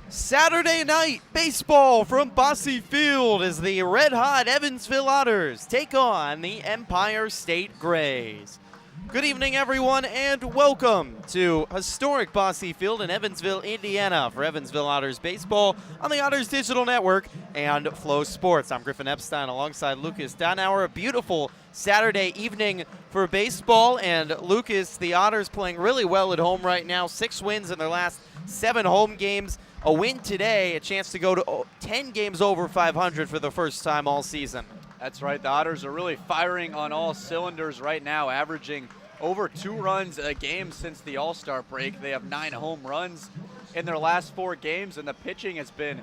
Saturday night baseball from Bosse Field as the red-hot Evansville Otters take on the Empire State Grays. Good evening, everyone, and welcome to historic Bosse Field in Evansville, Indiana for Evansville Otters baseball on the Otters Digital Network and Flow Sports. I'm Griffin Epstein alongside Lucas Daunhauer. A beautiful Saturday evening for baseball, and Lucas, the Otters playing really well at home right now. 6 wins in their last 7 home games. A win today, a chance to go to 10 games over 500 for the first time all season. That's right. The Otters are really firing on all cylinders right now, averaging over 2 runs a game since the All-Star break. They have 9 home runs in their last 4 games, and the pitching has been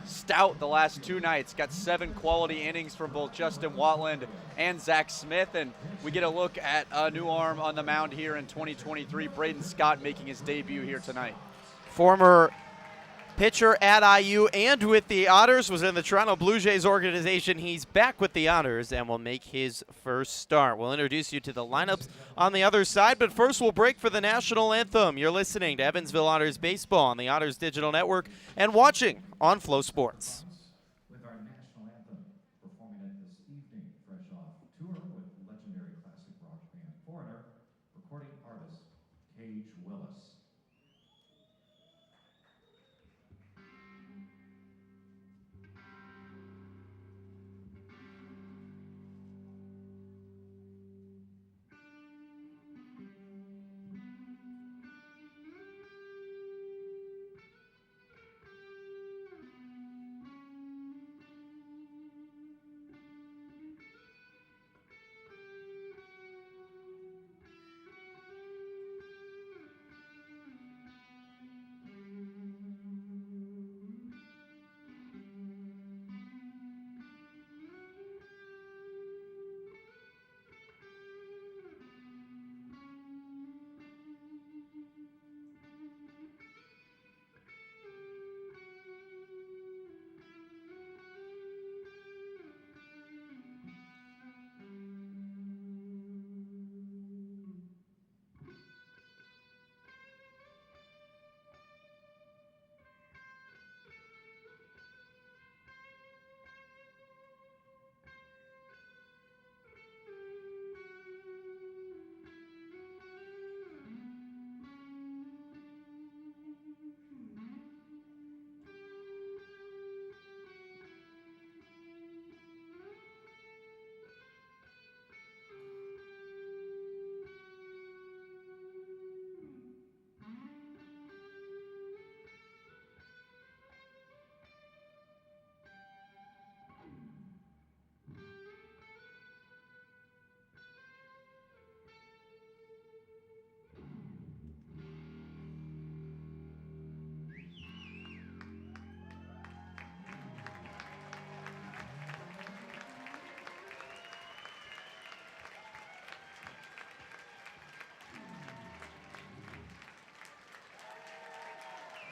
stout the last 2 nights. Got 7 quality innings from both Justin Watland and Zach Smith, and we get a look at a new arm on the mound here in 2023, Braden Scott making his debut here tonight. Former pitcher at IU and with the Otters, was in the Toronto Blue Jays organization. He's back with the Otters and will make his first start. We'll introduce you to the lineups on the other side, but first we'll break for the national anthem. You're listening to Evansville Otters baseball on the Otters Digital Network and watching on Flow Sports. With our national anthem performing it this evening, fresh off tour with legendary classic rock band Foreigner, recording artist Paige Willis.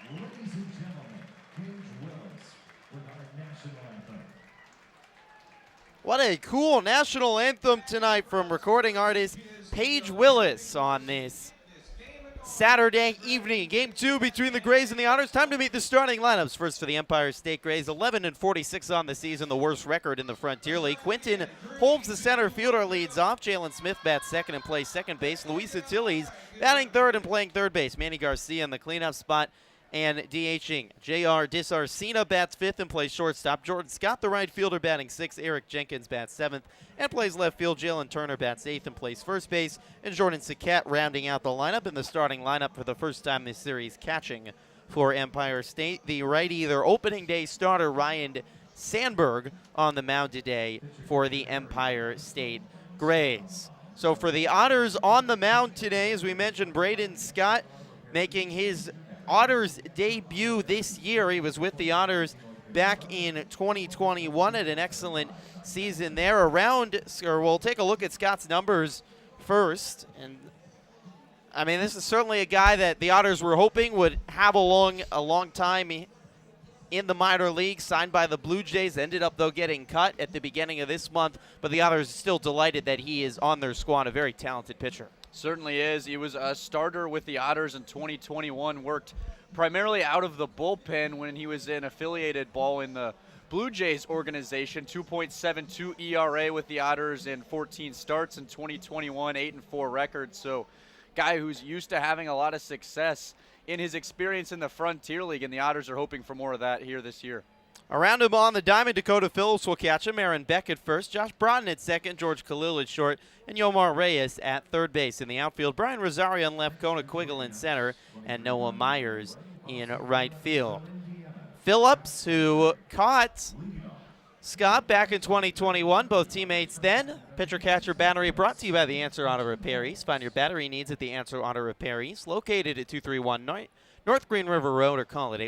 Ladies and gentlemen, Paige Willis with our national anthem. What a cool national anthem tonight from recording artist Paige Willis on this Saturday evening. Game 2 between the Grays and the Otters. Time to meet the starting lineups. First for the Empire State Grays, 11-46 on the season, the worst record in the Frontier League. Quentin Holmes, the center fielder, leads off. Jalen Smith bats second and plays second base. Luisa Tillies batting third and playing third base. Manny Garcia in the cleanup spot and DHing. J.R. Disarcina bats fifth and plays shortstop. Jordan Scott, the right fielder, batting sixth. Eric Jenkins bats seventh and plays left field. Jalen Turner bats eighth and plays first base. And Jordan Saquette rounding out the lineup in the starting lineup for the first time this series, catching for Empire State. The righty, their opening day starter, Ryan Sandberg, on the mound today for the Empire State Grays. So for the Otters on the mound today, as we mentioned, Braden Scott making his Otters debut this year. He was with the Otters back in 2021 at an excellent season there. We'll take a look at Scott's numbers first. And I mean, this is certainly a guy that the Otters were hoping would have a long time in the minor leagues, signed by the Blue Jays. Ended up, though, getting cut at the beginning of this month. But the Otters are still delighted that he is on their squad, a very talented pitcher. Certainly is. He was a starter with the Otters in 2021, worked primarily out of the bullpen when he was in affiliated ball in the Blue Jays organization. 2.72 ERA with the Otters in 14 starts in 2021, 8-4 record. So guy who's used to having a lot of success in his experience in the Frontier League, and the Otters are hoping for more of that here this year. Around him on the diamond, Dakota Phillips will catch him. Aaron Beck at first, Josh Broughton at second, George Khalil at short, and Yomar Reyes at third base. In the outfield, Brian Rosario in left, Kona Quiggle in center, and Noah Myers in right field. Phillips, who caught Scott back in 2021, both teammates then. Pitcher-catcher battery brought to you by the Answer Auto Repair East. Find your battery needs at the Answer Auto Repair East, located at 231 North Green River Road, or call it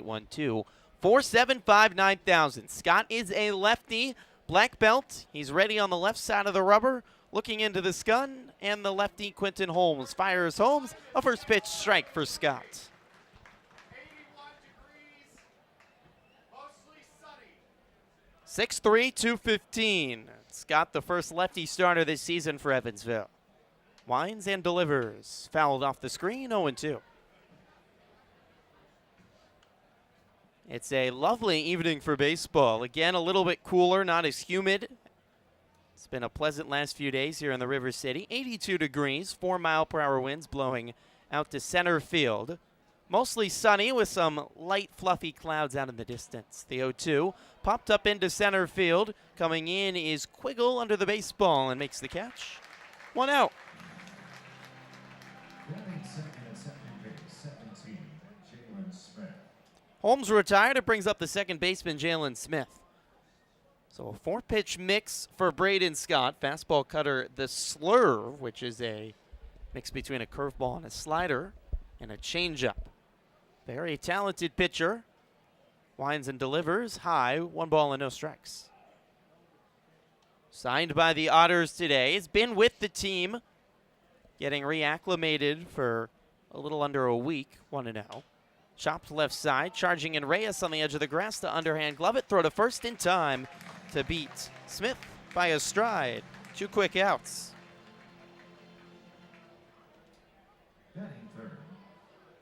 812-475-9000. Scott is a lefty, black belt. He's ready on the left side of the rubber, looking into the gun, and the lefty Quentin Holmes fires Holmes. A first pitch strike for Scott. 6'3", 215. Scott, the first lefty starter this season for Evansville. Winds and delivers. Fouled off the screen, 0-2. It's a lovely evening for baseball. Again, a little bit cooler, not as humid. It's been a pleasant last few days here in the River City. 82 degrees, 4-mile-per-hour winds blowing out to center field. Mostly sunny with some light, fluffy clouds out in the distance. The 0-2 popped up into center field. Coming in is Quiggle under the baseball and makes the catch. 1 out. Holmes retired. It brings up the second baseman, Jalen Smith. So a 4-pitch mix for Braden Scott. Fastball cutter, the slurve, which is a mix between a curveball and a slider, and a changeup. Very talented pitcher. Winds and delivers high, 1 ball and no strikes. Signed by the Otters today. Has been with the team, getting reacclimated for a little under a week, 1-0. Chopped left side, charging in Reyes on the edge of the grass to underhand glove it. Throw to first in time to beat Smith by a stride. 2 quick outs.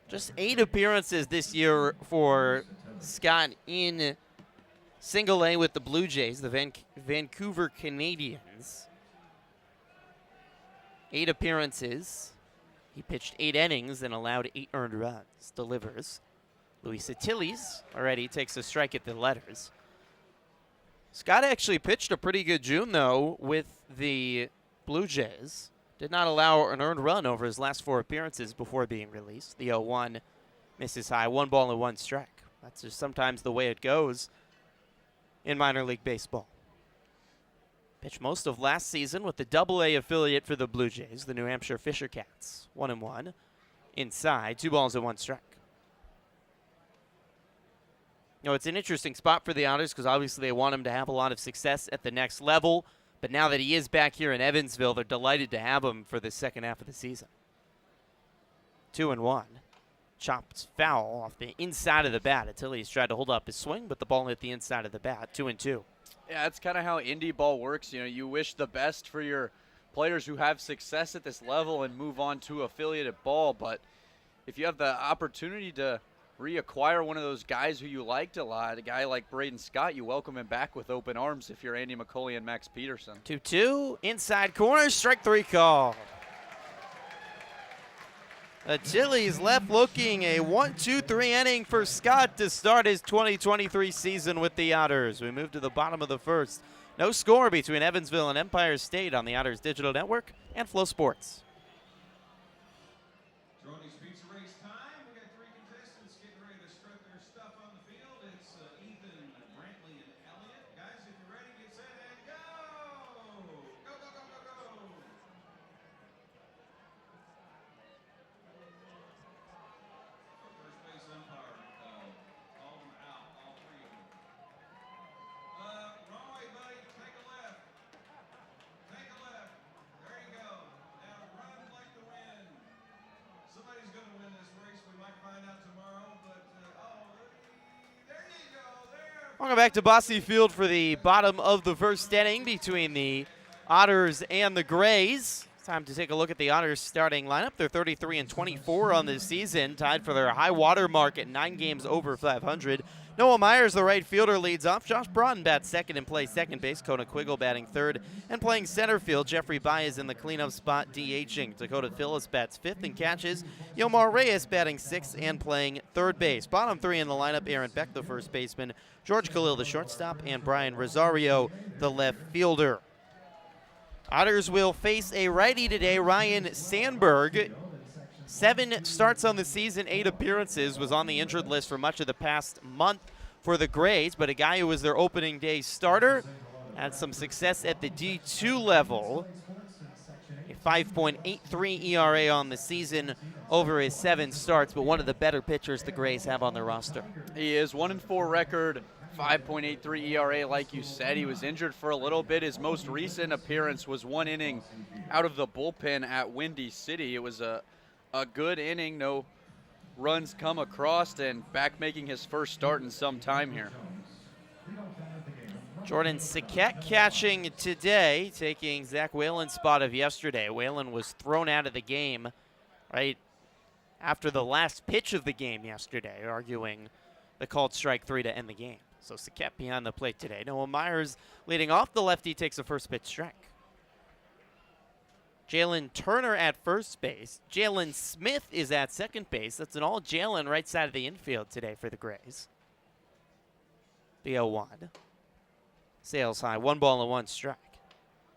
Just 8 appearances this year for Scott in single A with the Blue Jays, the Vancouver Canadians. 8 appearances. He pitched 8 innings and allowed 8 earned runs. Delivers. Luis Atiles already takes a strike at the letters. Scott actually pitched a pretty good June, though, with the Blue Jays. Did not allow an earned run over his last 4 appearances before being released. The 0-1 misses high, 1 ball and 1 strike. That's just sometimes the way it goes in minor league baseball. Pitched most of last season with the Double-A affiliate for the Blue Jays, the New Hampshire Fisher Cats. 1-1. Inside, 2 balls and 1 strike. You know, it's an interesting spot for the Otters because obviously they want him to have a lot of success at the next level. But now that he is back here in Evansville, they're delighted to have him for the second half of the season. 2-1. Chopped foul off the inside of the bat. Atiles tried to hold up his swing, but the ball hit the inside of the bat. 2-2. Yeah, that's kind of how indie ball works. You know, you wish the best for your players who have success at this level and move on to affiliated ball. But if you have the opportunity to reacquire one of those guys who you liked a lot, a guy like Braden Scott, you welcome him back with open arms if you're Andy McCauley and Max Peterson. 2-2, inside corner, strike 3 call. Atiles left looking, a 1-2-3 inning for Scott to start his 2023 season with the Otters. We move to the bottom of the first. No score between Evansville and Empire State on the Otters Digital Network and Flow Sports. Welcome back to Bosse Field for the bottom of the first inning between the Otters and the Grays. Time to take a look at the Otters starting lineup. They're 33-24 on the season, tied for their high water mark at 9 games over 500. Noah Myers, the right fielder, leads off. Josh Broughton bats second and plays second base. Kona Quiggle batting third and playing center field. Jeffrey Baez in the cleanup spot, DHing. Dakota Phillips bats fifth and catches. Yomar Reyes batting sixth and playing third base. Bottom three in the lineup, Aaron Beck, the first baseman, George Khalil, the shortstop, and Brian Rosario, the left fielder. Otters will face a righty today, Ryan Sandberg. 7 starts on the season, 8 appearances, was on the injured list for much of the past month for the Grays, but a guy who was their opening day starter, had some success at the D2 level. A 5.83 ERA on the season over his 7 starts, but one of the better pitchers the Grays have on their roster. He is 1-4 record, 5.83 ERA, like you said. He was injured for a little bit. His most recent appearance was 1 inning out of the bullpen at Windy City. It was a good inning, no runs come across, and back making his first start in some time here. Jordan Saquette catching today, taking Zach Whalen's spot of yesterday. Whalen was thrown out of the game right after the last pitch of the game yesterday, arguing the called strike 3 to end the game. So Saquette behind the plate today. Noah Myers leading off. The lefty takes a first pitch strike. Jalen Turner at first base. Jalen Smith is at second base. That's an all Jalen right side of the infield today for the Grays. The 0-1. Sails high. 1 ball and 1 strike.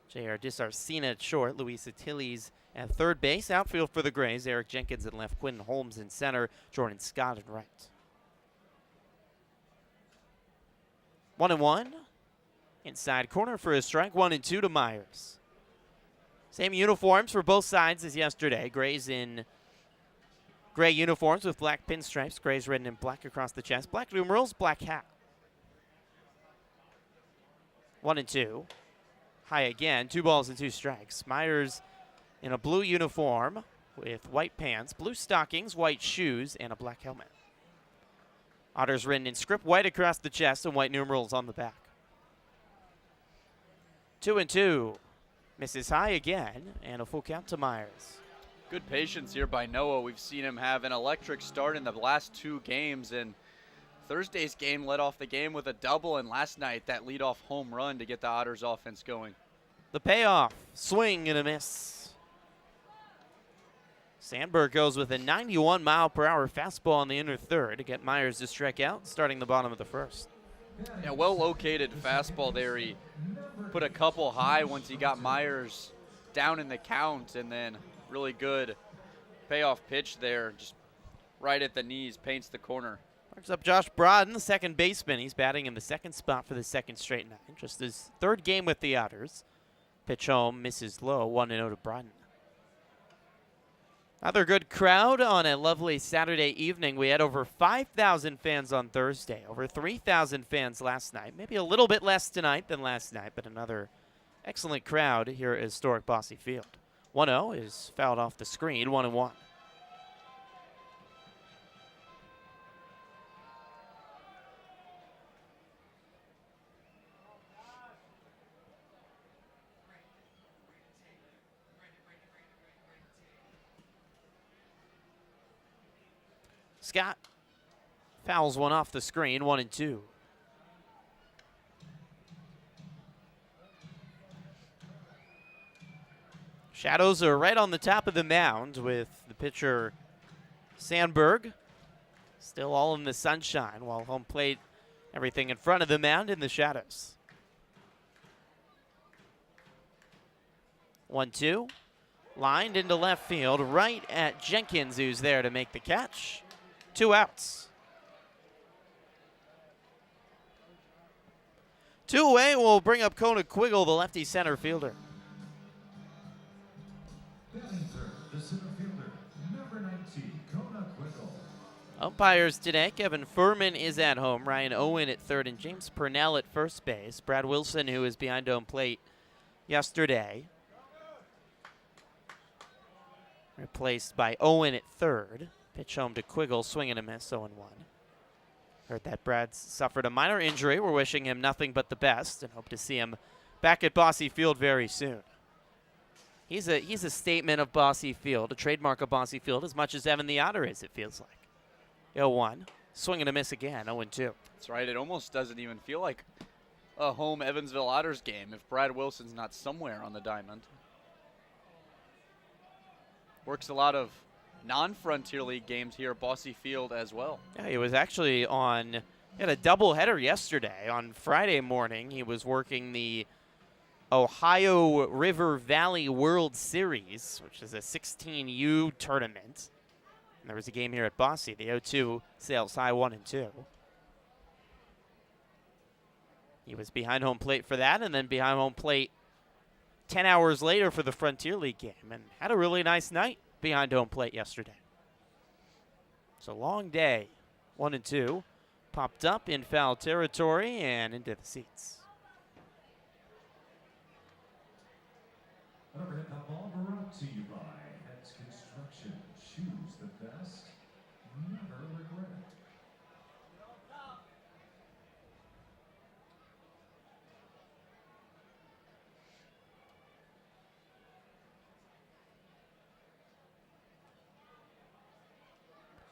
J.R. Disarcina at short. Luis Attiles at third base. Outfield for the Grays. Eric Jenkins in left. Quentin Holmes in center. Jordan Scott in right. 1-1. Inside corner for a strike. 1-2 to Myers. Same uniforms for both sides as yesterday. Grays in gray uniforms with black pinstripes. Grays red and black across the chest. Black numerals, black hat. 1-2. High again. 2 balls and 2 strikes. Myers in a blue uniform with white pants, blue stockings, white shoes, and a black helmet. Otters written in script white across the chest and white numerals on the back. 2-2. Misses high again, and a full count to Myers. Good patience here by Noah. We've seen him have an electric start in the last 2 games, and Thursday's game led off the game with a double, and last night that leadoff home run to get the Otters offense going. The payoff, swing and a miss. Sandberg goes with a 91-mile-per-hour fastball in the inner third to get Myers to strike out, starting the bottom of the first. Yeah, well-located fastball there. He put a couple high once he got Myers down in the count, and then really good payoff pitch there, just right at the knees, paints the corner. Marks up Josh Broughton, the second baseman. He's batting in the second spot for the second straight night. Just his third game with the Otters. Pitch home, misses low, 1-0 to Broughton. Another good crowd on a lovely Saturday evening. We had over 5,000 fans on Thursday, over 3,000 fans last night. Maybe a little bit less tonight than last night, but another excellent crowd here at historic Bosse Field. 1-0 is fouled off the screen, 1-1. Scott fouls one off the screen, 1-2. Shadows are right on the top of the mound with the pitcher Sandberg still all in the sunshine, while home plate, everything in front of the mound in the shadows. 1-2, lined into left field, right at Jenkins, who's there to make the catch. 2 outs. 2 away will bring up Kona Quiggle, the lefty center fielder. Batting third, the center fielder, number 19, Kona Quiggle. Umpires today, Kevin Furman is at home, Ryan Owen at third, and James Purnell at first base. Brad Wilson, who was behind home plate yesterday, replaced by Owen at third. Pitch home to Quiggle, swing and a miss, 0-1. Heard that Brad's suffered a minor injury. We're wishing him nothing but the best and hope to see him back at Bosse Field very soon. He's a statement of Bosse Field, a trademark of Bosse Field, as much as Evan the Otter is, it feels like. 0-1. Swing and a miss again, 0-2. That's right. It almost doesn't even feel like a home Evansville Otters game if Brad Wilson's not somewhere on the diamond. Works a lot of non-Frontier League games here at Bosse Field as well. Yeah, he was actually he had a doubleheader yesterday. On Friday morning, he was working the Ohio River Valley World Series, which is a 16U tournament. And there was a game here at Bosse, the 0-2 Sales High 1-2. He was behind home plate for that, and then behind home plate 10 hours later for the Frontier League game, and had a really nice night behind home plate yesterday. It's a long day. 1-2. Popped up in foul territory and into the seats. An overhead top ball brought to you by Heads Construction. Choose the best. Never regret it.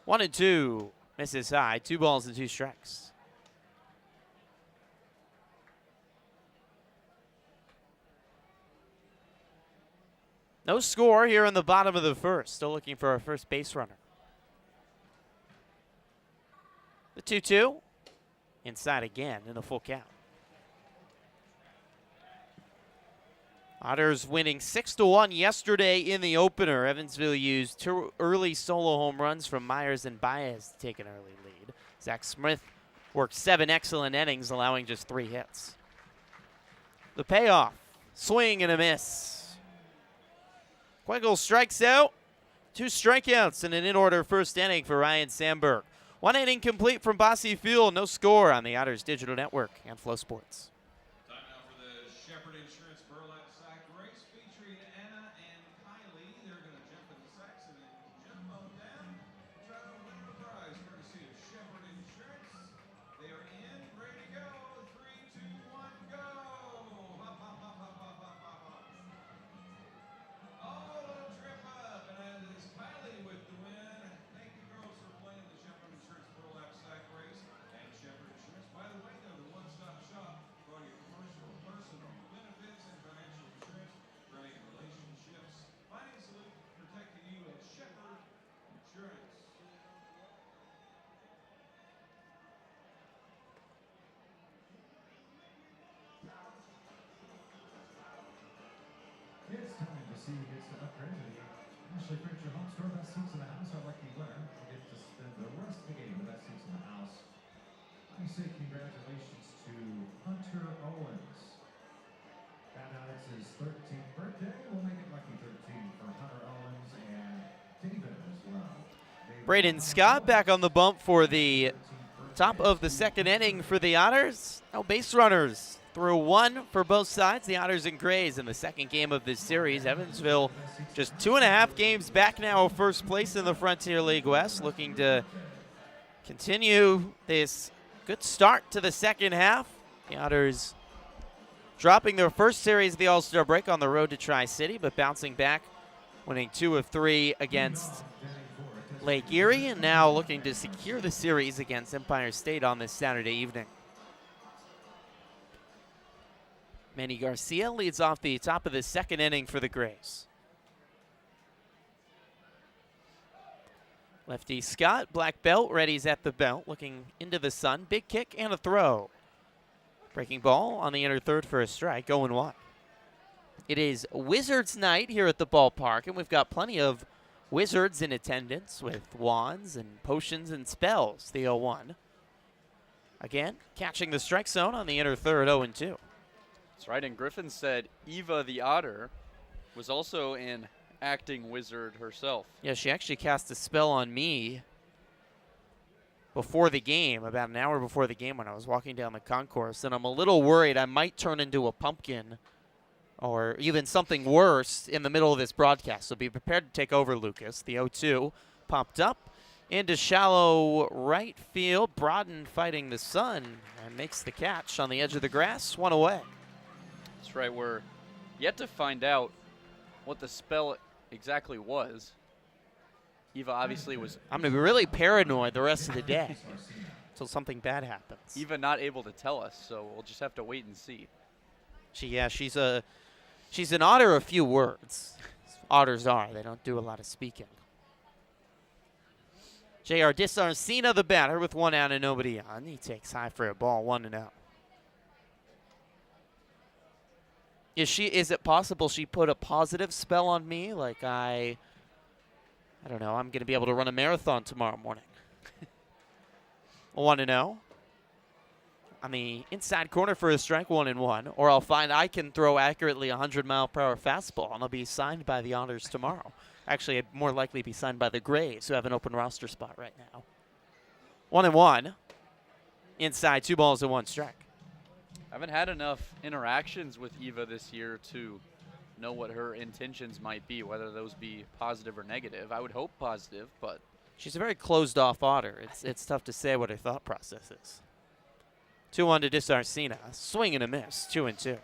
One and two. Misses high. 2 balls and 2 strikes. No score here in the bottom of the first. Still looking for our first base runner. The 2-2. Inside again in a full count. Otters winning 6-1 yesterday in the opener. Evansville used 2 early solo home runs from Myers and Baez to take an early lead. Zach Smith worked 7 excellent innings, allowing just 3 hits. The payoff, swing and a miss. Quengle strikes out. 2 strikeouts in an in-order first inning for Ryan Sandberg. 1 inning complete from Bosse Field. No score on the Otters Digital Network and Flow Sports. Time now for the Shepherd Insurance Burlap Sack Race featuring Anna and Kylie. They're going to jump in the sacks and then jump on down. Try to win the prize courtesy of Shepherd Insurance. They are in, ready to go. 3, 2, 1, go. Hop, hop, hop, hop, hop, hop, hop, hop. Oh, a little trip up, and that is Kylie with the win. Thank you, girls, for playing the Shepherd Insurance Burlap Sack Race. And Shepherd Insurance, by the way, they're the one-stop shop for all your commercial, personal benefits, and financial insurance, running relationships, finding solutions, protecting you at Shepherd Insurance. It's time to see who gets to upgrade to the Ashley Furniture Home Store. Best seats in the house. Our lucky winner will get to spend the rest of the game with best seats in the house. I say congratulations to Hunter Owens. That out it's his 13th birthday. We'll make it lucky 13 for Hunter Owens and David as well. Braden Scott back on the bump for the top of the second inning for the Otters. No base runners. Through 1 for both sides, the Otters and Grays in the second game of this series. Evansville just 2.5 games back now, first place in the Frontier League West, looking to continue this good start to the second half. The Otters dropping their first series of the All-Star break on the road to Tri-City, but bouncing back, winning 2 of 3 against Lake Erie, and now looking to secure the series against Empire State on this Saturday evening. Manny Garcia leads off the top of the second inning for the Grays. Lefty Scott, black belt, readies at the belt, looking into the sun. Big kick and a throw. Breaking ball on the inner third for a strike, 0-1. It is Wizards night here at the ballpark, and we've got plenty of Wizards in attendance with wands and potions and spells, the 0-1. Again, catching the strike zone on the inner third, 0-2. That's right, and Griffin said Eva the Otter was also an acting wizard herself. Yeah, she actually cast a spell on me before the game, about an hour before the game when I was walking down the concourse, and I'm a little worried I might turn into a pumpkin or even something worse in the middle of this broadcast. So be prepared to take over, Lucas. The 0-2 popped up into shallow right field. Broaden fighting the sun and makes the catch on the edge of the grass, 1 away. That's right, we're yet to find out what the spell exactly was. Eva obviously was I'm going to be really paranoid the rest of the day until something bad happens. Eva not able to tell us, so we'll just have to wait and see. She's an otter of few words. Otters are. They don't do a lot of speaking. J.R. Disarcina, the batter, with 1 out and nobody on. He takes high for a ball, 1-0. Is it possible she put a positive spell on me? Like I don't know, I'm going to be able to run a marathon tomorrow morning. 1-0. On the inside corner for a strike, 1-1. Or I'll find I can throw accurately 100-mile-per-hour fastball, and I'll be signed by the Otters tomorrow. Actually, I'd more likely be signed by the Grays, who have an open roster spot right now. 1-1. Inside, 2 balls and 1 strike. I haven't had enough interactions with Eva this year to know what her intentions might be, whether those be positive or negative. I would hope positive, but she's a very closed-off otter. It's tough to say what her thought process is. 2-1 to Disarcina. Swing and a miss. 2-2.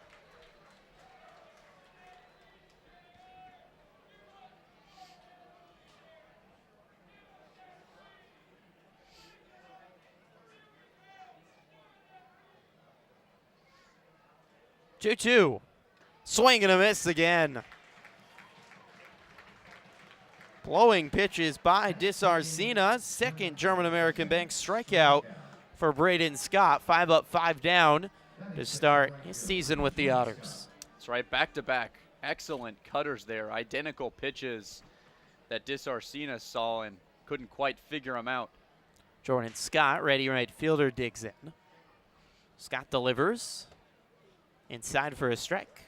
Two. Swing and a miss again. Blowing pitches by Disarcina. Second German-American Bank strikeout for Braden Scott. 5 up, 5 down to start his season with the Otters. that's right, back-to-back. Excellent cutters there. Identical pitches that Disarcina saw and couldn't quite figure them out. Jordan Scott, ready right fielder, digs in. Scott delivers. Inside for a strike.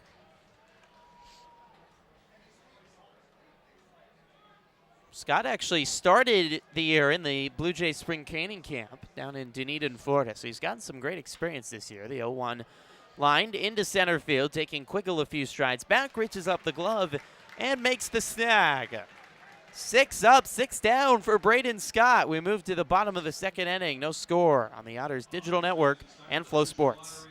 Scott actually started the year in the Blue Jays spring training camp down in Dunedin, Florida, so he's gotten some great experience this year. The 0-1 lined into center field, taking Quiggle a few strides back, reaches up the glove, and makes the snag. 6 up, 6 down for Braden Scott. We move to the bottom of the second inning. No score on the Otters Digital Network and Flow Sports.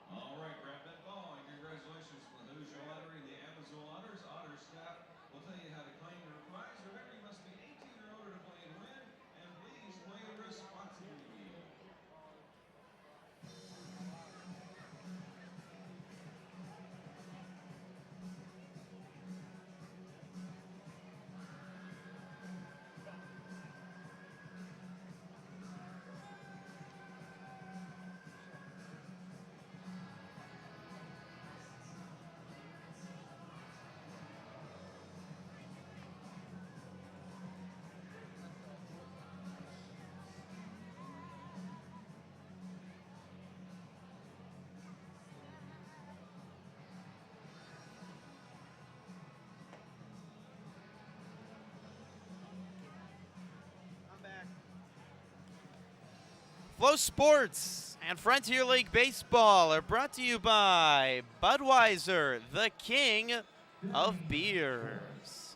All right, grab that ball, and congratulations to the Hoosier Lottery and the Evansville Otters. Otters staff will tell you how to claim your prize. Remember, you must be 18 or older to play and win, and please play responsibly. Flow Sports and Frontier League Baseball are brought to you by Budweiser, the king of beers.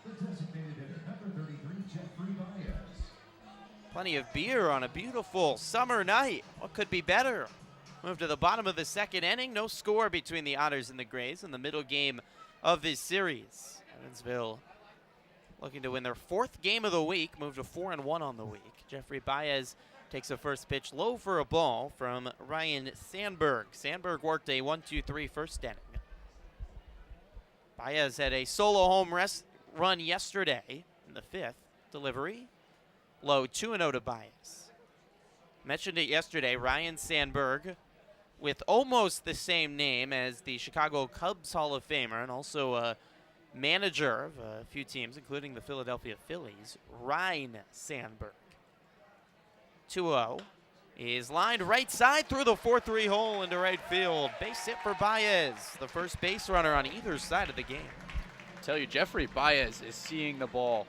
The designated hitter, number 33, Jeffrey Baez. Plenty of beer on a beautiful summer night. What could be better? Move to the bottom of the second inning. No score between the Otters and the Grays in the middle game of this series. Evansville looking to win their 4th game of the week. Move to 4-1 on the week. Jeffrey Baez takes the first pitch low for a ball from Ryan Sandberg. Sandberg worked a 1-2-3 first inning. Baez had a solo home run yesterday in the 5th. Delivery low, 2-0 to Baez. Mentioned it yesterday, Ryan Sandberg with almost the same name as the Chicago Cubs Hall of Famer and also a manager of a few teams, including the Philadelphia Phillies, Ryan Sandberg. 2-0 is lined right side through the 4-3 hole into right field. Base hit for Baez, the first base runner on either side of the game. I tell you, Jeffrey Baez is seeing the ball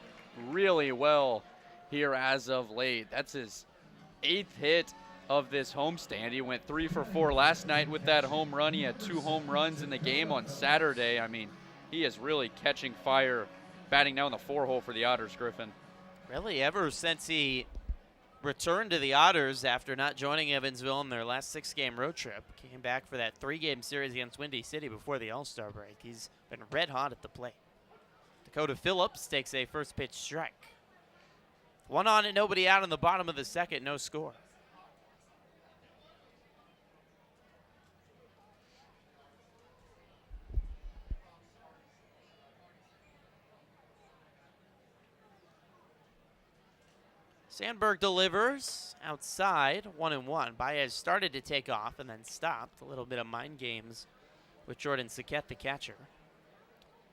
really well here as of late. That's his 8th hit of this homestand. He went 3 for 4 last night with that home run. He had 2 home runs in the game on Saturday. I mean, he is really catching fire, batting down the 4 hole for the Otters, Griffin. Really, ever since he returned to the Otters after not joining Evansville in their last 6-game road trip, came back for that 3-game series against Windy City before the All-Star break. He's been red hot at the plate. Dakota Phillips takes a first pitch strike. 1 on and nobody out in the bottom of the second, no score. Sandberg delivers outside, 1-1. Baez started to take off and then stopped. A little bit of mind games with Jordan Saquette, the catcher.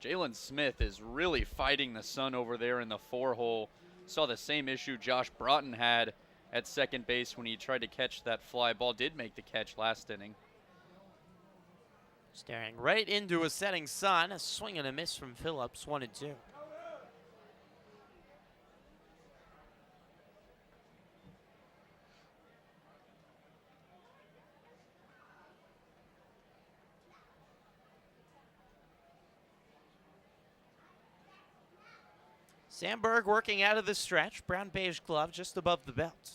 Jalen Smith is really fighting the sun over there in the 4 hole. Saw the same issue Josh Broughton had at second base when he tried to catch that fly ball. Did make the catch last inning. Staring right into a setting sun. A swing and a miss from Phillips, 1-2. Sandberg working out of the stretch. Brown beige glove just above the belt.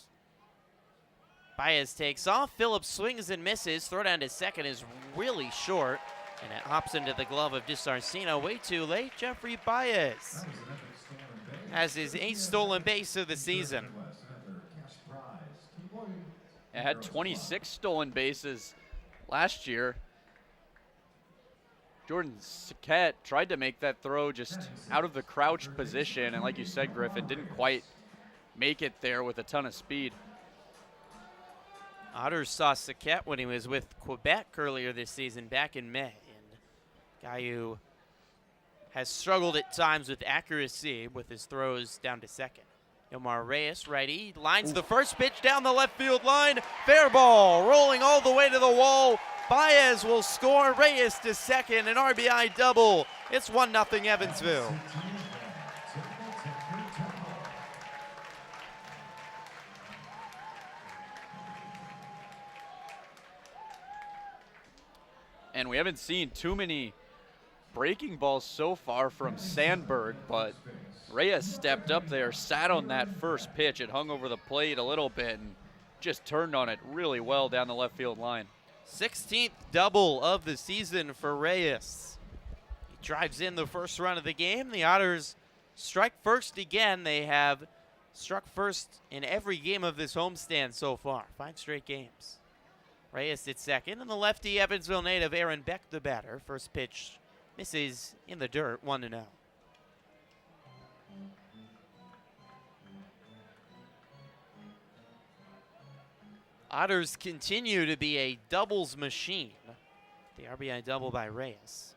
Baez takes off. Phillips swings and misses. Throw down to second is really short. And it hops into the glove of DiSarcino. Way too late. Jeffrey Baez has his 8th stolen base of the season. It had 26 stolen bases last year. Jordan Saquette tried to make that throw just out of the crouched position, and like you said, Griffin, didn't quite make it there with a ton of speed. Otters saw Saquette when he was with Quebec earlier this season, back in May. And a guy who has struggled at times with accuracy with his throws down to second. Yomar Reyes, righty, lines the first pitch down the left field line. Fair ball, rolling all the way to the wall. Baez will score. Reyes to second, an RBI double. It's 1-0 Evansville. And we haven't seen too many breaking balls so far from Sandberg, but Reyes stepped up there, sat on that first pitch. It hung over the plate a little bit and just turned on it really well down the left field line. 16th double of the season for Reyes. He drives in the first run of the game. The Otters strike first again. They have struck first in every game of this homestand so far. 5 straight games. Reyes at second, and the lefty Evansville native Aaron Beck the batter. First pitch misses in the dirt, 1-0. Otters continue to be a doubles machine. The RBI double by Reyes.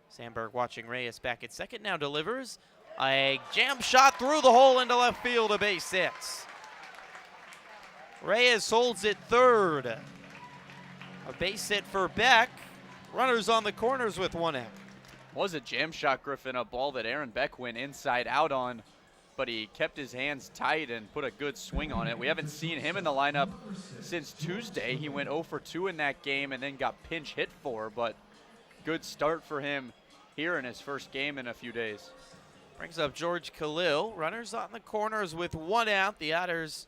Sandberg watching Reyes back at second, now delivers. A jam shot through the hole into left field, a base hit. Reyes holds it third. A base hit for Beck. Runners on the corners with 1 out. Was a jam shot, Griffin, a ball that Aaron Beck went inside out on, but he kept his hands tight and put a good swing on it. We haven't seen him in the lineup since Tuesday. He went 0 for 2 in that game and then got pinch hit for, but good start for him here in his first game in a few days. Brings up George Khalil. Runners on the corners with 1 out. The Otters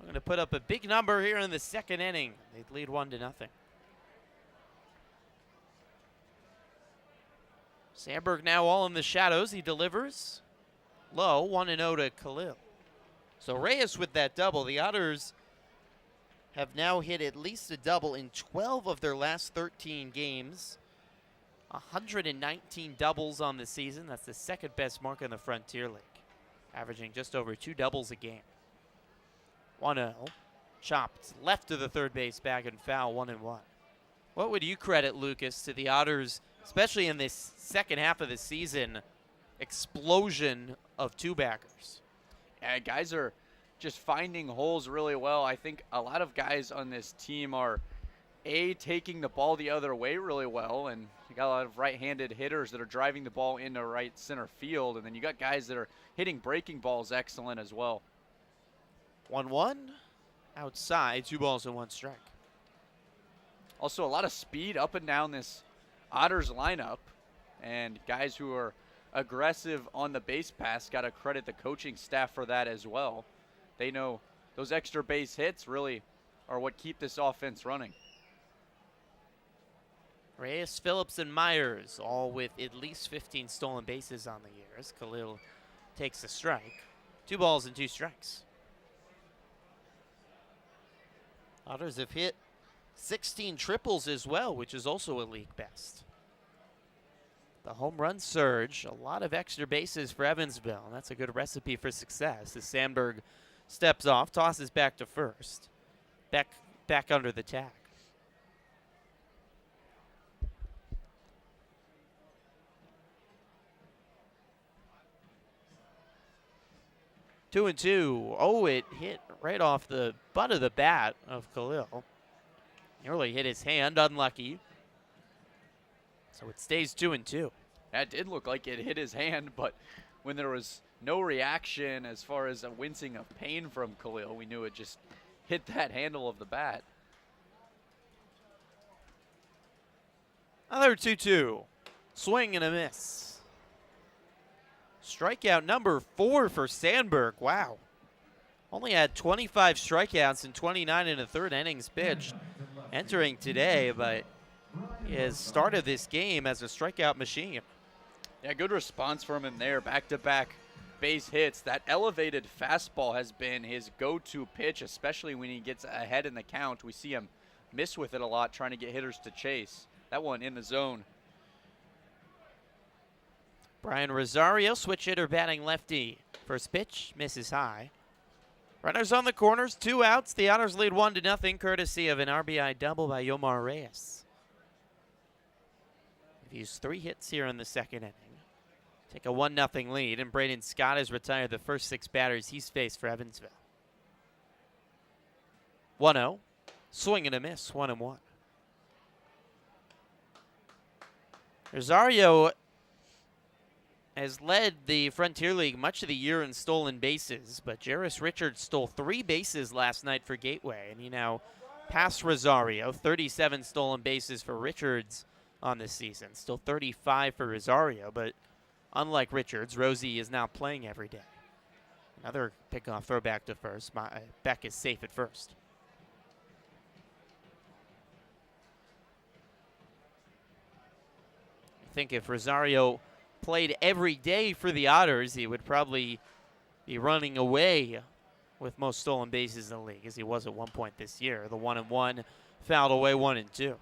are going to put up a big number here in the second inning. They lead 1-0. Sandberg now all in the shadows. He delivers low, 1-0 to Khalil. So Reyes with that double. The Otters have now hit at least a double in 12 of their last 13 games. 119 doubles on the season. That's the second best mark in the Frontier League, averaging just over 2 doubles a game. 1-0. Chopped left to the third base bag and foul, 1-1. What would you credit, Lucas, to the Otters, especially in this second half of the season, explosion of two-backers? Yeah, guys are just finding holes really well. I think a lot of guys on this team are, taking the ball the other way really well, and you got a lot of right-handed hitters that are driving the ball into right center field, and then you got guys that are hitting breaking balls excellent as well. 1-1, outside, 2 balls and 1 strike. Also, a lot of speed up and down this Otters lineup, and guys who are aggressive on the base pass. Got to credit the coaching staff for that as well. They know those extra base hits really are what keep this offense running. Reyes, Phillips, and Myers, all with at least 15 stolen bases on the year, as Khalil takes a strike. 2 balls and 2 strikes. Otters have hit 16 triples as well, which is also a league best. The home run surge, a lot of extra bases for Evansville. And that's a good recipe for success as Sandberg steps off, tosses back to first. Back under the tag. Two and two. Oh, it hit right off the butt of the bat of Khalil. Nearly hit his hand, unlucky. So it stays 2-2. That did look like it hit his hand, but when there was no reaction as far as a wincing of pain from Khalil, we knew it just hit that handle of the bat. Another 2-2. Swing and a miss. Strikeout number 4 for Sandberg. Wow. Only had 25 strikeouts in 29 and a third innings pitched entering today, but he has started this game as a strikeout machine. Yeah, good response from him there. Back-to-back base hits. That elevated fastball has been his go-to pitch, especially when he gets ahead in the count. We see him miss with it a lot, trying to get hitters to chase. That one in the zone. Brian Rosario, switch hitter, batting lefty. First pitch, misses high. Runners on the corners, 2 outs. The Otters lead 1-0, courtesy of an RBI double by Yomar Reyes. We've used 3 hits here in the second inning. Take a 1-0 lead, and Braden Scott has retired the first 6 batters he's faced for Evansville. 1-0, swing and a miss, 1-1. Rosario has led the Frontier League much of the year in stolen bases, but Jarris Richards stole 3 bases last night for Gateway, and he now passed Rosario. 37 stolen bases for Richards on this season. Still 35 for Rosario, but unlike Richards, Rosie is now playing every day. Another pickoff throwback to first. Beck is safe at first. I think if Rosario played every day for the Otters, he would probably be running away with most stolen bases in the league, as he was at one point this year. The 1-1 fouled away 1-2.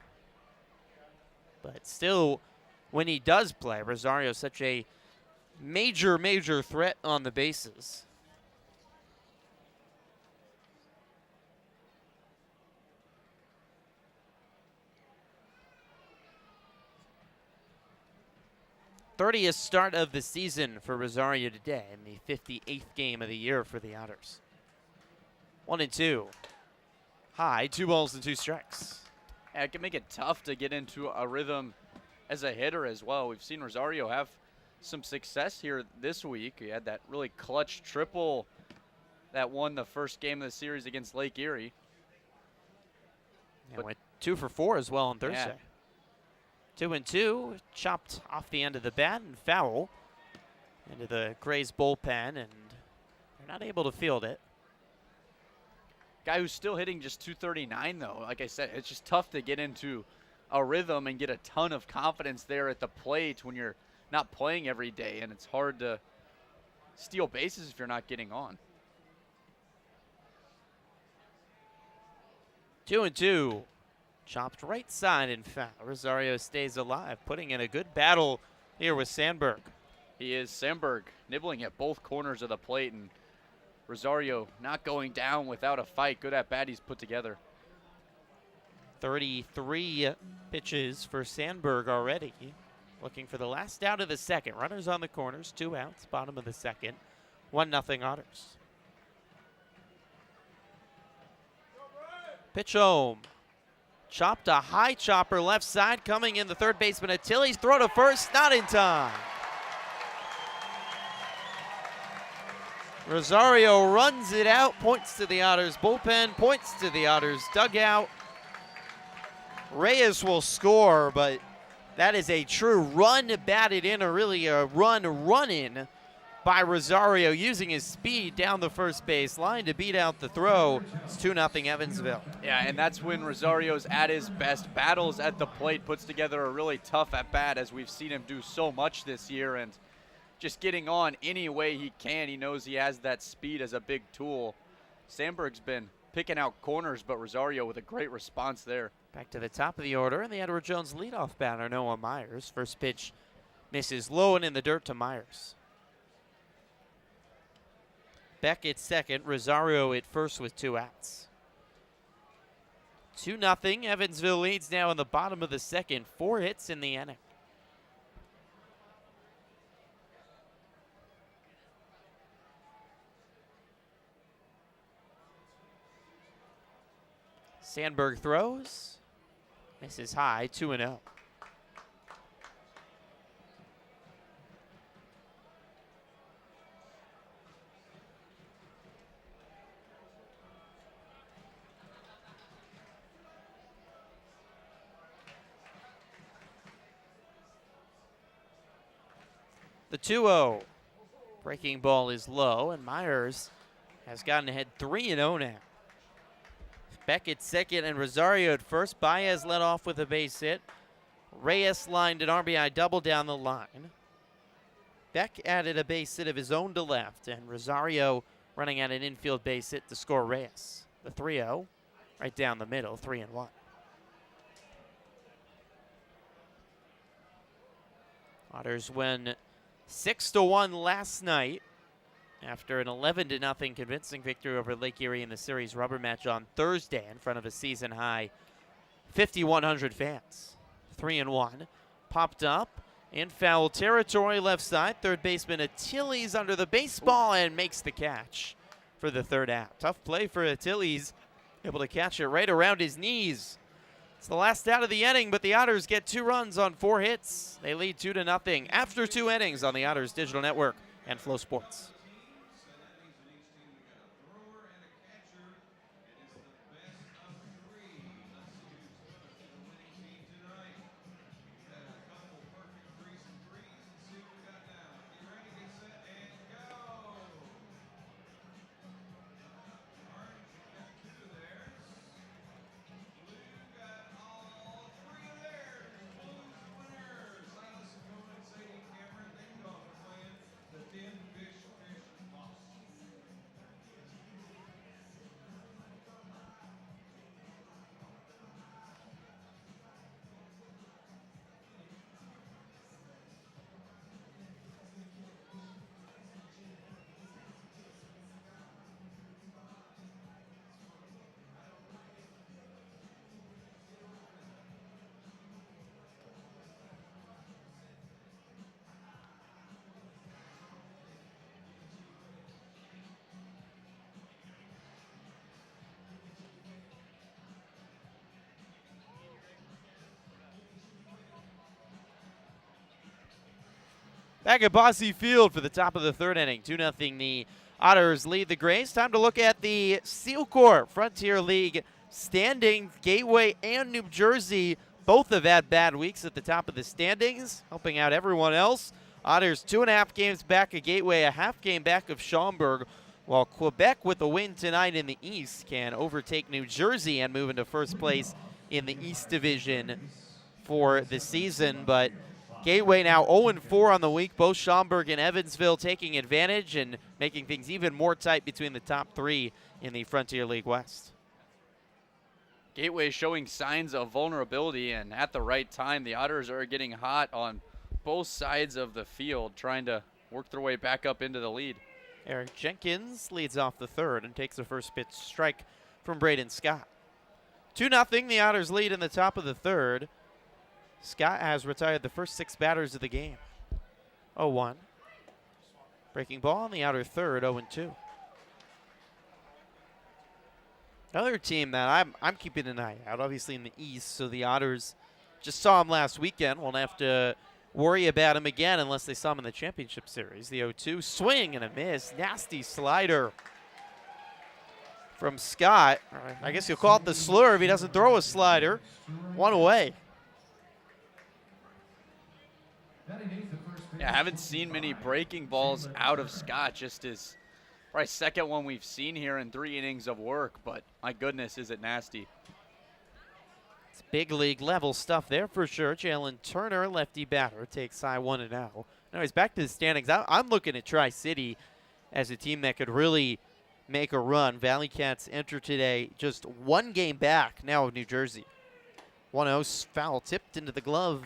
But still, when he does play, Rosario is such a major threat on the bases. '30th start of the season for Rosario today, in the 58th game of the year for the Otters. 1-2. High, 2 balls and 2 strikes. Yeah, it can make it tough to get into a rhythm as a hitter as well. We've seen Rosario have some success here this week. He had that really clutch triple that won the first game of the series against Lake Erie. And went 2 for 4 as well on Thursday. Yeah. 2-2, chopped off the end of the bat and foul into the Grays bullpen, and they're not able to field it. Guy who's still hitting just 239 though. Like I said, it's just tough to get into a rhythm and get a ton of confidence there at the plate when you're not playing every day, and it's hard to steal bases if you're not getting on. 2-2. Chopped right side and foul. Rosario stays alive, putting in a good battle here with Sandberg. He is. Sandberg nibbling at both corners of the plate, and Rosario not going down without a fight. Good at bat he's put together. 33 pitches for Sandberg already. Looking for the last out of the second. Runners on the corners, 2 outs, bottom of the second. 1-0 Otters. Pitch home. Chopped a high chopper left side, coming in the third baseman Achilles. Throw to first, not in time. Rosario runs it out, points to the Otters bullpen, points to the Otters dugout. Reyes will score, but that is a true run batted in, or really a run in by Rosario, using his speed down the first base line to beat out the throw. It's 2-0 Evansville. Yeah, and that's when Rosario's at his best. Battles at the plate, puts together a really tough at-bat, as we've seen him do so much this year, and just getting on any way he can. He knows he has that speed as a big tool. Sandberg's been picking out corners, but Rosario with a great response there. Back to the top of the order, and the Edward Jones leadoff batter, Noah Myers. First pitch misses low and in the dirt to Myers. Beck at second, Rosario at first with 2 outs. 2-0, Evansville leads now in the bottom of the second. 4 hits in the inning. Sandberg throws, misses high, 2-0. The 2-0. Breaking ball is low, and Myers has gotten ahead 3-0 now. Beck at second and Rosario at first. Baez led off with a base hit. Reyes lined an RBI double down the line. Beck added a base hit of his own to left, and Rosario running at an infield base hit to score Reyes. The 3-0, right down the middle, 3-1. Otters win 6-1 last night after an 11-0 convincing victory over Lake Erie in the series rubber match on Thursday in front of a season-high 5,100 fans. 3-1. Popped up in foul territory left side. Third baseman Achilles under the baseball and makes the catch for the third out. Tough play for Achilles, able to catch it right around his knees. It's the last out of the inning, but the Otters get 2 runs on 4 hits. They lead 2-0 after 2 innings on the Otters Digital Network and Flow Sports. Back at Bosse Field for the top of the third inning. 2-0 the Otters lead the Grays. Time to look at the Seal Corps Frontier League standings. Gateway and New Jersey both have had bad weeks at the top of the standings, helping out everyone else. Otters 2.5 games back of Gateway, a half game back of Schaumburg, while Quebec with a win tonight in the East can overtake New Jersey and move into first place in the East Division for the season. But Gateway now 0-4 on the week. Both Schaumburg and Evansville taking advantage and making things even more tight between the top 3 in the Frontier League West. Gateway showing signs of vulnerability, and at the right time, the Otters are getting hot on both sides of the field, trying to work their way back up into the lead. Eric Jenkins leads off the third and takes the first pitch strike from Braden Scott. 2-0, the Otters lead in the top of the third. Scott has retired the first 6 batters of the game. 0-1. Breaking ball on the outer third, 0-2. Another team that I'm keeping an eye out, obviously in the East, so the Otters just saw him last weekend. Won't have to worry about him again unless they saw him in the championship series. The 0-2, swing and a miss. Nasty slider from Scott. I guess you'll call it the slur if he doesn't throw a slider. 1 away. Yeah, I haven't seen many breaking balls out of Scott. Just his probably second one we've seen here in 3 innings of work, but my goodness, is it nasty. It's big league level stuff there for sure. Jalen Turner, lefty batter, takes high 1-0. Now he's back to the standings. I'm looking at Tri-City as a team that could really make a run. Valley Cats enter today just 1 game back now of New Jersey. 1-0 foul tipped into the glove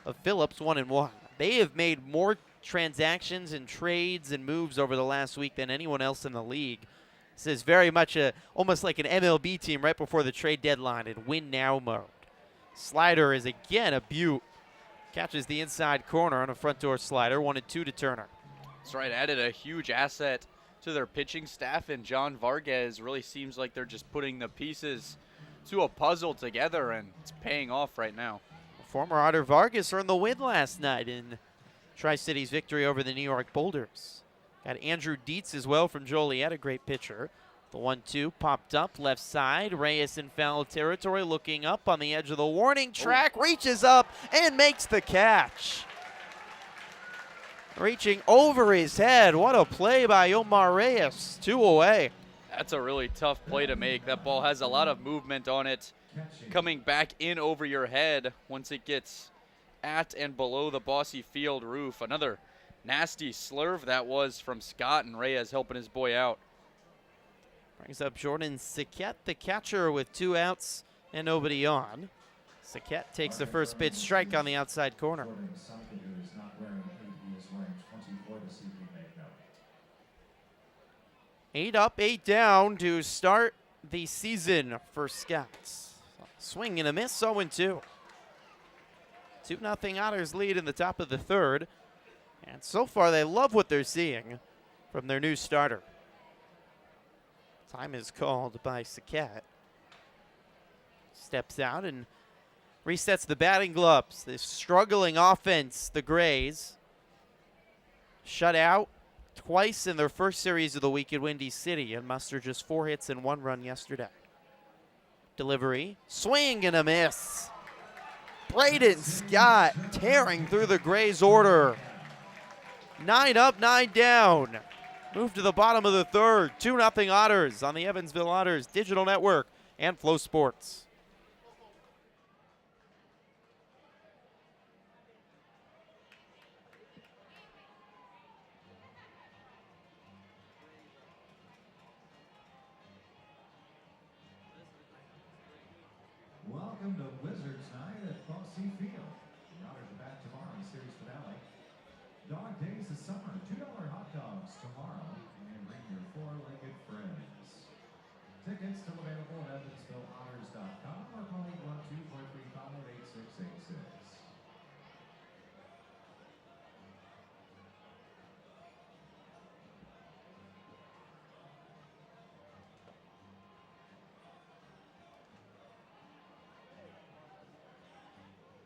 of Phillips, 1-1. They have made more transactions and trades and moves over the last week than anyone else in the league. This is very much almost like an MLB team right before the trade deadline in win now mode. Slider is again a beaut. Catches the inside corner on a front door slider, 1-2 to Turner. That's right, added a huge asset to their pitching staff, and John Vargas really seems like they're just putting the pieces to a puzzle together, and it's paying off right now. Former Otter Vargas earned the win last night in Tri-City's victory over the New York Boulders. Got Andrew Dietz as well from Joliet, a great pitcher. The 1-2 popped up left side. Reyes in foul territory, looking up on the edge of the warning track, reaches up and makes the catch. Reaching over his head. What a play by Omar Reyes. 2 away. That's a really tough play to make. That ball has a lot of movement on it, coming back in over your head once it gets at and below the Bosse Field roof. Another nasty slurve that was from Scott, and Reyes helping his boy out. Brings up Jordan Saquette, the catcher, with 2 outs and nobody on. Saquette takes the first pitch strike on the outside corner. 8 up, 8 down to start the season for Scouts. Swing and a miss, 0-2. 2-0 Otters lead in the top of the third. And so far, they love what they're seeing from their new starter. Time is called by Saquette. Steps out and resets the batting gloves. This struggling offense, the Grays, shut out twice in their first series of the week at Windy City and mustered just 4 hits and 1 run yesterday. Delivery, swing and a miss. Braden Scott tearing through the Grays order. 9 up, 9 down. Move to the bottom of the third. 2-0 Otters on the Evansville Otters Digital Network and Flow Sports. Welcome to Wizards Night at Bosse Field. The Otters are back tomorrow in the series finale. Dog Days of Summer, $2 hot dogs tomorrow, and bring your 4-legged friends. Tickets still available at EvansvilleOtters.com or call 812-435-8686.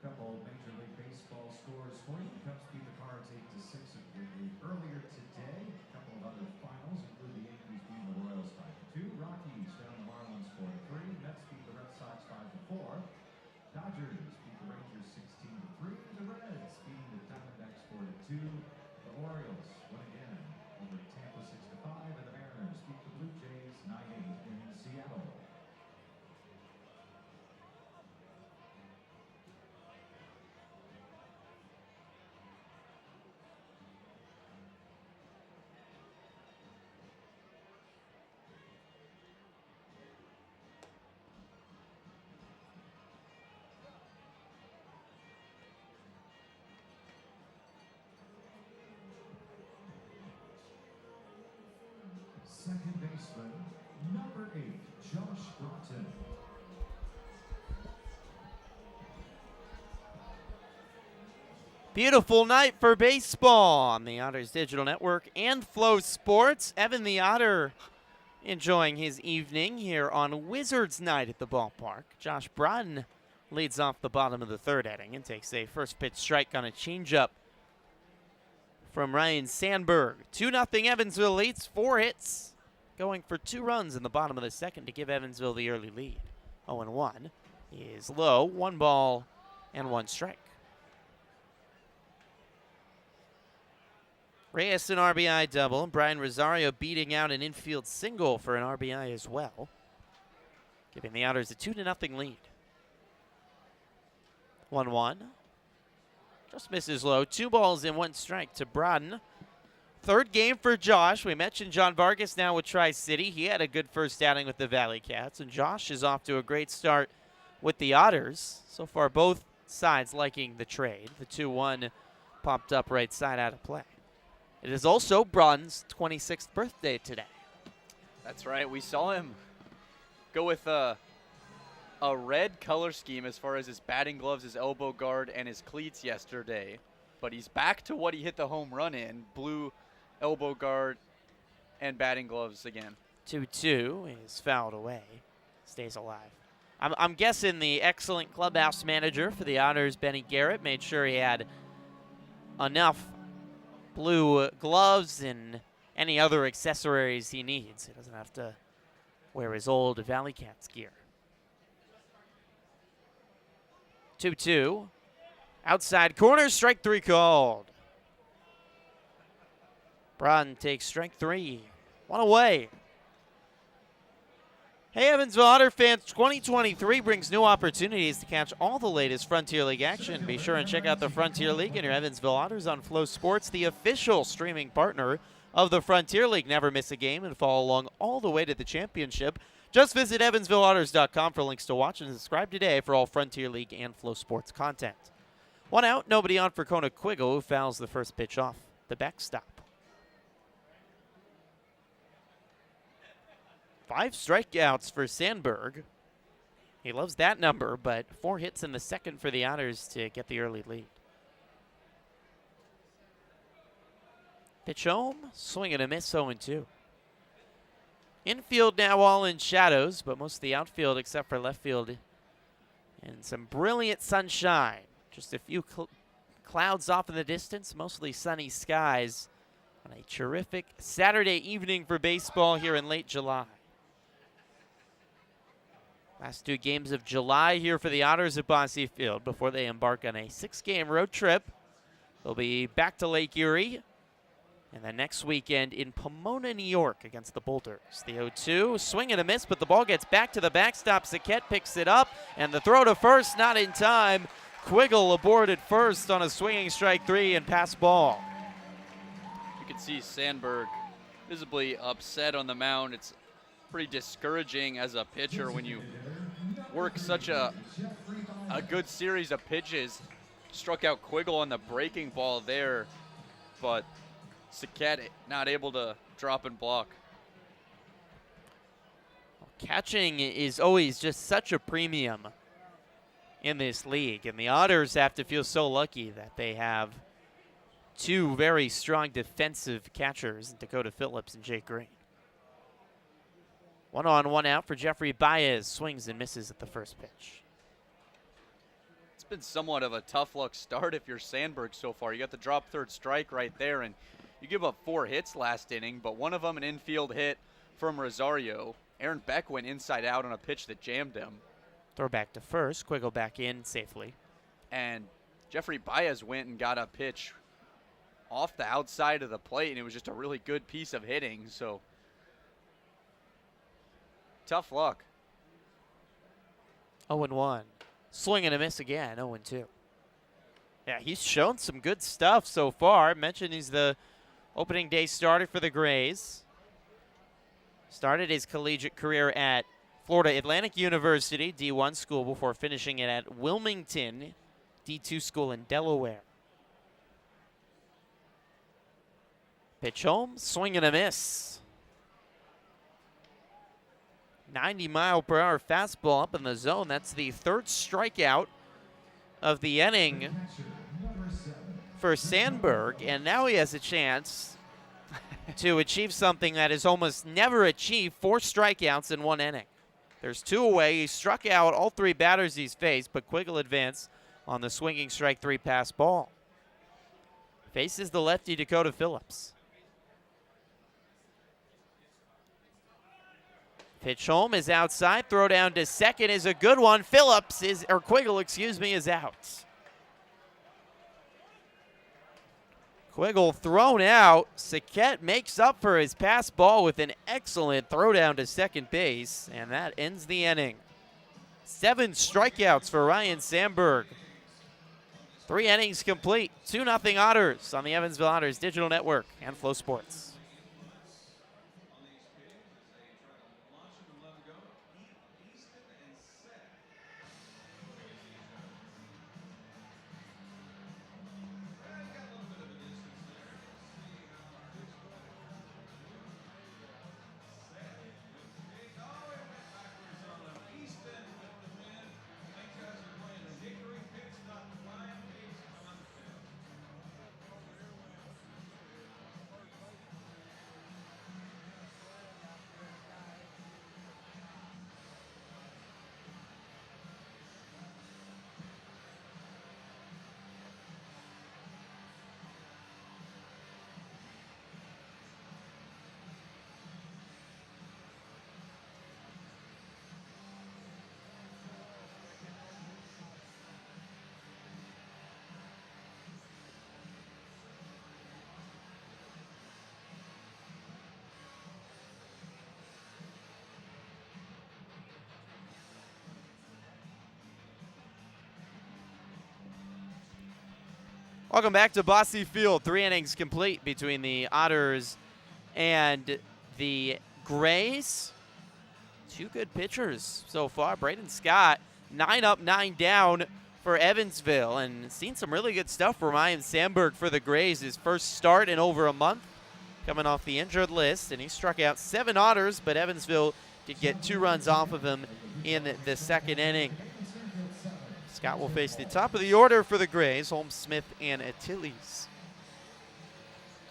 Couple Major League Baseball scores for you. Cubs beat the Cards 8-6 earlier today. A couple of other finals include the Yankees beating the Royals 5-2. Rockies down the Marlins 4-3. Mets beat the Red Sox 5-4. Dodgers beat the Rangers 16-3. The Reds beating the Diamondbacks 4-2. The Orioles win again over Tampa 6-5, and the Mariners beat the Blue Jays 9-8 in Seattle. Second baseman, number 8, Josh Broughton. Beautiful night for baseball on the Otters Digital Network and Flow Sports. Evan the Otter enjoying his evening here on Wizards Night at the ballpark. Josh Brodin leads off the bottom of the third inning and takes a first pitch strike on a changeup from Ryan Sandberg. 2-0 Evansville leads, 4 hits, going for 2 runs in the bottom of the second to give Evansville the early lead. 0-1 is low, 1 ball and 1 strike. Reyes an RBI double, and Brian Rosario beating out an infield single for an RBI as well, giving the Otters a 2-0 lead. 1-1. Just misses low. 2 balls and 1 strike to Brodin. Third game for Josh. We mentioned John Vargas now with Tri-City. He had a good first outing with the Valley Cats, and Josh is off to a great start with the Otters. So far, both sides liking the trade. The 2-1 popped up right side out of play. It is also Brodin's 26th birthday today. That's right. We saw him go with a red color scheme as far as his batting gloves, his elbow guard, and his cleats yesterday. But he's back to what he hit the home run in, blue elbow guard and batting gloves again. 2-2 is fouled away. Stays alive. I'm guessing the excellent clubhouse manager for the Otters, Benny Garrett, made sure he had enough blue gloves and any other accessories he needs. He doesn't have to wear his old Valley Cats gear. 2-2. Outside corner, strike 3 called. Brodin takes strike 3. 1 away. Hey, Evansville Otter fans, 2023 brings new opportunities to catch all the latest Frontier League action. Be sure and check out the Frontier League and your Evansville Otters on Flow Sports, the official streaming partner of the Frontier League. Never miss a game and follow along all the way to the championship. Just visit EvansvilleOtters.com for links to watch and subscribe today for all Frontier League and Flow Sports content. 1 out, nobody on for Kona Quiggle, who fouls the first pitch off the backstop. 5 strikeouts for Sandberg. He loves that number, but 4 hits in the second for the Otters to get the early lead. Pitch home, swing and a miss, 0-2. Infield now all in shadows, but most of the outfield except for left field and some brilliant sunshine. Just a few clouds off in the distance, mostly sunny skies on a terrific Saturday evening for baseball here in late July. Last 2 games of July here for the Otters at Bosse Field before they embark on a 6-game road trip. They'll be back to Lake Erie and the next weekend in Pomona, New York against the Boulders. The 0-2, swing and a miss, but the ball gets back to the backstop. Saquette picks it up, and the throw to first, not in time. Quiggle aboard at first on a swinging strike 3 and pass ball. You can see Sandberg visibly upset on the mound. It's pretty discouraging as a pitcher when you work such a good series of pitches. Struck out Quiggle on the breaking ball there, but Saquette not able to drop and block. Catching is always just such a premium in this league, and the Otters have to feel so lucky that they have 2 very strong defensive catchers, Dakota Phillips and Jake Green. 1 on, 1 out for Jeffrey Baez. Swings and misses at the first pitch. It's been somewhat of a tough luck start if you're Sandberg so far. You got the drop third strike right there, and you give up 4 hits last inning, but one of them an infield hit from Rosario. Aaron Beck went inside out on a pitch that jammed him. Throw back to first. Quiggle back in safely. And Jeffrey Baez went and got a pitch off the outside of the plate, and it was just a really good piece of hitting. So tough luck. 0-1. Swing and a miss again. 0-2. Yeah, he's shown some good stuff so far. I mentioned he's the opening day starter for the Grays. Started his collegiate career at Florida Atlantic University, D1 school, before finishing it at Wilmington, D2 school in Delaware. Pitch home, swing and a miss. 90-mile-per-hour fastball up in the zone. That's the 3rd strikeout of the inning for Sandberg, and now he has a chance to achieve something that is almost never achieved, 4 strikeouts in 1 inning. There's 2 away. He struck out all 3 batters he's faced, but Quiggle advanced on the swinging strike 3 pass ball. Faces the lefty Dakota Phillips. Pitch home is outside. Throw down to second is a good one. Quiggle, is out. Quiggle thrown out. Saquette makes up for his pass ball with an excellent throw down to second base, and that ends the inning. 7 strikeouts for Ryan Sandberg. 3 innings complete. 2-0 Otters on the Evansville Otters Digital Network and Flow Sports. Welcome back to Bosse Field. 3 innings complete between the Otters and the Grays. 2 good pitchers so far. Braden Scott, 9 up, 9 down for Evansville, and seen some really good stuff from Ryan Sandberg for the Grays. His first start in over a month, coming off the injured list, and he struck out 7 Otters, but Evansville did get 2 runs off of him in the second inning. Scott will face the top of the order for the Grays, Holmes, Smith, and Achilles.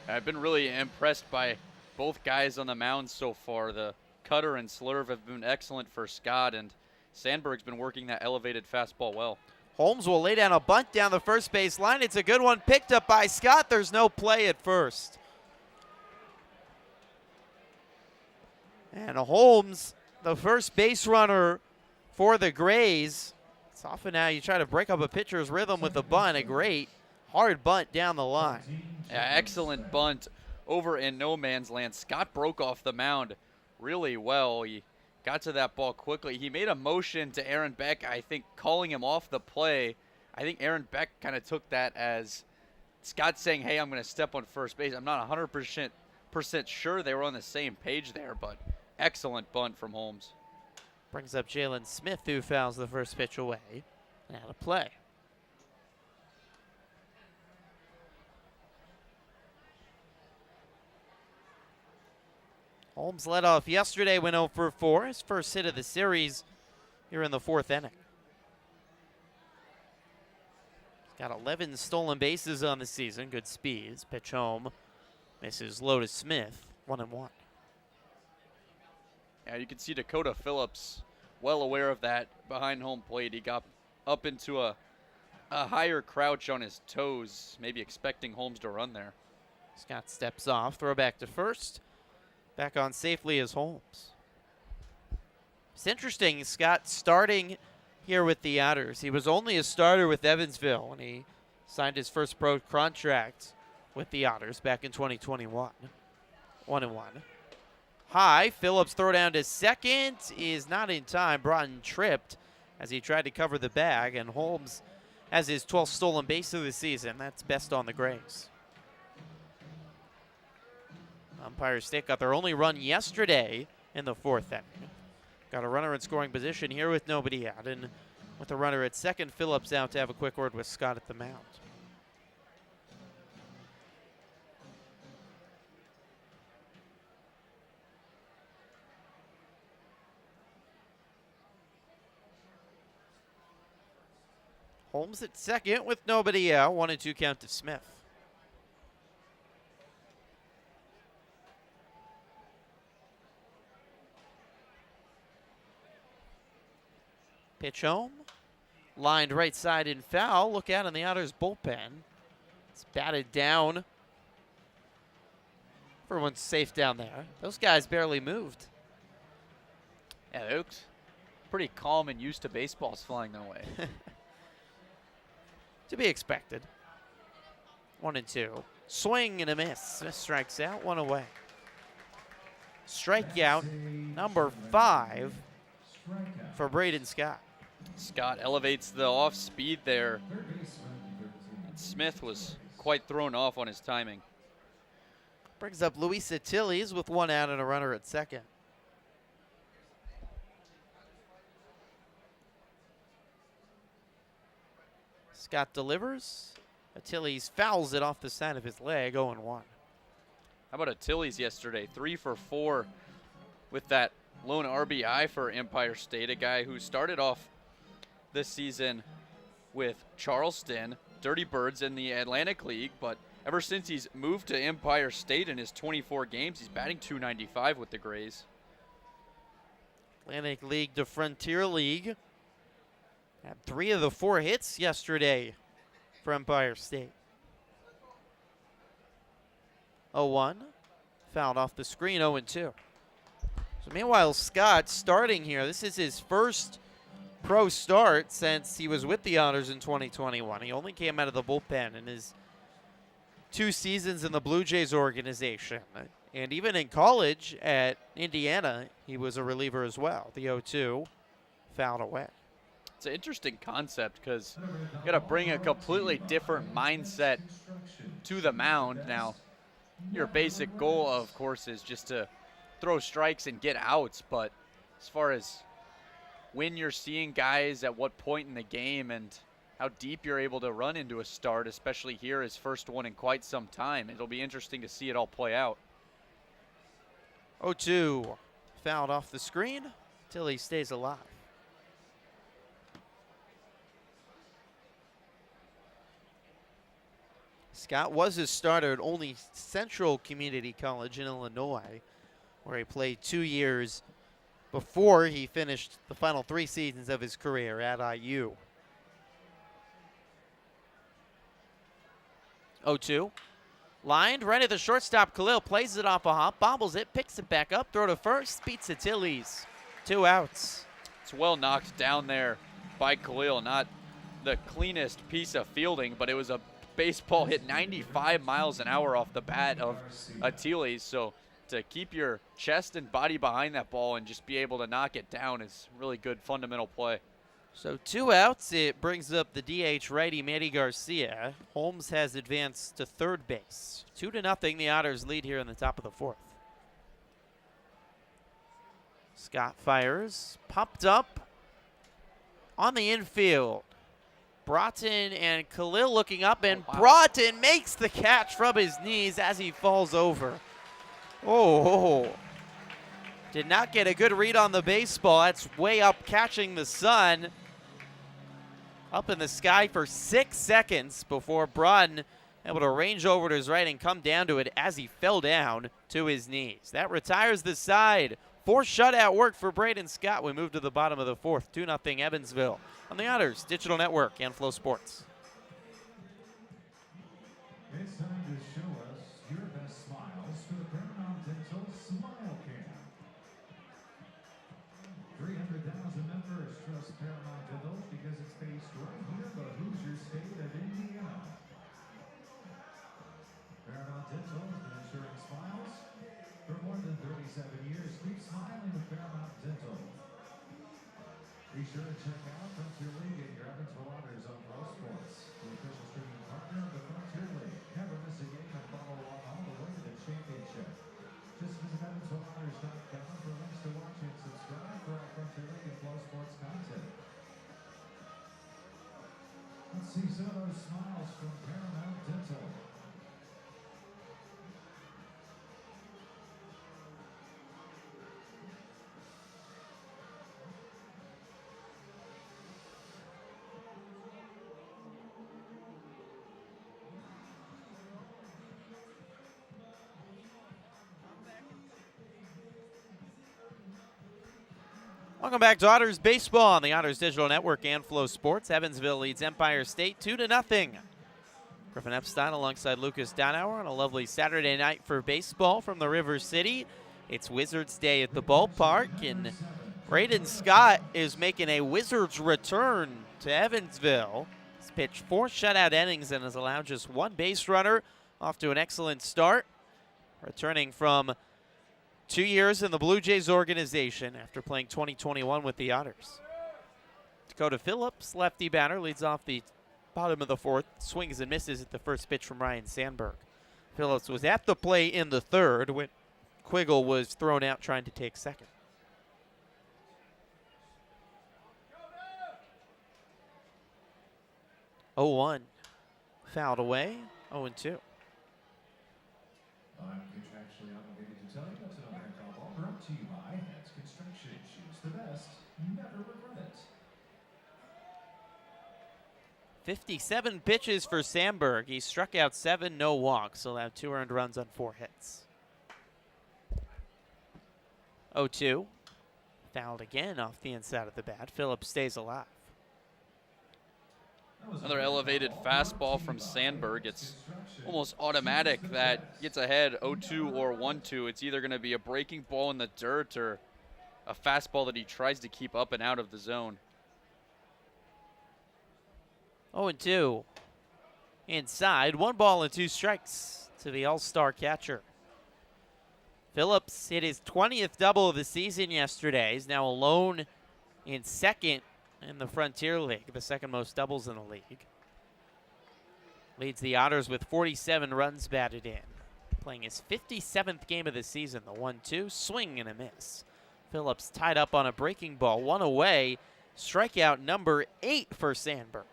I've been really impressed by both guys on the mound so far. The cutter and slurve have been excellent for Scott, and Sandberg's been working that elevated fastball well. Holmes will lay down a bunt down the first base line. It's a good one, picked up by Scott. There's no play at first. And Holmes, the first base runner for the Grays. It's often now you try to break up a pitcher's rhythm with a bunt. A great hard bunt down the line. Yeah, excellent bunt over in no man's land. Scott broke off the mound really well. He got to that ball quickly. He made a motion to Aaron Beck, I think, calling him off the play. I think Aaron Beck kind of took that as Scott saying, hey, I'm going to step on first base. I'm not 100% sure they were on the same page there, but excellent bunt from Holmes. Brings up Jalen Smith, who fouls the first pitch away. And out of play. Holmes led off yesterday, went 0 for 4. His first hit of the series here in the 4th inning. He's got 11 stolen bases on the season. Good speeds. Pitch home. Misses low to Smith. 1-1. Yeah, you can see Dakota Phillips well aware of that behind home plate. He got up into a higher crouch on his toes, maybe expecting Holmes to run there. Scott steps off. Throw back to first. Back on safely is Holmes. It's interesting, Scott starting here with the Otters. He was only a starter with Evansville when he signed his first pro contract with the Otters back in 2021. 1-1. High, Phillips throw down to second is not in time. Broughton tripped as he tried to cover the bag, and Holmes has his 12th stolen base of the season. That's best on the Grays. Umpire Stick got their only run yesterday in the 4th inning. Got a runner in scoring position here with nobody out, and with the runner at second, Phillips out to have a quick word with Scott at the mound. Holmes at second with nobody out. 1-2 count to Smith. Pitch home. Lined right side in foul. Look out in the Otters bullpen. It's batted down. Everyone's safe down there. Those guys barely moved. Yeah, they look pretty calm and used to baseballs flying their way. To be expected. 1-2. Swing and a miss. Smith strikes out, 1 away. Strikeout number 5 for Braden Scott. Scott elevates the off speed there. And Smith was quite thrown off on his timing. Brings up Luis Attiles with 1 out and a runner at second. Scott delivers. Attiles fouls it off the side of his leg, 0-1. How about Attiles yesterday? 3 for 4 with that lone RBI for Empire State, a guy who started off this season with Charleston, Dirty Birds in the Atlantic League, but ever since he's moved to Empire State in his 24 games, he's batting .295 with the Grays. Atlantic League to Frontier League. Had 3 of the 4 hits yesterday for Empire State. 0-1. Fouled off the screen, 0-2. So meanwhile, Scott starting here. This is his first pro start since he was with the Otters in 2021. He only came out of the bullpen in his 2 seasons in the Blue Jays organization. And even in college at Indiana, he was a reliever as well. The 0-2 fouled away. It's an interesting concept because you got to bring a completely different mindset to the mound. Now, your basic goal, of course, is just to throw strikes and get outs. But as far as when you're seeing guys at what point in the game and how deep you're able to run into a start, especially here, his first one in quite some time, it'll be interesting to see it all play out. 0-2 fouled off the screen till he stays alive. Scott was his starter at only Central Community College in Illinois, where he played 2 years before he finished the final 3 seasons of his career at IU. 0-2. Lined right at the shortstop. Khalil plays it off a hop, bobbles it, picks it back up, throw to first, beats Attiles. 2 outs. It's well knocked down there by Khalil. Not the cleanest piece of fielding, but it was a baseball hit 95 miles an hour off the bat of Attiles. So to keep your chest and body behind that ball and just be able to knock it down is really good fundamental play. So 2 outs. It brings up the DH righty Manny Garcia. Holmes has advanced to third base. 2-0. The Otters lead here in the top of the 4th. Scott fires. Popped up on the infield. Broughton and Khalil looking up, and Broughton makes the catch from his knees as he falls over. Oh. Did not get a good read on the baseball. That's way up catching the sun. Up in the sky for 6 seconds before Broughton able to range over to his right and come down to it as he fell down to his knees. That retires the side. 4 shutout work for Braden Scott. We move to the bottom of the 4th. 2-0 Evansville on the Otters Digital Network and Flow Sports. It's time to show us your best smiles for the Paramount Dental Smile Cam. 300,000 members trust Paramount Dental because it's based right here in the Hoosier state of Indiana. Paramount Dental has been ensuring smiles for more than 37 years. Keep smiling with Paramount Dental. Be sure to check out Frontier League and your Evansville Otters on Flow Sports, the official streaming partner of the Frontier League. Never miss a game and follow along all the way to the championship. Just visit EvansvilleOtters.com for links to watch and subscribe for our Frontier League and Flow Sports content. Let's see some of those smiles from Paramount Dental. Welcome back to Otters Baseball on the Otters Digital Network and Flow Sports. Evansville leads Empire State 2-0. Griffin Epstein alongside Lucas Daunhauer on a lovely Saturday night for baseball from the River City. It's Wizards Day at the ballpark, and Braden Scott is making a Wizards return to Evansville. He's pitched 4 shutout innings and has allowed just 1 base runner. Off to an excellent start, returning from 2 years in the Blue Jays organization after playing 2021 with the Otters. Dakota Phillips, lefty batter, leads off the bottom of the 4th, swings and misses at the first pitch from Ryan Sandberg. Phillips was at the plate in the 3rd when Quiggle was thrown out trying to take second. Oh, 1 fouled away, 0-2. I'm contractually obligated to tell you that's an unfair call brought to you by Heads Construction. Choose the best, never regret it. 57 pitches for Sandberg. He struck out 7, no walks, allowed 2 earned runs on 4 hits. 0-2. Fouled again off the inside of the bat. Phillips stays alive. Another elevated fastball from Sandberg. It's almost automatic that gets ahead 0-2 or 1-2. It's either going to be a breaking ball in the dirt or a fastball that he tries to keep up and out of the zone. 0-2. Inside, 1 ball and 2 strikes to the all-star catcher. Phillips hit his 20th double of the season yesterday. He's now alone in second in the Frontier League, the second most doubles in the league. Leads the Otters with 47 runs batted in. Playing his 57th game of the season, the 1-2, swing and a miss. Phillips tied up on a breaking ball, 1 away. Strikeout number 8 for Sandberg.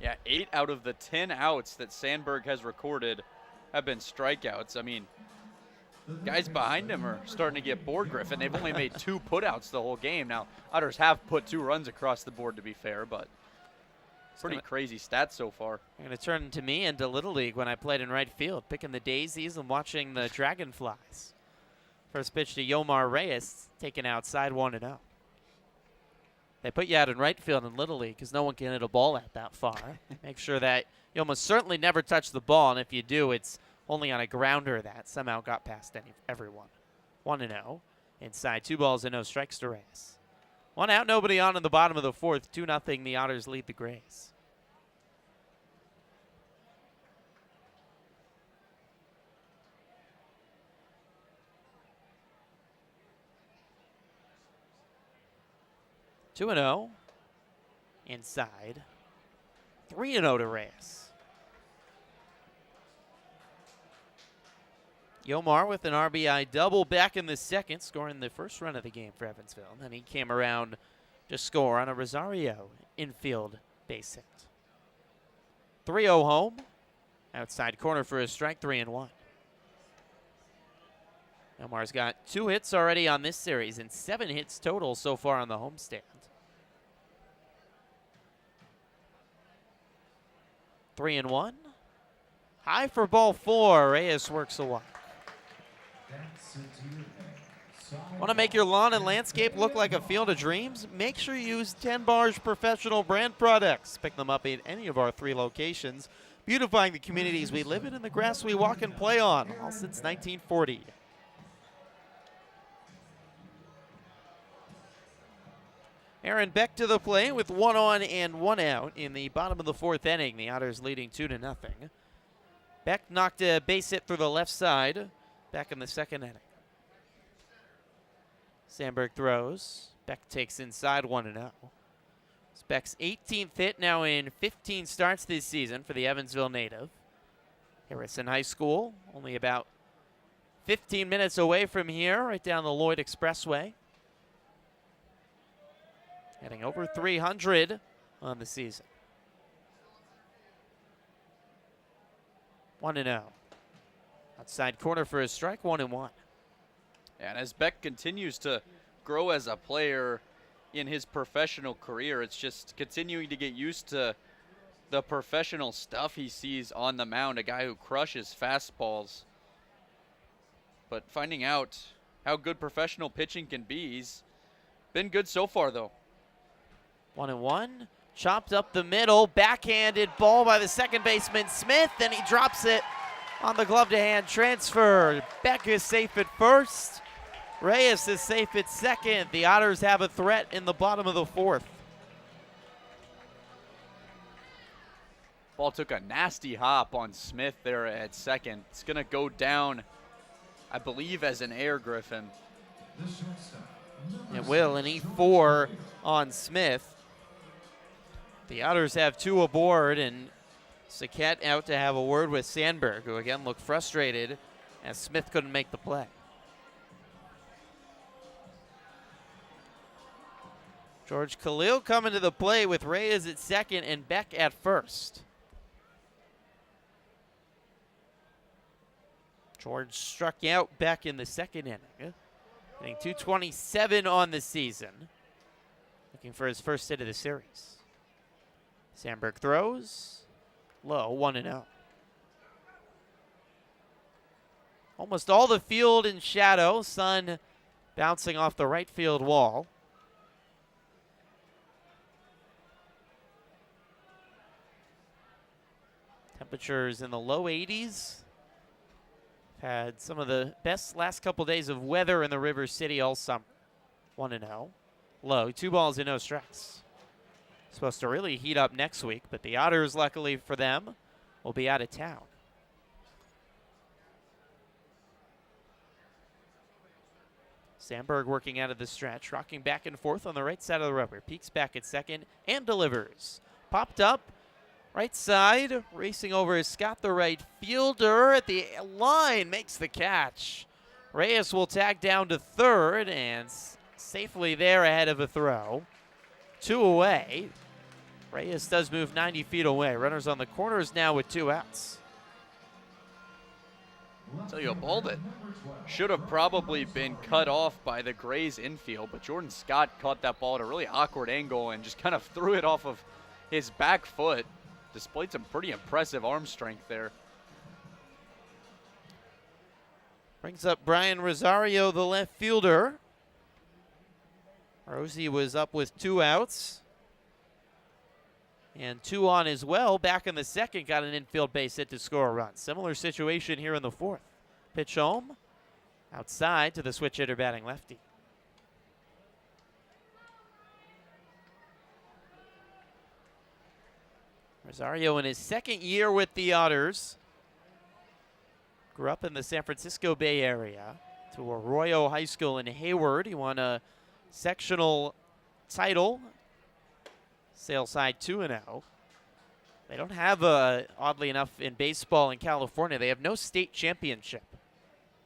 Yeah, 8 out of the 10 outs that Sandberg has recorded have been strikeouts. I mean, guys behind him are starting to get bored, Griffin. They've only made 2 putouts the whole game. Now, Otters have put 2 runs across the board, to be fair, but pretty crazy stats so far. I'm going to turn to me into Little League when I played in right field, picking the daisies and watching the dragonflies. First pitch to Yomar Reyes, taken outside 1-0. They put you out in right field in Little League because no one can hit a ball out that far. Make sure that you almost certainly never touch the ball, and if you do, it's only on a grounder that somehow got past everyone. 1-0. Inside, 2 balls and no strikes to Reyes. 1 out, nobody on in the bottom of the 4th. 2-0, the Otters lead the Grays. Two and 0. Inside. 3-0 to Reyes. Yomar with an RBI double back in the 2nd, scoring the first run of the game for Evansville. And then he came around to score on a Rosario infield base hit. 3-0 home. Outside corner for a strike, 3-1. Yomar's got 2 hits already on this series and 7 hits total so far on the homestand. 3-1. High for ball 4. Reyes works a walk. Want to make your lawn and landscape look like a field of dreams? Make sure you use 10 Bars Professional brand products. Pick them up at any of our 3 locations, beautifying the communities we live in and the grass we walk and play on, all since 1940. Aaron Beck to the plate with 1 on and 1 out in the bottom of the 4th inning. The Otters leading 2-0. Beck knocked a base hit through the left side back in the 2nd inning. Sandberg throws. Beck takes inside 1-0. It's Beck's 18th hit now in 15 starts this season for the Evansville native. Harrison High School, only about 15 minutes away from here, right down the Lloyd Expressway. Heading over 300 on the season. 1-0. Outside corner for a strike, 1-1. And as Beck continues to grow as a player in his professional career, it's just continuing to get used to the professional stuff he sees on the mound, a guy who crushes fastballs. But finding out how good professional pitching can be, he's been good so far, though. 1-1. Chopped up the middle. Backhanded ball by the second baseman, Smith, and he drops it on the glove-to-hand transfer. Beck is safe at first. Reyes is safe at second. The Otters have a threat in the bottom of the fourth. Ball took a nasty hop on Smith there at second. It's going to go down, I believe, as an air, Griffin. It will, an E4 on Smith. The Otters have 2 aboard, and Saquette out to have a word with Sandberg, who again looked frustrated as Smith couldn't make the play. George Khalil coming to the play with Reyes at second and Beck at first. George struck out Beck in the second inning, hitting .227 on the season, looking for his first hit of the series. Sandberg throws, low, 1-0. Almost all the field in shadow, sun bouncing off the right field wall. Temperatures in the low 80s. Had some of the best last couple days of weather in the River City all summer. 1-0. Low, 2 balls and no strikes. Supposed to really heat up next week, but the Otters, luckily for them, will be out of town. Sandberg working out of the stretch, rocking back and forth on the right side of the rubber. Peeks back at second and delivers. Popped up, right side, racing over is Scott, the right fielder at the line, makes the catch. Reyes will tag down to third and safely there ahead of a throw. 2 away. Reyes does move 90 feet away. Runners on the corners now with 2 outs. I'll tell you, a ball that should have probably been cut off by the Grays infield, but Jordan Scott caught that ball at a really awkward angle and just kind of threw it off of his back foot. Displayed some pretty impressive arm strength there. Brings up Brian Rosario, the left fielder. Rosie was up with 2 outs. And 2 on as well. Back in the second, got an infield base hit to score a run. Similar situation here in the fourth. Pitch home. Outside to the switch hitter batting lefty. Rosario in his second year with the Otters. Grew up in the San Francisco Bay Area. To Arroyo High School in Hayward. He won a sectional title. Sale side 2-0. They don't have, oddly enough, in baseball in California, they have no state championship.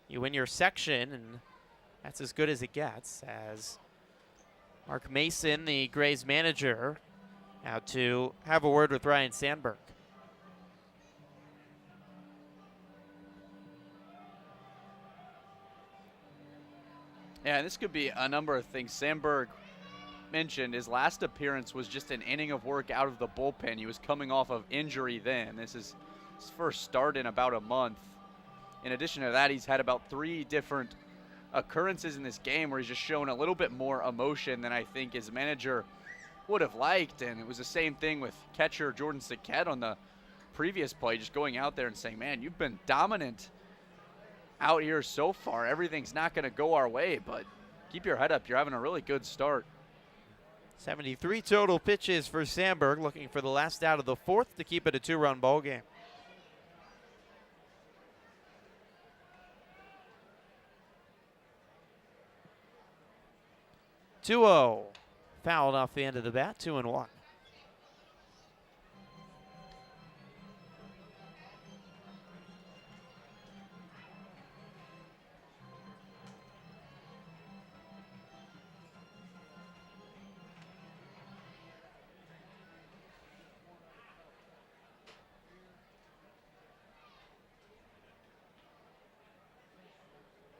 You win your section, and that's as good as it gets, as Mark Mason, the Grays manager, out to have a word with Ryan Sandberg. Yeah, this could be a number of things. Sandberg mentioned his last appearance was just an inning of work out of the bullpen. He was coming off of injury then. This is his first start in about a month. In addition to that, he's had about 3 different occurrences in this game where he's just shown a little bit more emotion than I think his manager would have liked. And it was the same thing with catcher Jordan Saquette on the previous play, just going out there and saying, man, you've been dominant out here so far. Everything's not going to go our way, but keep your head up. You're having a really good start. 73 total pitches for Sandberg, looking for the last out of the fourth to keep it a 2-run ball game. (2-0). Fouled off the end of the bat, 2-1.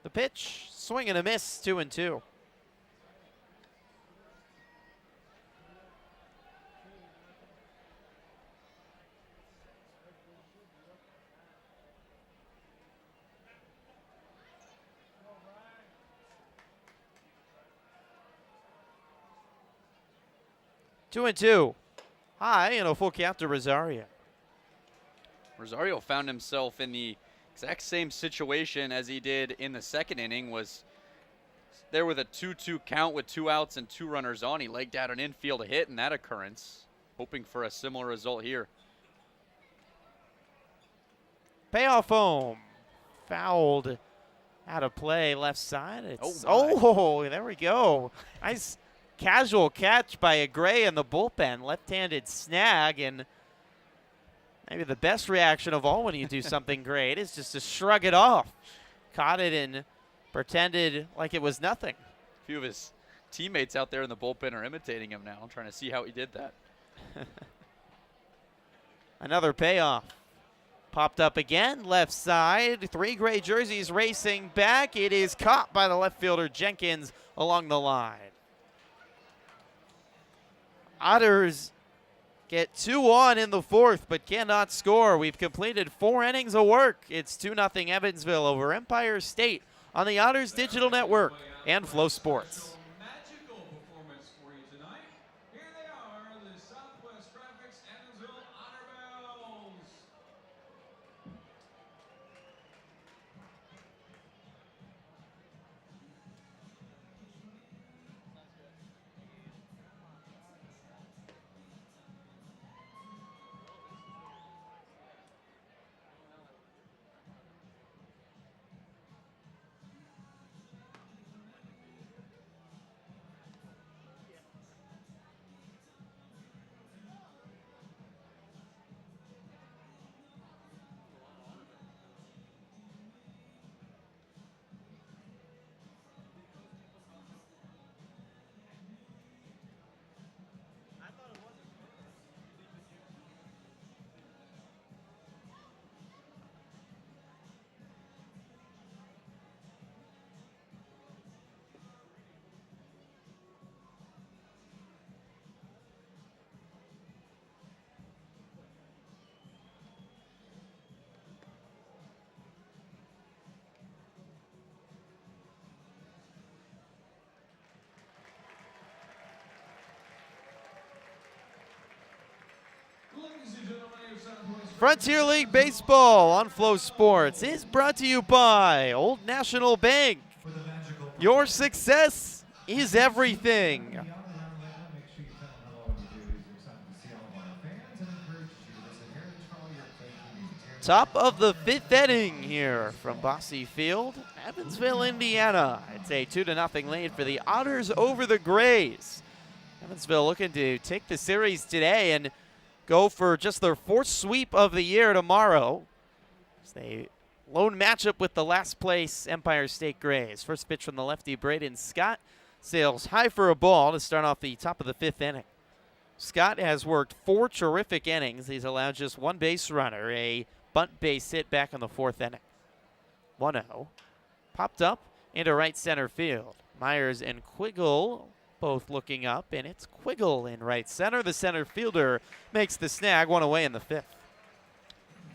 The pitch, swing and a miss, 2-2. 2-2. High and a full count to Rosario. Rosario found himself in the exact same situation as he did in the second inning. Was there with a 2-2 count with 2 outs and 2 runners on. He legged out an infield hit in that occurrence, hoping for a similar result here. Payoff home. Fouled out of play left side. It's, Oh, there we go. Nice casual catch by a Gray in the bullpen. Left-handed snag, and maybe the best reaction of all when you do something great is just to shrug it off. Caught it and pretended like it was nothing. A few of his teammates out there in the bullpen are imitating him now, trying to see how he did that. Another payoff. Popped up again, left side. 3 gray jerseys racing back. It is caught by the left fielder Jenkins along the line. Otters get 2 on in the 4th, but cannot score. We've completed 4 innings of work. It's 2-0 Evansville over Empire State on the Otters Digital Network and Flow Sports. Magical performance for you tonight. Here they are, the Southwest Graphics Evansville Otter Bells. Frontier League Baseball on Flow Sports is brought to you by Old National Bank. Your success is everything. Top of the 5th inning here from Bosse Field, Evansville, Indiana. It's a 2-0 lead for the Otters over the Grays. Evansville looking to take the series today and go for just their 4th sweep of the year tomorrow. It's a lone matchup with the last place Empire State Grays. First pitch from the lefty Braden Scott sails high for a ball to start off the top of the 5th inning. Scott has worked 4 terrific innings. He's allowed just 1 base runner, a bunt base hit back in the 4th inning. 1-0. Popped up into right center field. Myers and Quiggle both looking up, and it's Quiggle in right center. The center fielder makes the snag, 1 away in the 5th.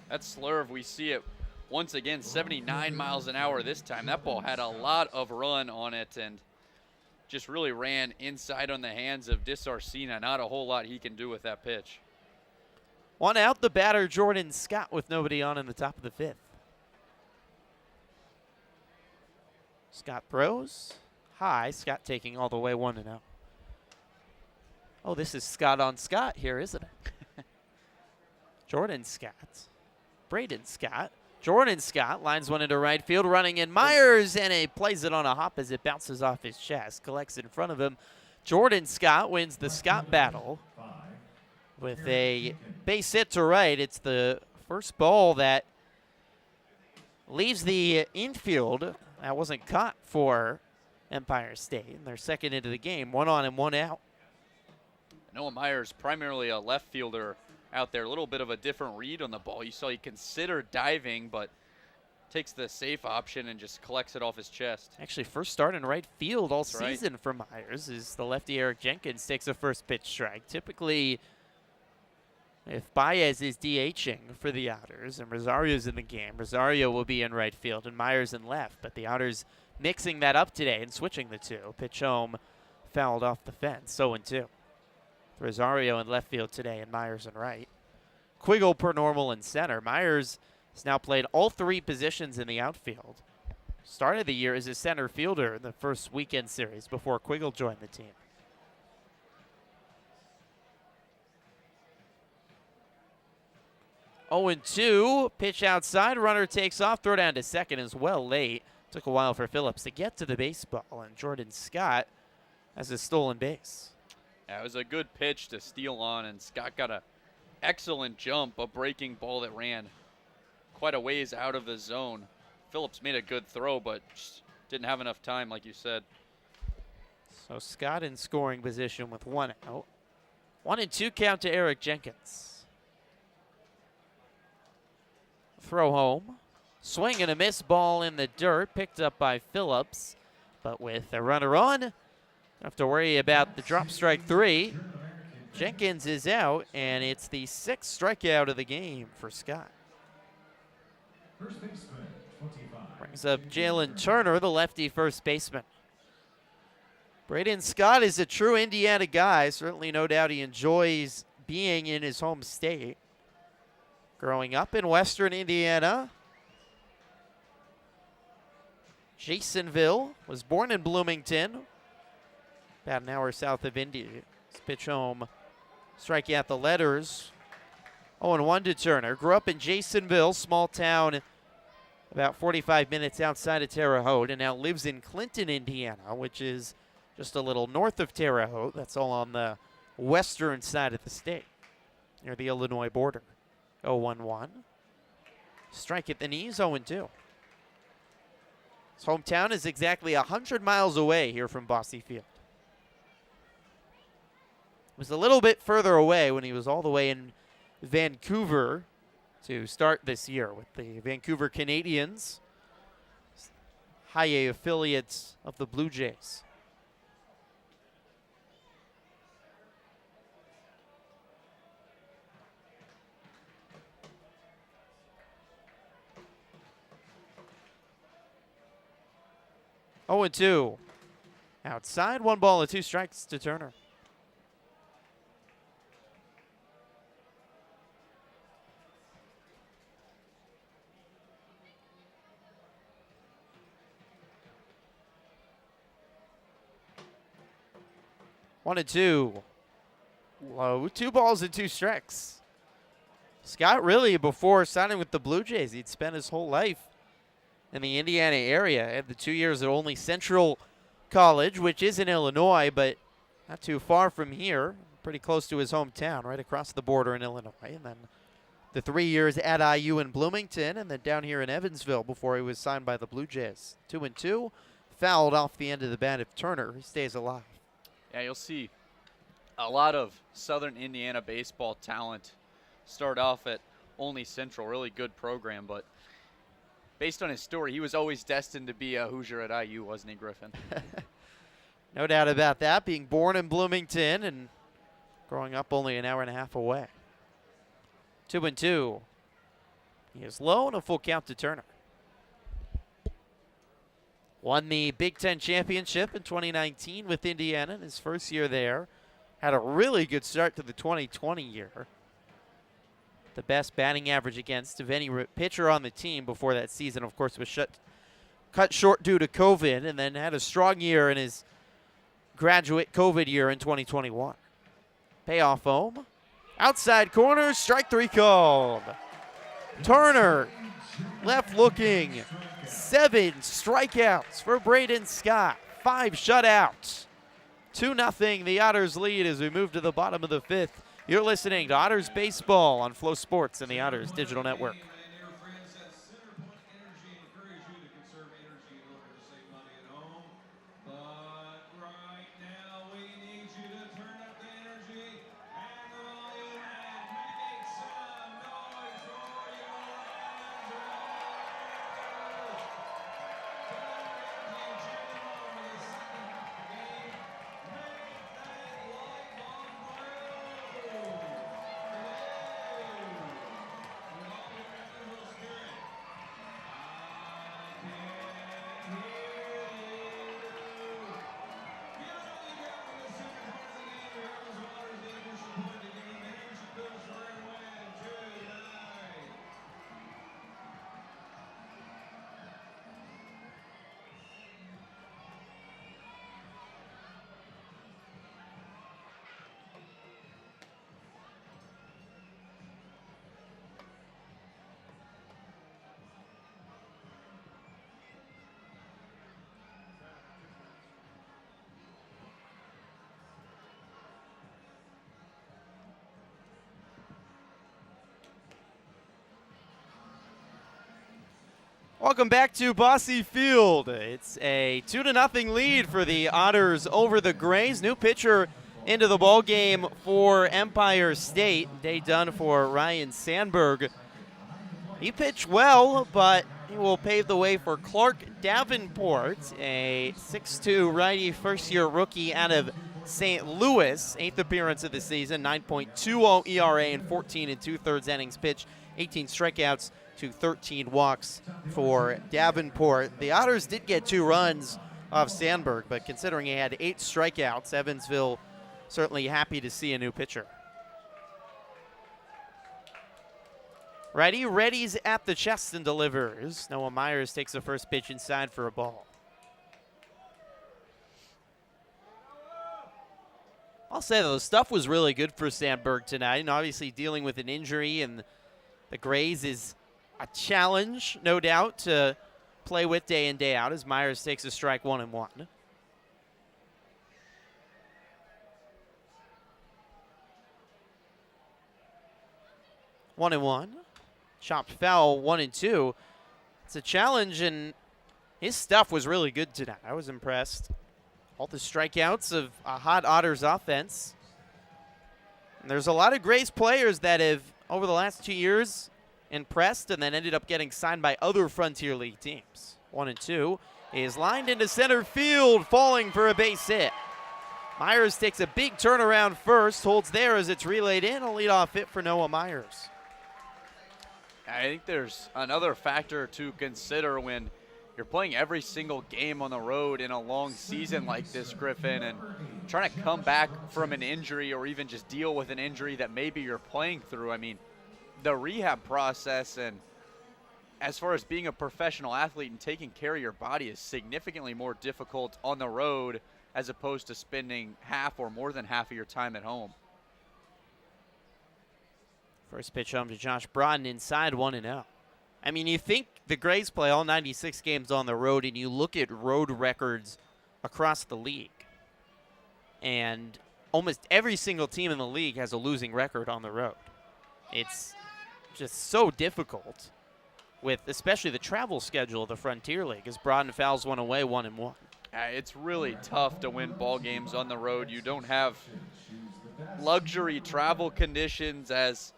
That slurve, we see it once again, 79 miles an hour this time. That ball had a lot of run on it and just really ran inside on the hands of Disarcina. Not a whole lot he can do with that pitch. 1 out, the batter Jordan Scott with nobody on in the top of the 5th. Scott throws high. Scott taking all the way 1-0. Oh, this is Scott on Scott here, isn't it? Jordan Scott. Braden Scott. Jordan Scott lines one into right field, running in Myers, and he plays it on a hop as it bounces off his chest. Collects in front of him. Jordan Scott wins the Scott battle with a base hit to right. It's the first ball that leaves the infield. That wasn't caught for Empire State, and they're second into the game. 1 on and 1 out. Noah Myers, primarily a left fielder out there. A little bit of a different read on the ball. You saw he considered diving, but takes the safe option and just collects it off his chest. Actually, first start in right field all That's right. season for Myers is the lefty Eric Jenkins takes a first pitch strike. Typically, if Baez is DHing for the Otters and Rosario's in the game, Rosario will be in right field and Myers in left, but the Otters mixing that up today and switching the two. Pitch home, fouled off the fence, 0-2. Rosario in left field today, and Myers in right. Quiggle per normal in center. Myers has now played all 3 positions in the outfield. Started the year as a center fielder in the first weekend series before Quiggle joined the team. Oh, and 2, pitch outside, runner takes off, throw down to second is well late. Took a while for Phillips to get to the baseball, and Jordan Scott has a stolen base. Yeah, it was a good pitch to steal on, and Scott got an excellent jump, a breaking ball that ran quite a ways out of the zone. Phillips made a good throw, but just didn't have enough time, like you said. So Scott in scoring position with 1 out. 1-2 count to Eric Jenkins. Throw home. Swing and a miss, ball in the dirt, picked up by Phillips. But with a runner on, don't have to worry about the drop strike 3. Jenkins is out, and it's the 6th strikeout of the game for Scott. First baseman, 25. Brings up Jalen Turner, the lefty first baseman. Braden Scott is a true Indiana guy. Certainly no doubt he enjoys being in his home state. Growing up in western Indiana, Jasonville, was born in Bloomington, about an hour south of Indy. Let's pitch home, striking out the letters. 0-1 to Turner. Grew up in Jasonville, small town about 45 minutes outside of Terre Haute, and now lives in Clinton, Indiana, which is just a little north of Terre Haute. That's all on the western side of the state, near the Illinois border. 0-1-1. Strike at the knees, 0-2. His hometown is exactly 100 miles away here from Bosse Field. It was a little bit further away when he was all the way in Vancouver to start this year with the Vancouver Canadians, high A affiliates of the Blue Jays. Oh, and 2. Outside, 1 ball and 2 strikes to Turner. One and 2. Low. 2 balls and 2 strikes. Scott really, before signing with the Blue Jays, he'd spent his whole life in the Indiana area. Had the 2 years at only Central College, which is in Illinois, but not too far from here. Pretty close to his hometown, right across the border in Illinois. And then the 3 years at IU in Bloomington, and then down here in Evansville before he was signed by the Blue Jays. 2-2. Fouled off the end of the bat of Turner. He stays alive. Yeah, you'll see a lot of Southern Indiana baseball talent start off at only Central. Really good program, but based on his story, he was always destined to be a Hoosier at IU, wasn't he, Griffin? No doubt about that. Being born in Bloomington and growing up only an hour and a half away. 2-2. He is low and a full count to Turner. Won the Big Ten championship in 2019 with Indiana in his first year there. Had a really good start to the 2020 year. The best batting average against of any pitcher on the team before that season, of course, was cut short due to COVID, and then had a strong year in his graduate COVID year in 2021. Payoff home. Outside corner, strike 3 called. Turner, left looking. 7 strikeouts for Braden Scott. 5 shutouts. 2-0 the Otters lead as we move to the bottom of the 5th. You're listening to Otters Baseball on Flow Sports and the Otters Digital Network. Welcome back to Bosse Field. It's a 2-0 lead for the Otters over the Grays. New pitcher into the ball game for Empire State. Day done for Ryan Sandberg. He pitched well, but he will pave the way for Clark Davenport, a 6'2 righty first-year rookie out of St. Louis. 8th appearance of the season, 9.20 ERA in 14 2/3 innings pitched, 18 strikeouts to 13 walks for Davenport. The Otters did get 2 runs off Sandberg, but considering he had 8 strikeouts, Evansville certainly happy to see a new pitcher. Righty readies at the chest and delivers. Noah Myers takes the first pitch inside for a ball. I'll say, though, the stuff was really good for Sandberg tonight, and obviously dealing with an injury, and the Grays is a challenge, no doubt, to play with day in, day out, as Myers takes a strike 1-1. One and one. Chopped foul, 1-2. It's a challenge, and his stuff was really good tonight. I was impressed. All the strikeouts of a hot Otters offense. And there's a lot of Grays players that have, over the last 2 years, impressed and then ended up getting signed by other Frontier League teams. 1-2 is lined into center field, falling for a base hit. Myers takes a big turnaround first, holds there as it's relayed in. A leadoff hit for Noah Myers. I think there's another factor to consider when you're playing every single game on the road in a long season like this, Griffin, and trying to come back from an injury or even just deal with an injury that maybe you're playing through. I mean, the rehab process and as far as being a professional athlete and taking care of your body is significantly more difficult on the road as opposed to spending half or more than half of your time at home. First pitch home to Josh Broughton inside, 1-0. I mean, you think the Grays play all 96 games on the road, and you look at road records across the league, and almost every single team in the league has a losing record on the road. It's just so difficult with especially the travel schedule of the Frontier League, as Broughton fouls one away, 1-1. It's really tough to win ball games on the road. You don't have luxury travel conditions as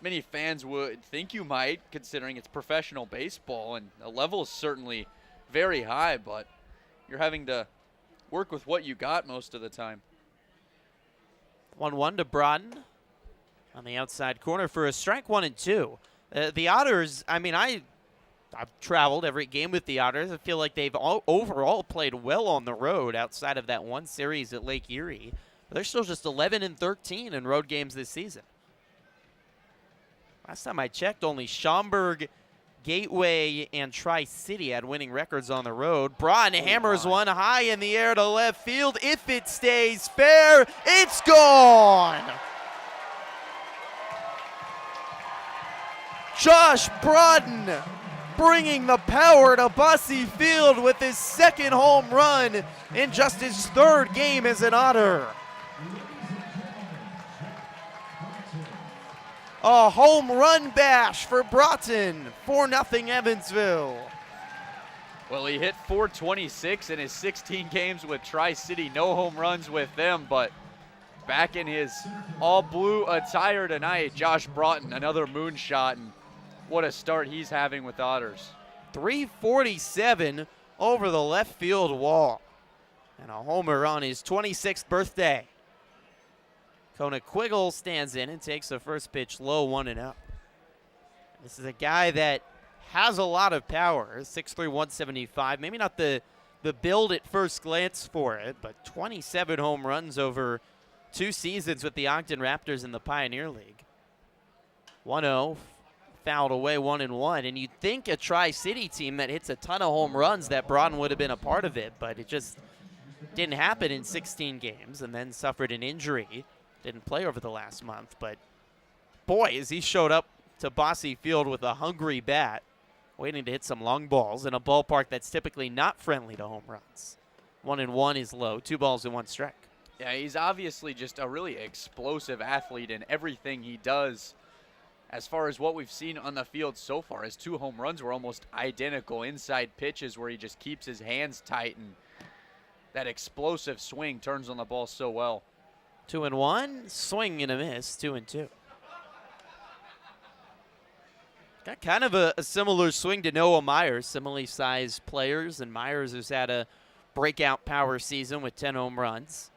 many fans would think you might, considering it's professional baseball, and the level is certainly very high, but you're having to work with what you got most of the time. 1-1 to Broughton on the outside corner for a strike, 1-2. The Otters, I mean, I've traveled every game with the Otters. I feel like they've overall played well on the road outside of that one series at Lake Erie. But they're still just 11-13 in road games this season. Last time I checked, only Schaumburg, Gateway, and Tri-City had winning records on the road. Broughton hammers one high in the air to left field. If it stays fair, it's gone! Josh Broughton bringing the power to Bosse Field with his second home run in just his 3rd game as an Otter. A home run bash for Broughton, 4-0 Evansville. Well, he hit .426 in his 16 games with Tri-City. No home runs with them, but back in his all-blue attire tonight, Josh Broughton, another moonshot, and what a start he's having with Otters. 347 over the left field wall, and a homer on his 26th birthday. Kona Quiggle stands in and takes the first pitch low, 1-0. This is a guy that has a lot of power, 6'3", 175. Maybe not the build at first glance for it, but 27 home runs over 2 seasons with the Ogden Raptors in the Pioneer League. 1-0, fouled away, 1-1. And you'd think a Tri-City team that hits a ton of home runs that Broughton would have been a part of it, but it just didn't happen in 16 games, and then suffered an injury. Didn't play over the last month, but boy, as he showed up to Bosse Field with a hungry bat, waiting to hit some long balls in a ballpark that's typically not friendly to home runs. 1-1 is low, 2 balls and 1 strike. Yeah, he's obviously just a really explosive athlete in everything he does. as far as what we've seen on the field so far. His 2 home runs were almost identical inside pitches where he just keeps his hands tight, and that explosive swing turns on the ball so well. 2-1, swing and a miss, 2-2. Got kind of a similar swing to Noah Myers, similarly sized players, and Myers has had a breakout power season with 10 home runs.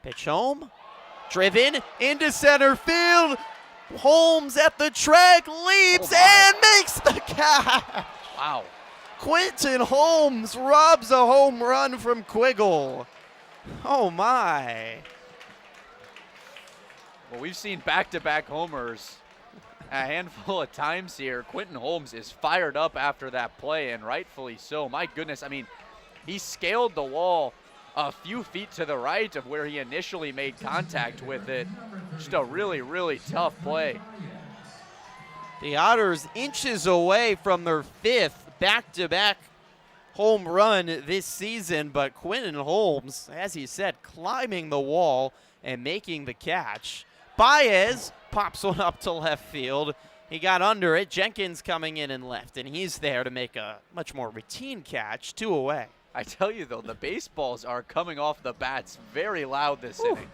Pitch home, driven into center field. Holmes at the track, leaps and makes the catch. Wow. Quentin Holmes robs a home run from Quiggle. Oh my. Well, we've seen back-to-back homers a handful of times here. Quentin Holmes is fired up after that play, and rightfully so. My goodness, I mean, he scaled the wall a few feet to the right of where he initially made contact with it. Just a really, really tough play. The Otters inches away from their 5th back-to-back home run this season, but Quentin Holmes, as he said, climbing the wall and making the catch. Baez pops one up to left field. He got under it. Jenkins coming in and left, and he's there to make a much more routine catch, 2 away. I tell you, though, the baseballs are coming off the bats very loud this inning.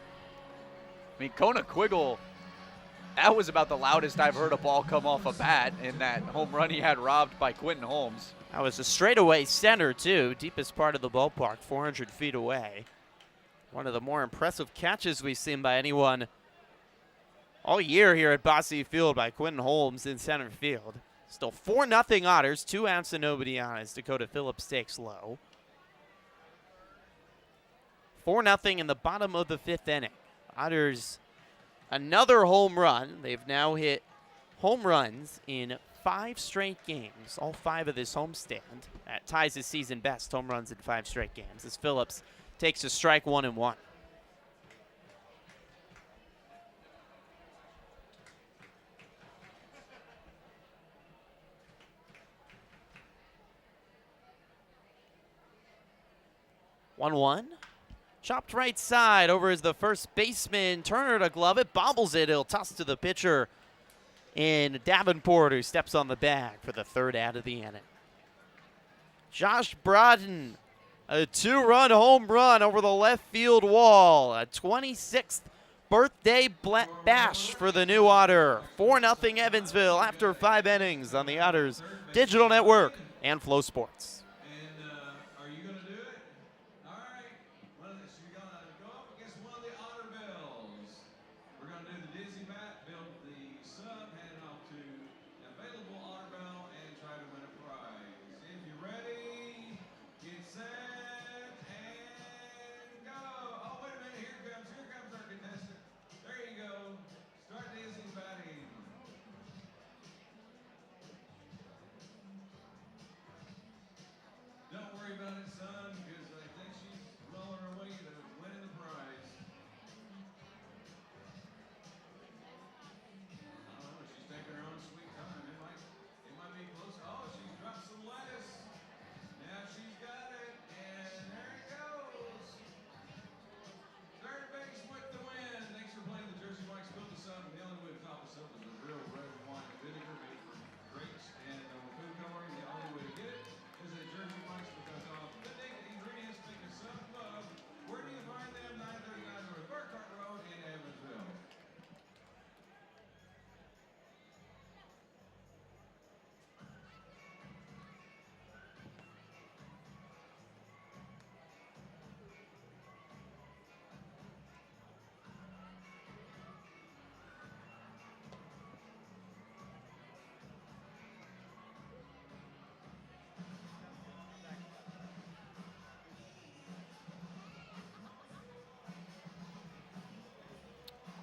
I mean, Kona Quiggle, that was about the loudest I've heard a ball come off a bat in that home run he had robbed by Quentin Holmes. That was a straightaway center, too, deepest part of the ballpark, 400 feet away. One of the more impressive catches we've seen by anyone all year here at Bosse Field by Quentin Holmes in center field. Still 4-0 Otters, 2 outs and nobody on as Dakota Phillips takes low. 4-0 in the bottom of the 5th inning. Otters, another home run. They've now hit home runs in 5 straight games, all 5 of this homestand. That ties his season best, home runs in 5 straight games, as Phillips takes a strike 1-1. One. Chopped right side. Over is the first baseman. Turner to glove it. Bobbles it. He'll toss to the pitcher in Davenport, who steps on the bag for the 3rd out of the inning. Josh Broughton, a 2-run home run over the left field wall. A 26th birthday bash for the new Otter. 4-0 Evansville after 5 innings on the Otters Digital Network and Flow Sports. Are you going to do it? All right. You're going to go up against one of the Otter Bells. We're going to do the Dizzy Bat, build the sub, hand it off to available Otter Bell, and try to win a prize. If you're ready, get set, and go. Oh, wait a minute. Here comes our contestant. There you go. Start Dizzy batting. Don't worry about it, son, because I think she's well on her way to winning the prize. I don't know, she's taking her own sweet time. It might be close. Oh, she's dropped some lettuce. Now she's got it, and there it goes. Third base with the win. Thanks for playing the Jersey Mike's Build the Sub. The only way to top us up is a real red wine vinegar made from grapes and food coloring. The only way to get it is at Jersey Mike's, because authentic ingredients make a sub love. Where do you find them? 939 North Burkhart Road in Evansville.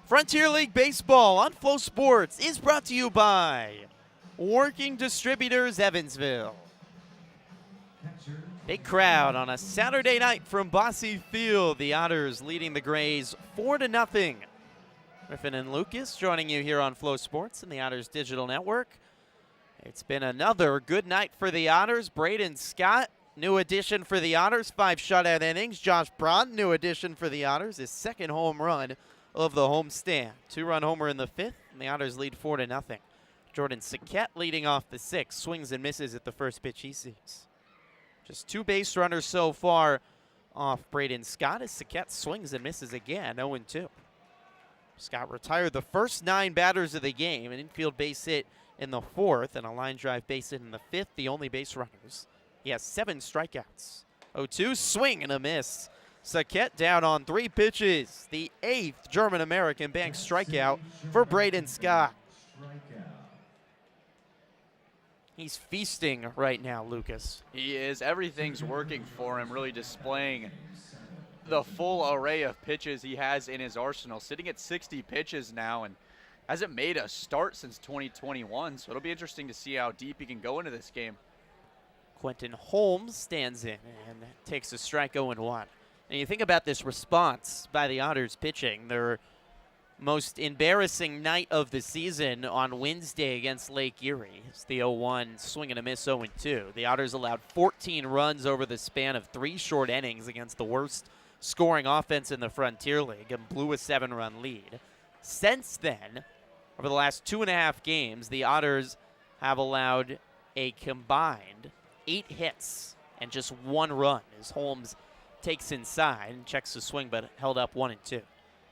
Frontier League Baseball on Flow Sports is brought to you by Working Distributors Evansville. Big crowd on a Saturday night from Bosse Field. The Otters leading the Grays 4-0. Griffin and Lucas joining you here on Flow Sports and the Otters Digital Network. It's been another good night for the Otters. Braden Scott new addition for the Otters, 5 shutout innings. Josh Braun, new addition for the Otters, his second home run of the homestand. 2-run homer in the 5th, and the Otters lead 4-0. Jordan Saquette leading off the 6th, swings and misses at the first pitch he sees. Just 2 base runners so far off Braden Scott as Saquette swings and misses again, 0-2. Scott retired the first 9 batters of the game, an infield base hit in the 4th and a line drive base hit in the 5th, the only base runners. He has 7 strikeouts. 0-2, swing and a miss. Saquette down on 3 pitches. The 8th German-American bank strikeout for Braden Scott. He's feasting right now, Lucas. He is. Everything's working for him, really displaying the full array of pitches he has in his arsenal. Sitting at 60 pitches now and hasn't made a start since 2021, so it'll be interesting to see how deep he can go into this game. Quentin Holmes stands in and takes a strike 0-1. And you think about this response by the Otters pitching, their most embarrassing night of the season on Wednesday against Lake Erie. It's the 0-1 swing and a miss, 0-2. The Otters allowed 14 runs over the span of 3 short innings against the worst scoring offense in the Frontier League and blew a 7-run lead. Since then, over the last 2.5 games, the Otters have allowed a combined 8 hits and just 1 run as Holmes takes inside and checks the swing, but held up 1-2.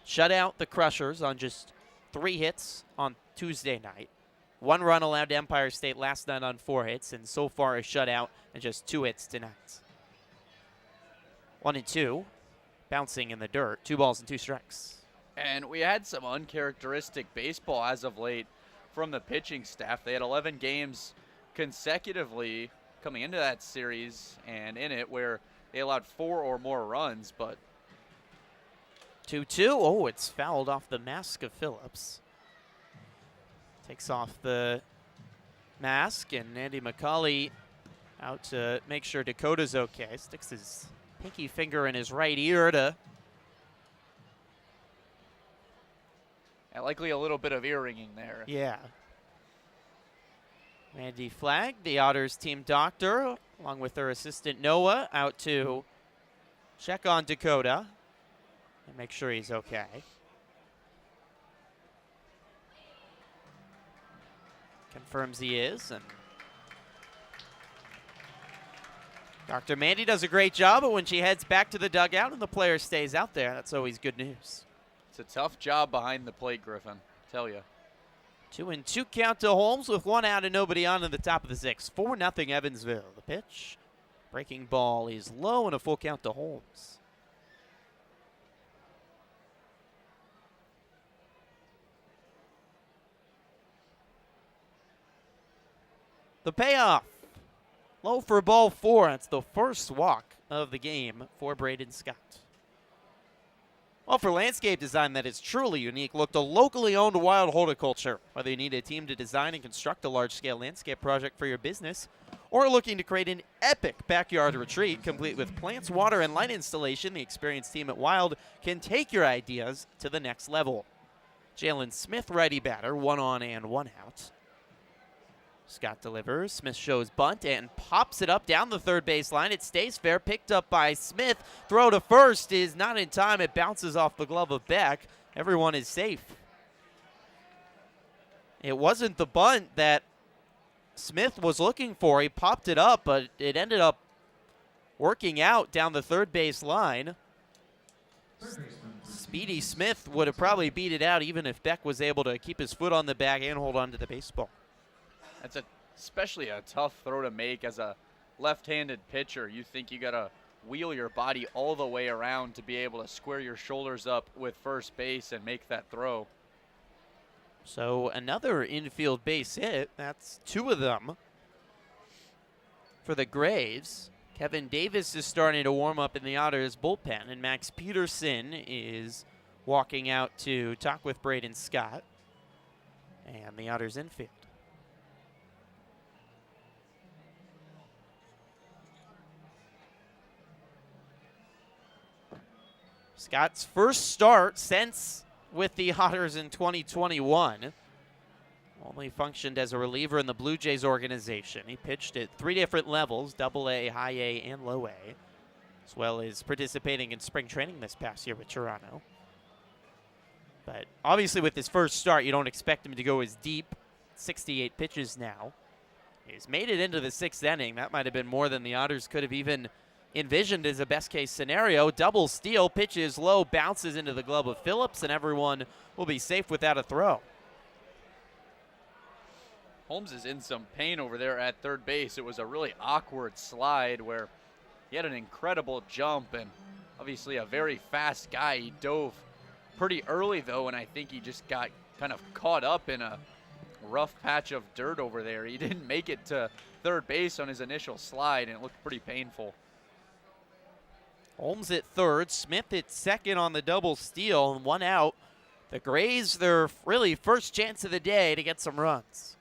Shut out the Crushers on just 3 hits on Tuesday night. 1 run allowed to Empire State last night on 4 hits, and so far a shutout and just 2 hits tonight. 1-2, bouncing in the dirt. 2 balls and 2 strikes. And we had some uncharacteristic baseball as of late from the pitching staff. They had 11 games consecutively coming into that series and in it where they allowed 4 or more runs, but 2-2. Oh, it's fouled off the mask of Phillips. Takes off the mask, and Andy McCauley out to make sure Dakota's okay. Sticks his pinky finger in his right ear to... and likely a little bit of ear ringing there. Yeah. Mandy Flagg, the Otters team doctor, along with her assistant Noah, out to check on Dakota and make sure he's okay. Confirms he is, and Dr. Mandy does a great job, but when she heads back to the dugout and the player stays out there, that's always good news. It's a tough job behind the plate, Griffin, I tell you. 2-2 count to Holmes with 1 out and nobody on in the top of the 6th. 4-0 Evansville. The pitch, breaking ball is low and a full count to Holmes. The payoff, low for ball 4. That's the first walk of the game for Braden Scott. Well, for landscape design that is truly unique, look to locally owned Wild Horticulture. Whether you need a team to design and construct a large-scale landscape project for your business, or looking to create an epic backyard retreat complete with plants, water, and light installation, the experienced team at Wild can take your ideas to the next level. Jalen Smith, righty batter, 1 on and 1 out. Scott delivers. Smith shows bunt and pops it up down the third base line. It stays fair. Picked up by Smith. Throw to first is not in time. It bounces off the glove of Beck. Everyone is safe. It wasn't the bunt that Smith was looking for. He popped it up, but it ended up working out down the third base line. Speedy Smith would have probably beat it out even if Beck was able to keep his foot on the bag and hold on to the baseball. That's especially a tough throw to make as a left-handed pitcher. You think you got to wheel your body all the way around to be able to square your shoulders up with first base and make that throw. So another infield base hit. That's 2 of them for the Braves. Kevin Davis is starting to warm up in the Otters bullpen, and Max Peterson is walking out to talk with Braden Scott and the Otters infield. Scott's first start since with the Otters in 2021. Only functioned as a reliever in the Blue Jays organization. He pitched at 3 different levels, Double-A, High-A, and Low-A, as well as participating in spring training this past year with Toronto. But obviously with his first start, you don't expect him to go as deep. 68 pitches now. He's made it into the 6th inning. That might have been more than the Otters could have even envisioned as a best-case scenario. Double steal, pitches low, bounces into the glove of Phillips, and everyone will be safe without a throw. Holmes is in some pain over there at third base. It was a really awkward slide where he had an incredible jump and obviously a very fast guy. He dove pretty early though, and I think he just got kind of caught up in a rough patch of dirt over there. He didn't make it to third base on his initial slide, and it looked pretty painful. Holmes at third, Smith at second on the double steal, and 1 out. The Grays, their really first chance of the day to get some runs.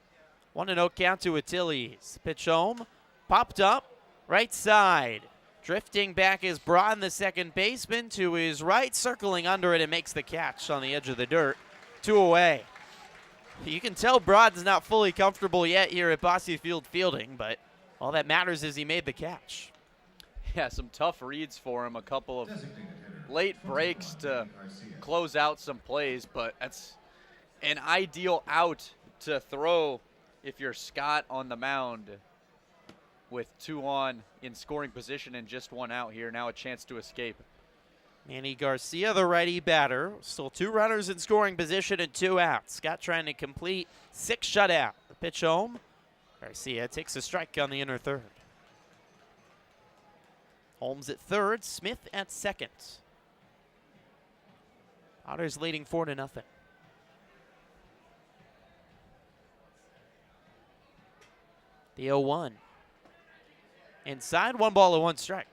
1-0 count to Achilles. Pitch home, popped up, right side. Drifting back is Braun, the second baseman, to his right, circling under it and makes the catch on the edge of the dirt. 2 away. You can tell Braun's not fully comfortable yet here at Bosse Field fielding, but all that matters is he made the catch. Yeah, some tough reads for him, a couple of late breaks to close out some plays, but that's an ideal out to throw if you're Scott on the mound with 2 on in scoring position and just 1 out here. Now a chance to escape. Manny Garcia, the righty batter. Still 2 runners in scoring position and 2 outs. Scott trying to complete 6 shutout. The pitch home. Garcia takes a strike on the inner third. Holmes at third, Smith at second. Otters leading 4-0. The 0-1. Inside, 1 ball and 1 strike.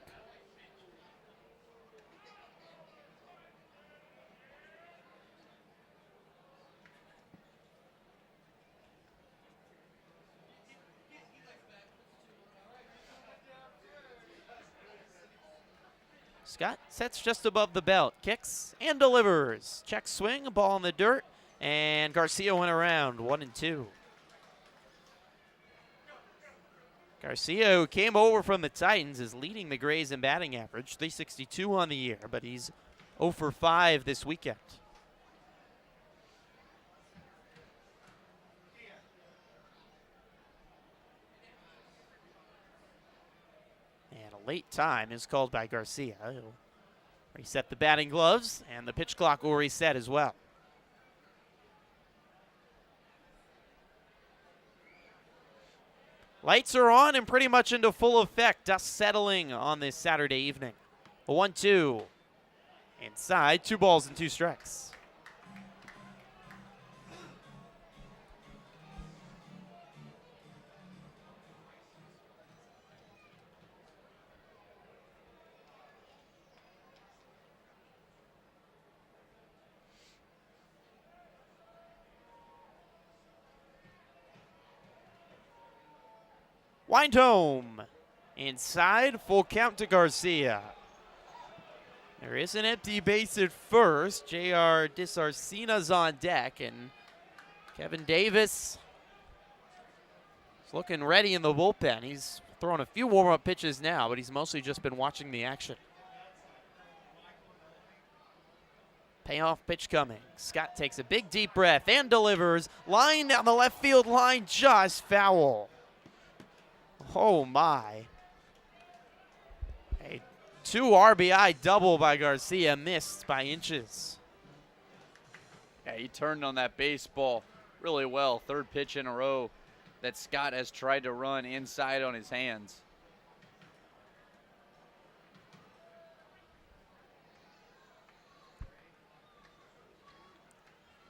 Scott sets just above the belt, kicks and delivers. Check swing, ball in the dirt, and Garcia went around, 1-2. Garcia, who came over from the Titans, is leading the Grays in batting average, 362 on the year, but he's 0 for 5 this weekend. And a late time is called by Garcia. He'll reset the batting gloves, and the pitch clock will reset as well. Lights are on and pretty much into full effect. Dust settling on this Saturday evening. A 1-2. Inside, 2 balls and 2 strikes. Wind home. Inside, full count to Garcia. There is an empty base at first. J.R. Disarcina's on deck, and Kevin Davis is looking ready in the bullpen. He's throwing a few warm-up pitches now, but he's mostly just been watching the action. Payoff pitch coming. Scott takes a big deep breath and delivers. Line down the left field line, just foul. Oh my. A 2 RBI double by Garcia, missed by inches. Yeah, he turned on that baseball really well. 3rd pitch in a row that Scott has tried to run inside on his hands.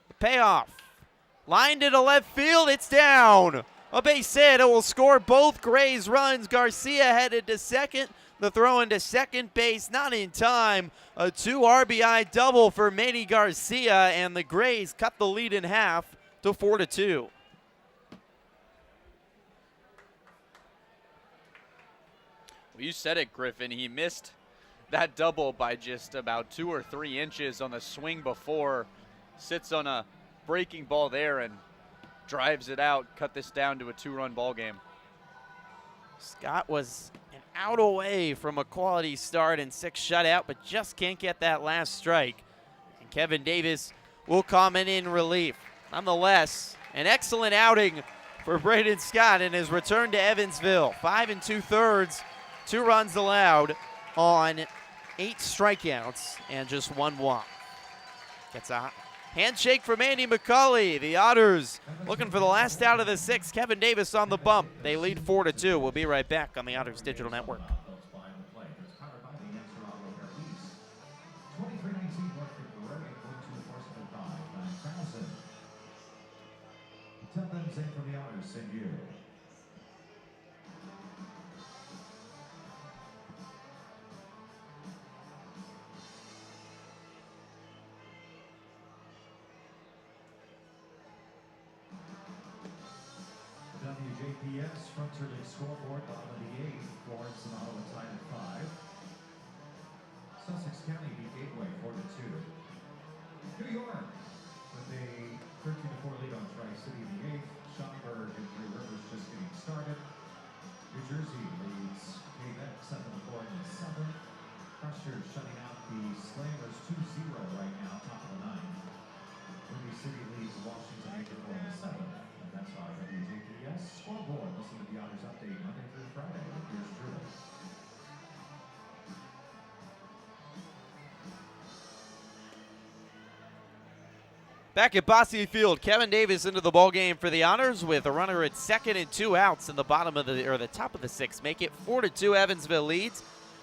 The payoff. Lined into left field, it's down. A base hit, it will score both Grays runs. Garcia headed to second. The throw into second base, not in time. A 2 RBI double for Manny Garcia, and the Grays cut the lead in half to 4-2. Well, you said it, Griffin. He missed that double by just about 2 or 3 inches on the swing before. Sits on a breaking ball there and drives it out, cut this down to a 2-run ball game. Scott was an out away from a quality start and 6 shutout, but just can't get that last strike. And Kevin Davis will come in relief. Nonetheless, an excellent outing for Braden Scott in his return to Evansville. 5 2/3, 2 runs allowed on 8 strikeouts and just 1 walk. Gets a handshake from Andy McCauley. The Otters looking for the last out of the 6th. Kevin Davis on the bump. They lead 4-2. We'll be right back on the Otters Digital Network. Tell them same from the Otters send you. WJPS Frontier League scoreboard, bottom of the 8th. Florence and Ottawa tied at 5. Sussex County beat Gateway 4-2. New York with a 13-4 lead on Tri-City in the 8th. Schaumburg and Three Rivers just getting started. New Jersey leads Quebec 7-4 in the 7th. Pressure shutting out the Slammers 2-0 right now, top of the 9th. Windy City leads Washington 8-4 in the 7th. And that's our WJPS scoreboard. Listen to the Otters update Monday through Friday with yours truly. Back at Bosse Field, Kevin Davis into the ball game for the Otters with a runner at 2nd and 2 outs in the bottom of the top of the 6th. Make it 4-2. Evansville leads.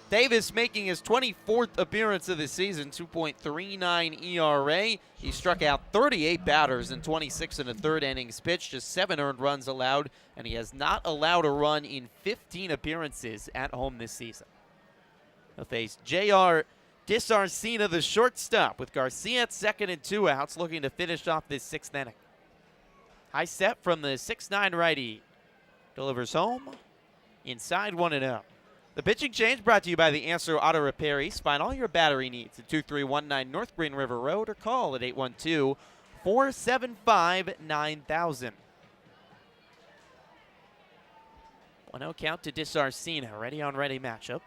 Davis making his 24th appearance of the season, 2.39 ERA. He struck out 38 batters in 26 1/3 innings pitched, just 7 earned runs allowed, and he has not allowed a run in 15 appearances at home this season. He'll face J.R. Disarcina, the shortstop, with Garcia at 2nd and 2 outs, looking to finish off this 6th inning. High step from the 6'9 righty. Delivers home. Inside 1-0. The pitching change brought to you by the Answer Auto Repair East. Find all your battery needs at 2319 North Green River Road or call at 812-475-9000. 1-0 count to Disarcina. Ready on ready matchup.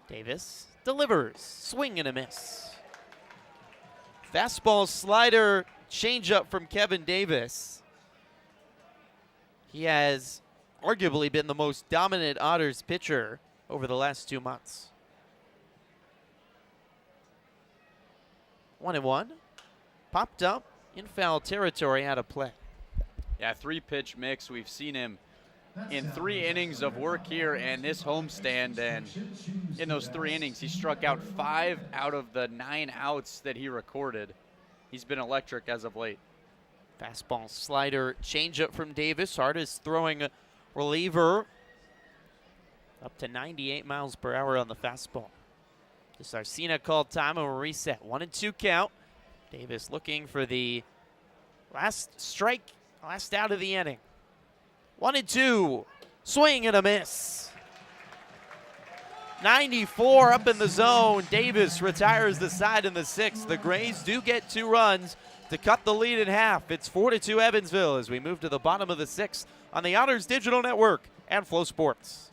Davis delivers. Swing and a miss. Fastball slider changeup from Kevin Davis. He has arguably been the most dominant Otters pitcher over the last 2 months. 1-1. Popped up in foul territory, out of play. Yeah, 3-pitch mix. We've seen him in 3 innings of work here and this homestand, and in those 3 innings, he struck out 5 out of the 9 outs that he recorded. He's been electric as of late. Fastball slider changeup from Davis. Hardest throwing reliever, up to 98 miles per hour on the fastball. Disarcina called time and we'll reset. 1-2 count. Davis looking for the last strike, last out of the inning. 1-2. Swing and a miss. 94 up in the zone. Davis retires the side in the 6th. The Grays do get 2 runs to cut the lead in half. It's 4-2 Evansville as we move to the bottom of the 6th on the Otters Digital Network and Flow Sports.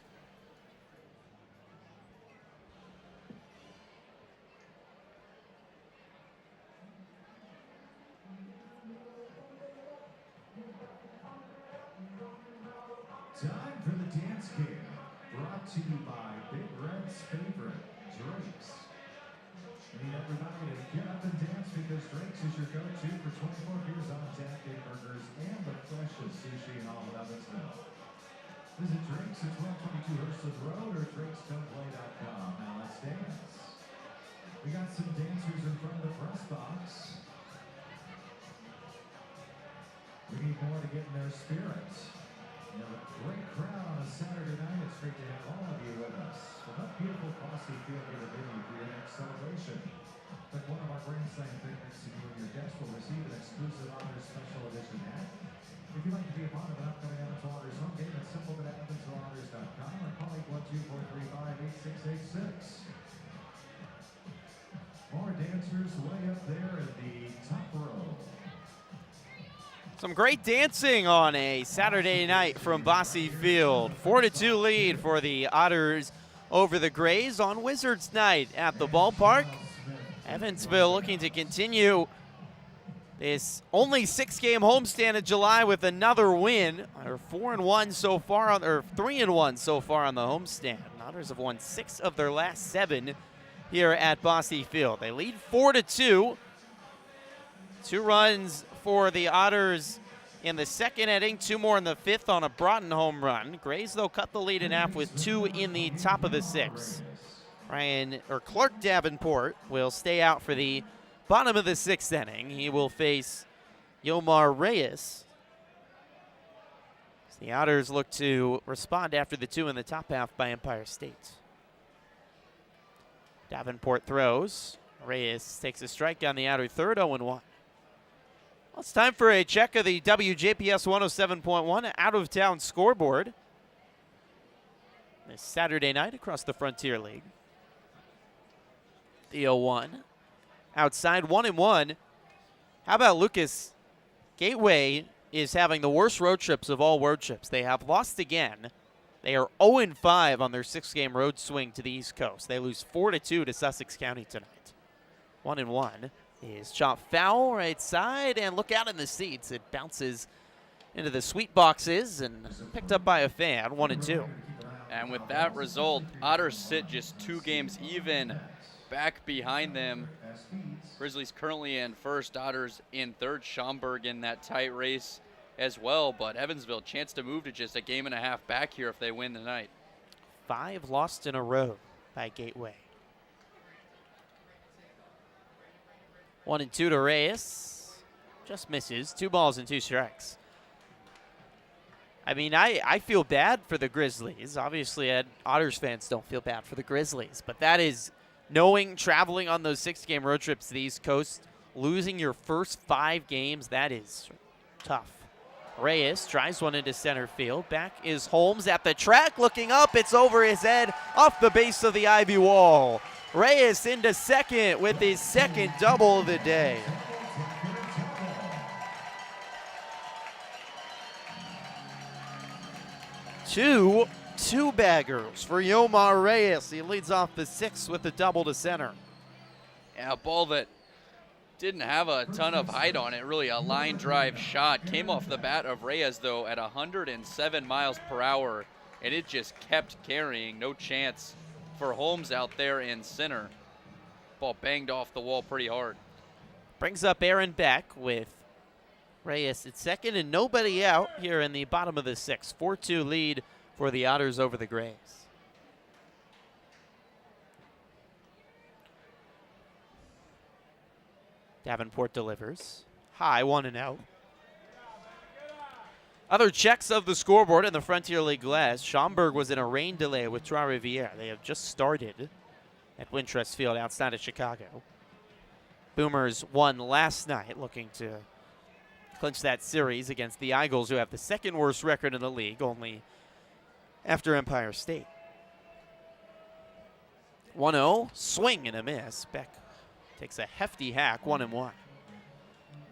Time for the dance game, brought to you by Big Red's favorite, Drake's. We need everybody to get up and dance because Drake's is your go-to for 24 beers on tap, big burgers, and the freshest sushi in all of Evansville. Visit Drake's at 1222 Hurston Road or drakesdoneplay.com. Now let's dance. We got some dancers in front of the press box. We need more to get in their spirits. We have a great crowd on a Saturday night. It's great to have all of you with us. Well, that beautiful Bosse Field get a venue for your next celebration. Like one of our Grand Slam picnics, and you and your guests will receive an exclusive Otters special edition hat. If you'd like to be a part of an upcoming Evansville Otters home game, it's simple to EvansvilleOtters.com or call 812-435-8686. More dancers way up there in the top row. Some great dancing on a Saturday night from Bosse Field. 4-2 lead for the Otters over the Grays on Wizards night at the ballpark. Evansville looking to continue this only 6-game homestand in July with another win. They're 4-1 so far on, or 3-1 so far on the homestand. Otters have won 6 of their last 7 here at Bosse Field. They lead 4-2. 2 runs for the Otters in the second inning, 2 more in the 5th on a Broughton home run. Grays, though, cut the lead in half with 2 in the top of the 6th. Clark Davenport will stay out for the bottom of the 6th inning. He will face Yomar Reyes. The Otters look to respond after the 2 in the top half by Empire State. Davenport throws. Reyes takes a strike on the outer third, 0-1. Well, it's time for a check of the WJPS 107.1 out-of-town scoreboard this Saturday night across the Frontier League. The 0-1. Outside, 1-1. How about Lucas? Gateway is having the worst road trips of all road trips. They have lost again. They are 0-5 on their 6-game road swing to the East Coast. They lose 4-2 to Sussex County tonight. 1-1 is chopped foul right side, and look out in the seats. It bounces into the sweet boxes and picked up by a fan. 1-2. And with that result, Otters sit just 2 games even back behind them. Grizzlies currently in first, Otters in third. Schaumburg in that tight race as well, but Evansville chance to move to just a game and a half back here if they win tonight. 5 lost in a row by Gateway. 1-2 to Reyes. Just misses. 2 balls and 2 strikes. I mean, I feel bad for the Grizzlies. Obviously, Otters fans don't feel bad for the Grizzlies, but that is knowing, traveling on those 6-game road trips to the East Coast, losing your first 5 games, that is tough. Reyes drives one into center field. Back is Holmes at the track, looking up. It's over his head, off the base of the ivy wall. Reyes into second with his second double of the day. Two baggers for Yomar Reyes. He leads off the 6th with a double to center. Yeah, a ball that didn't have a ton of height on it, really a line drive shot. Came off the bat of Reyes, though, at 107 miles per hour, and it just kept carrying. No chance for Holmes out there in center. Ball banged off the wall pretty hard. Brings up Aaron Beck with Reyes at second and nobody out here in the bottom of the 6th. 4-2 lead for the Otters over the Grays. Davenport delivers. High, 1-0. Other checks of the scoreboard in the Frontier League Glass. Schaumburg was in a rain delay with Trois-Rivières. They have just started at Wintrust Field outside of Chicago. Boomers won last night, looking to clinch that series against the Eagles, who have the 2nd worst record in the league, only after Empire State. 1-0, swing and a miss. Beck takes a hefty hack, 1-1.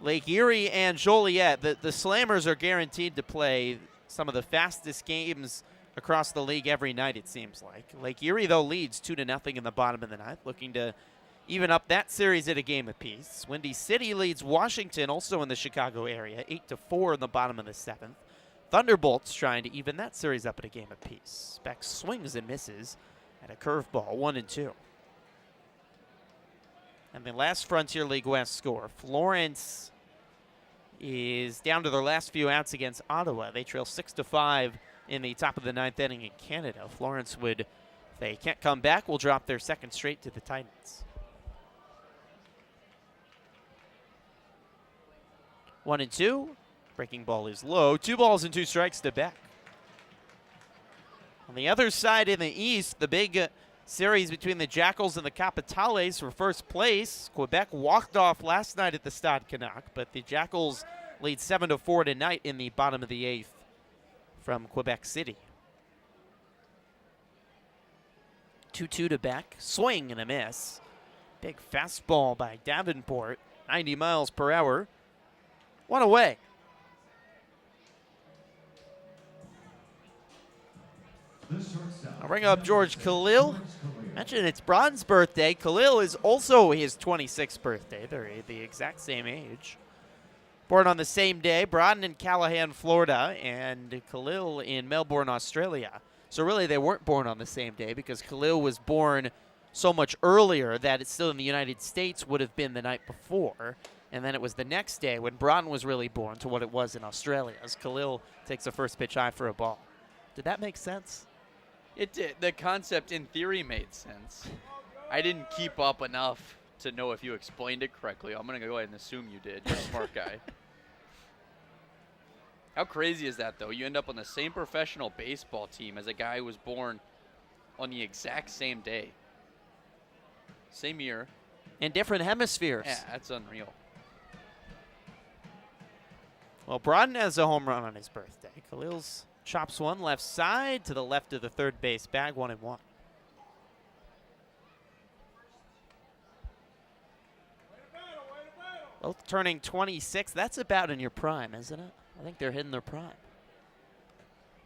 Lake Erie and Joliet, the Slammers are guaranteed to play some of the fastest games across the league every night, it seems like. Lake Erie, though, leads 2-0 in the bottom of the 9th, looking to even up that series at a game apiece. Windy City leads Washington, also in the Chicago area, 8-4 in the bottom of the 7th. Thunderbolts trying to even that series up at a game apiece. Beck swings and misses at a curveball, 1-2. And the last Frontier League West score, Florence is down to their last few outs against Ottawa. They trail 6-5 in the top of the 9th inning in Canada. Florence would, if they can't come back, will drop their 2nd straight to the Titans. 1-2. Breaking ball is low. 2 balls and 2 strikes to Beck. On the other side in the East, the big series between the Jackals and the Capitales for first place. Quebec walked off last night at the Stade Canuck, but the Jackals lead 7-4 tonight in the bottom of the 8th from Quebec City. 2-2 to Beck. Swing and a miss. Big fastball by Davenport. 90 miles per hour. One away. I'll bring up George Khalil. Mentioned it's Braun's birthday. Khalil is also his 26th birthday. They're the exact same age. Born on the same day, Braun in Callahan, Florida, and Khalil in Melbourne, Australia. So really they weren't born on the same day because Khalil was born so much earlier that it's still in the United States would have been the night before. And then it was the next day when Braun was really born to what it was in Australia as Khalil takes the first pitch high for a ball. Did that make sense? It did. The concept in theory made sense. I didn't keep up enough to know if you explained it correctly. I'm going to go ahead and assume you did. You're a smart guy. How crazy is that, though? You end up on the same professional baseball team as a guy who was born on the exact same day. Same year. In different hemispheres. Yeah, that's unreal. Well, Braun has a home run on his birthday. Khalil's chops one left side to the left of the third base bag, 1-1. Both turning 26. That's about in your prime, isn't it? I think they're hitting their prime.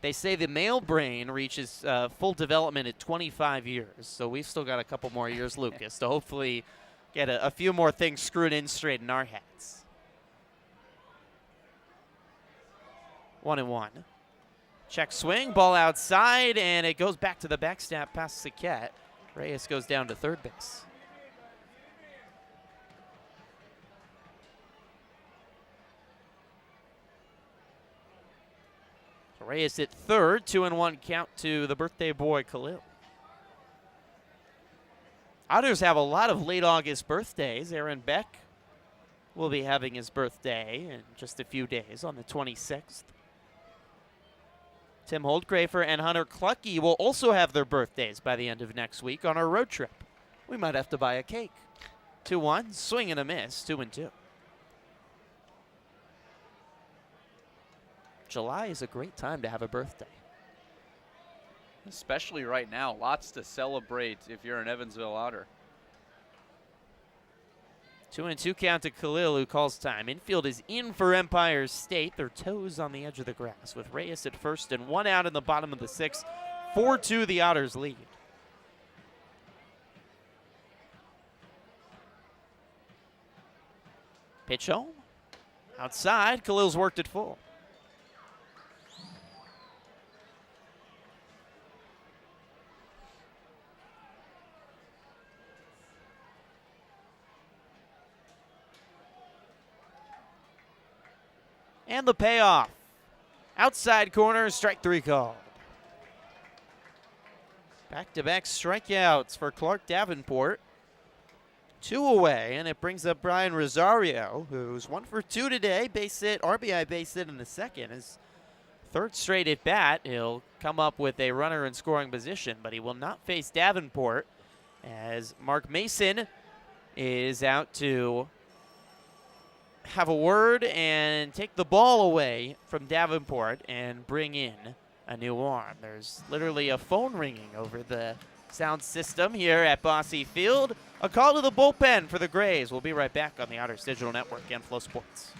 They say the male brain reaches full development at 25 years, so we've still got a couple more years, Lucas, to hopefully get a few more things screwed in straight in our heads. 1-1. Check swing, ball outside, and it goes back to the backstop past Saquette. Reyes goes down to third base. Reyes at third, 2-1 count to the birthday boy, Khalil. Otters have a lot of late August birthdays. Aaron Beck will be having his birthday in just a few days on the 26th. Tim Holdgrafer and Hunter Clucky will also have their birthdays by the end of next week on our road trip. We might have to buy a cake. 2-1, swing and a miss, 2-2. July is a great time to have a birthday. Especially right now. Lots to celebrate if you're an Evansville Otter. 2-2 count to Khalil, who calls time. Infield is in for Empire State. Their toes on the edge of the grass with Reyes at first and one out in the bottom of the sixth. 4-2 the Otters lead. Pitch home. Outside, Khalil's worked it full. And the payoff. Outside corner, strike three called. Back-to-back strikeouts for Clark Davenport. 2 away, and it brings up Brian Rosario, who's 1 for 2 today. Base hit, RBI base hit in the second. His third straight at bat. He'll come up with a runner in scoring position, but he will not face Davenport as Mark Mason is out to have a word and take the ball away from Davenport and bring in a new arm. There's literally a phone ringing over the sound system here at Bosse Field. A call to the bullpen for the Grays. We'll be right back on the Otters Digital Network and Flow Sports.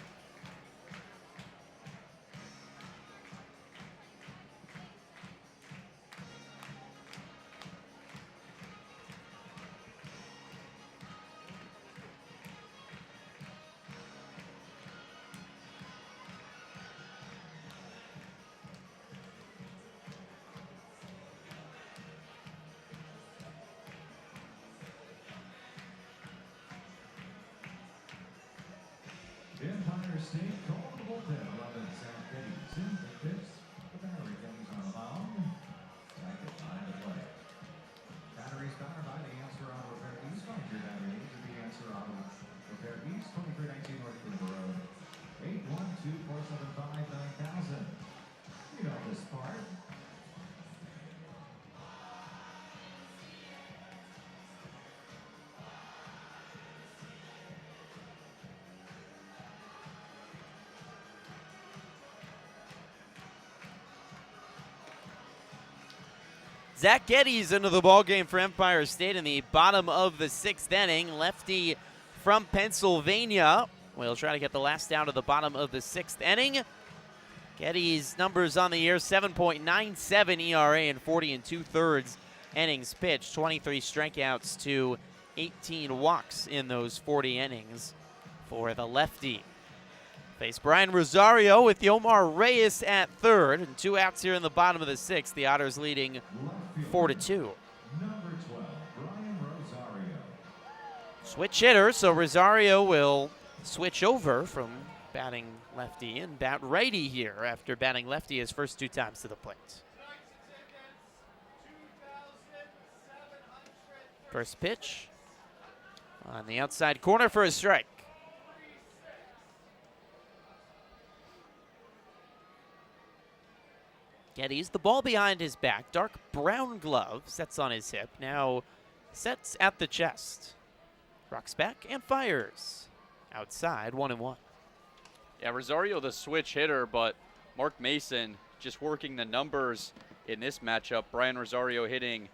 Empire State called the bullpen. 11 Zach Geddes in the fifth. The battery comes on the mound. Back at 9 to play. Batteries powered by the Answer Auto Repair East. Find your battery needs at the Answer Auto Repair East, 2319 North River Road. 812-475-9000. You know this part. Zach Geddes into the ballgame for Empire State in the bottom of the sixth inning. Lefty from Pennsylvania will try to get the last out of the bottom of the sixth inning. Getty's numbers on the year, 7.97 ERA and 40 2/3 innings pitched, 23 strikeouts to 18 walks in those 40 innings for the lefty. Face Brian Rosario with Yomar Reyes at third, and 2 outs here in the bottom of the 6th. The Otters leading 4-2. Number 12, Brian Rosario. Switch hitter, so Rosario will switch over from batting lefty and bat righty here after batting lefty his first 2 times to the plate. First pitch on the outside corner for a strike. Getty's the ball behind his back. Dark brown glove sets on his hip. Now sets at the chest. Rocks back and fires. Outside, 1-1. Yeah, Rosario the switch hitter, but Mark Mason just working the numbers in this matchup. Brian Rosario hitting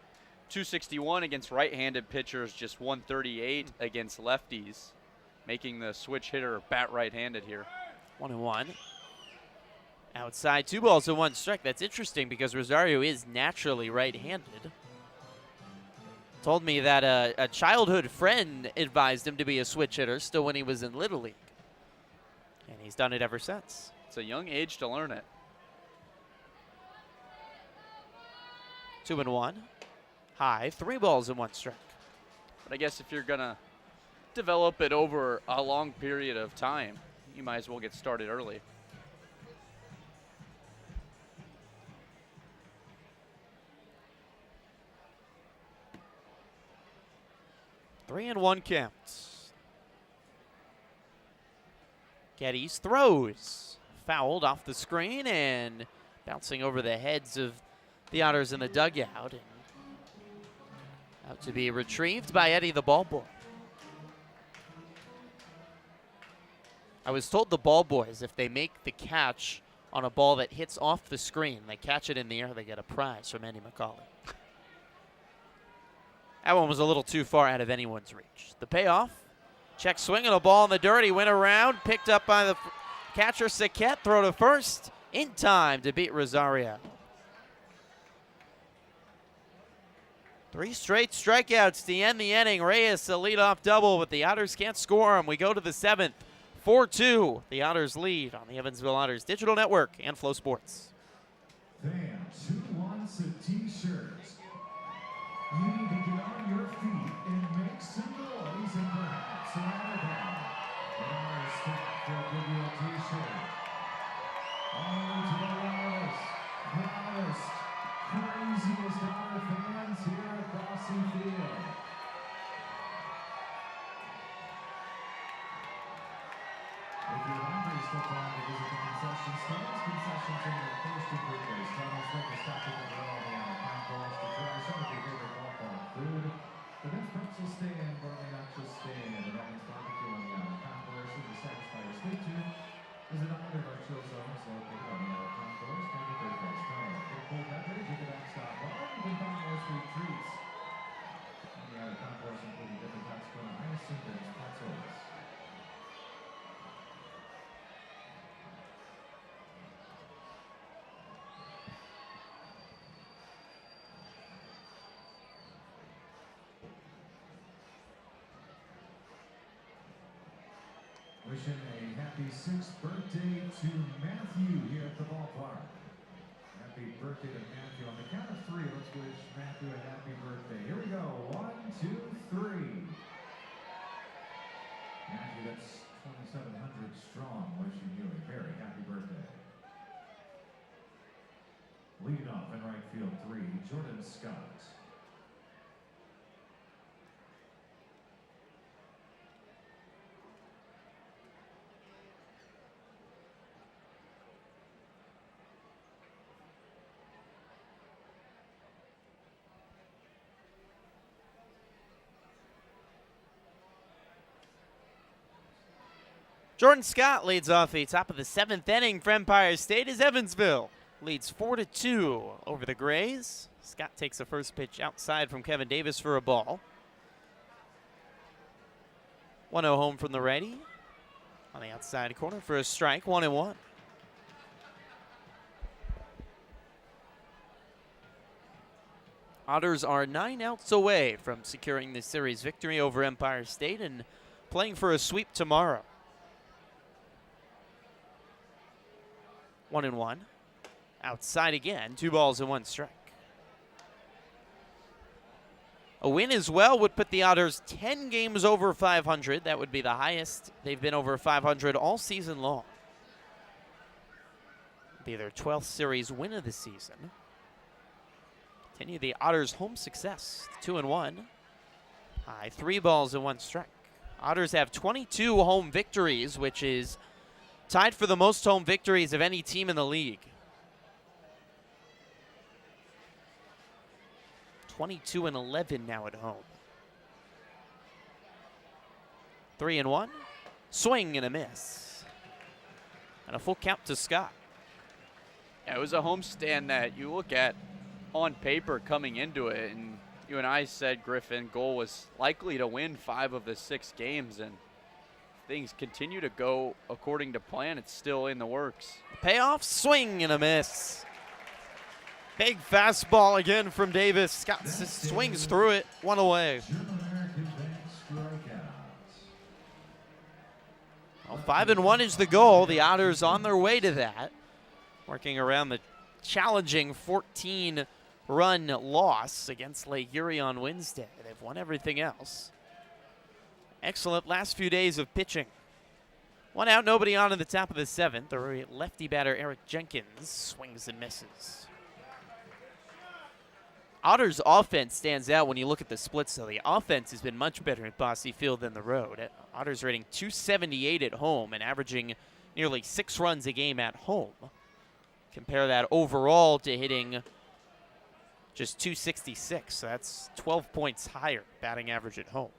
.261 against right-handed pitchers, just .138 against lefties, making the switch hitter bat right-handed here. 1-1. Outside, 2 balls and 1 strike. That's interesting because Rosario is naturally right-handed. Told me that a childhood friend advised him to be a switch hitter still when he was in Little League. And he's done it ever since. It's a young age to learn it. 2-1. High, 3 balls and 1 strike. But I guess if you're going to develop it over a long period of time, you might as well get started early. Three and 1 count. Getty's throws. Fouled off the screen and bouncing over the heads of the Otters in the dugout. And out to be retrieved by Eddie the ball boy. I was told the ball boys, if they make the catch on a ball that hits off the screen, they catch it in the air, they get a prize from Andy McCauley. That one was a little too far out of anyone's reach. The payoff, check swing and a ball in the dirty, went around, picked up by the catcher Saquette, throw to first, in time to beat Rosario. 3 straight strikeouts to end the inning. Reyes a leadoff double, but the Otters can't score him. We go to the 7th, 4-2. The Otters lead on the Evansville Otters Digital Network and Flow Sports. Fans, who wants a t-shirt? You need to get on your feet and make some noise and perhaps an autograph. And our staff will give you a t-shirt. Only to the loudest, proudest, craziest Otter fans here at Bosse Field. If you're hungry, still time to visit the concession stands. Concessions in your first and birthdays. Tunnels, Liquor, Stop at the Grill, the Concourse to try some of your favorite ballpark food. The Vince Pretzel Stand, Gourmet Nachos Stand, and Evans Barbecue on the Concourse to satisfy your sweet tooth. Visit all of our chill zones located on the Concourse. Make it their first time. Get cold beverage, you can stop bar. You can find more sweet treats. On the outer Concourse, including different types of ice and Vince Pretzels. Wishing a happy 6th birthday to Matthew here at the ballpark. Happy birthday to Matthew. On the count of 3, let's wish Matthew a happy birthday. Here we go. 1, 2, 3. Matthew, that's 2,700 strong. Wishing you a very happy birthday. Leading off in right field 3, Jordan Scott. Jordan Scott leads off the top of the 7th inning for Empire State as Evansville leads 4-2 over the Grays. Scott takes the first pitch outside from Kevin Davis for a ball. 1-0 home from the righty. On the outside corner for a strike, 1-1. Otters are 9 outs away from securing the series victory over Empire State and playing for a sweep tomorrow. 1-1. Outside again, 2 balls and 1 strike. A win as well would put the Otters 10 games over 500. That would be the highest they've been over 500 all season long. Be their 12th series win of the season. Continue the Otters' home success, 2-1. High, 3 balls and 1 strike. Otters have 22 home victories, which is tied for the most home victories of any team in the league. 22-11 now at home. 3-1. Swing and a miss. And a full count to Scott. Yeah, it was a homestand that you look at on paper coming into it, and you and I said Griffin goal was likely to win 5 of the 6 games, and things continue to go according to plan. It's still in the works. Payoff, swing and a miss. Big fastball again from Davis. Scott swings through it, 1 away. Well, 5-1 is the goal. The Otters on their way to that, working around the challenging 14-run loss against Lake Erie on Wednesday. They've won everything else. Excellent last few days of pitching. 1 out, nobody on in the top of the 7th. The lefty batter Eric Jenkins swings and misses. Otters' offense stands out when you look at the splits, though. The offense has been much better at Bosse Field than the road. Otters rating 278 at home and averaging nearly 6 runs a game at home. Compare that overall to hitting just 266. So that's 12 points higher batting average at home.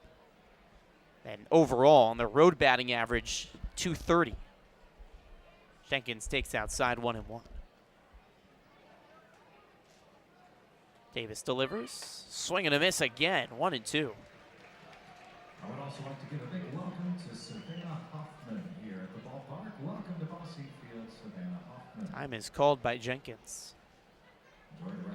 And overall, on the road batting average, 230. Jenkins takes outside 1-1. Davis delivers. Swing and a miss again. 1-2. I would also like to give a big welcome to Savannah Hoffman here at the ballpark. Welcome to Bosse Field, Savannah Hoffman. Time is called by Jenkins.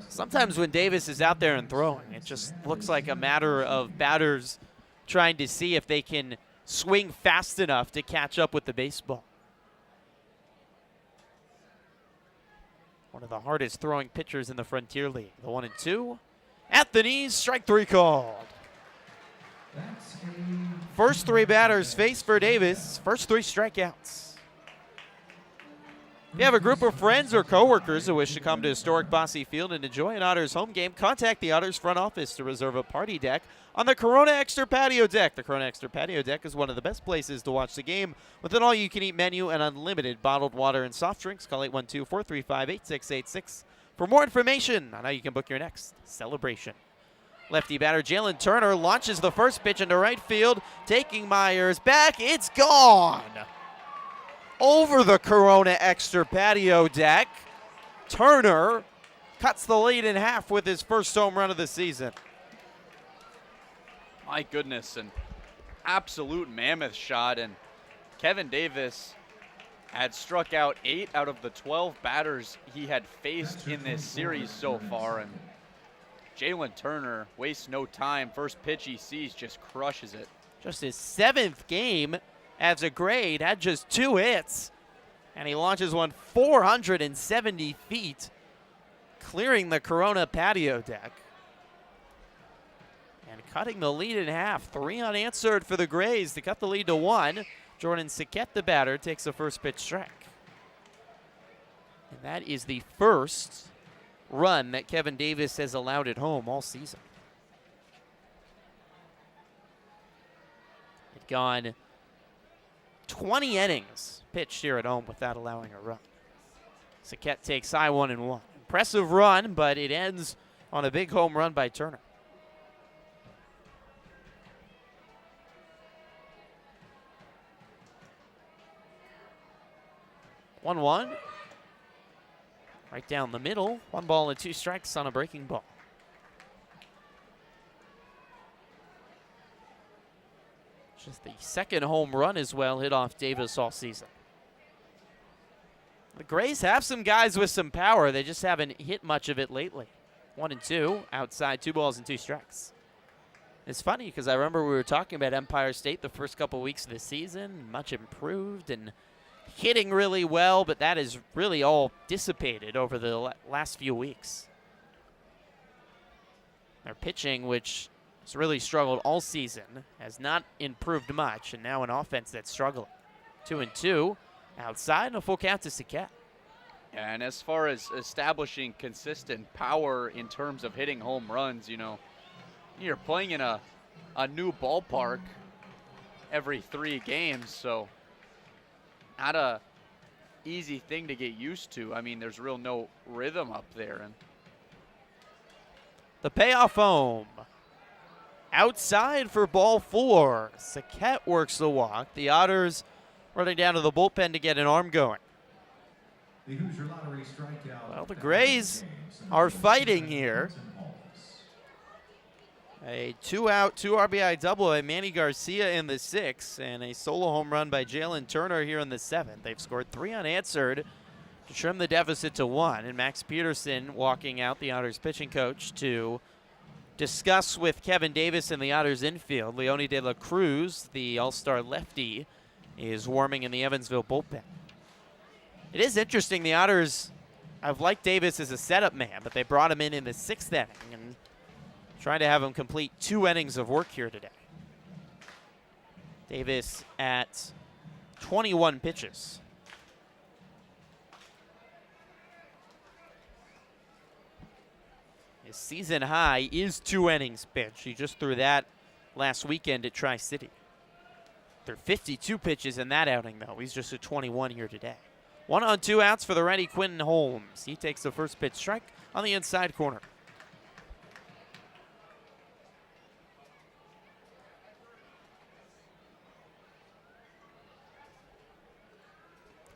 Sometimes when Davis is out there and throwing, it just looks like a matter of batters trying to see if they can swing fast enough to catch up with the baseball. One of the hardest throwing pitchers in the Frontier League. The 1-2. At the knees, strike 3 called. First 3 batters faced for Davis. First 3 strikeouts. If you have a group of friends or coworkers who wish to come to historic Bosse Field and enjoy an Otters home game, contact the Otters front office to reserve a party deck on the Corona Extra Patio Deck. The Corona Extra Patio Deck is one of the best places to watch the game with an all-you-can-eat menu and unlimited bottled water and soft drinks. Call 812-435-8686 for more information on how you can book your next celebration. Lefty batter Jalen Turner launches the first pitch into right field, taking Myers back. It's gone. Over the Corona Extra Patio Deck, Turner cuts the lead in half with his first home run of the season. My goodness, an absolute mammoth shot, and Kevin Davis had struck out 8 out of the 12 batters he had faced in this series so far, and Jalen Turner wastes no time. First pitch he sees, just crushes it. Just his 7th game as a grade, had just 2 hits, and he launches one 470 feet, clearing the Corona Patio Deck and cutting the lead in half. 3 unanswered for the Grays to cut the lead to 1. Jordan Saquette, the batter, takes the first pitch strike. And that is the first run that Kevin Davis has allowed at home all season. He'd gone 20 innings pitched here at home without allowing a run. Saquette takes high 1-1. Impressive run, but it ends on a big home run by Turner. One right down the middle. 1 ball and 2 strikes on a breaking ball. Just the second home run as well hit off Davis all season. The Grays have some guys with some power. They just haven't hit much of it lately. 1-2, outside, 2 balls and 2 strikes. It's funny because I remember we were talking about Empire State the first couple weeks of the season, much improved and hitting really well, but that is really all dissipated over the last few weeks. Their pitching, which has really struggled all season, has not improved much, and now an offense that's struggling. 2-2, outside, and a full count to Saquette. And as far as establishing consistent power in terms of hitting home runs, you know, you're playing in a new ballpark every 3 games, so not a easy thing to get used to. I mean, there's real no rhythm up there. And the payoff home. Outside for ball 4. Saquette works the walk. The Otters running down to the bullpen to get an arm going. The Hoosier Lottery strikeout. Well, the Grays are fighting here. A 2-out, 2 RBI double by Manny Garcia in the 6th, and a solo home run by Jalen Turner here in the 7th. They've scored 3 unanswered to trim the deficit to 1. And Max Peterson walking out, the Otters pitching coach, to discuss with Kevin Davis in the Otters infield. Leone De La Cruz, the all-star lefty, is warming in the Evansville bullpen. It is interesting, the Otters have liked Davis as a setup man, but they brought him in the 6th inning and trying to have him complete 2 innings of work here today. Davis at 21 pitches. His season high is 2 innings pitched. He just threw that last weekend at Tri-City. There are 52 pitches in that outing, though. He's just at 21 here today. 1 on 2 outs for the righty Quentin Holmes. He takes the first pitch strike on the inside corner.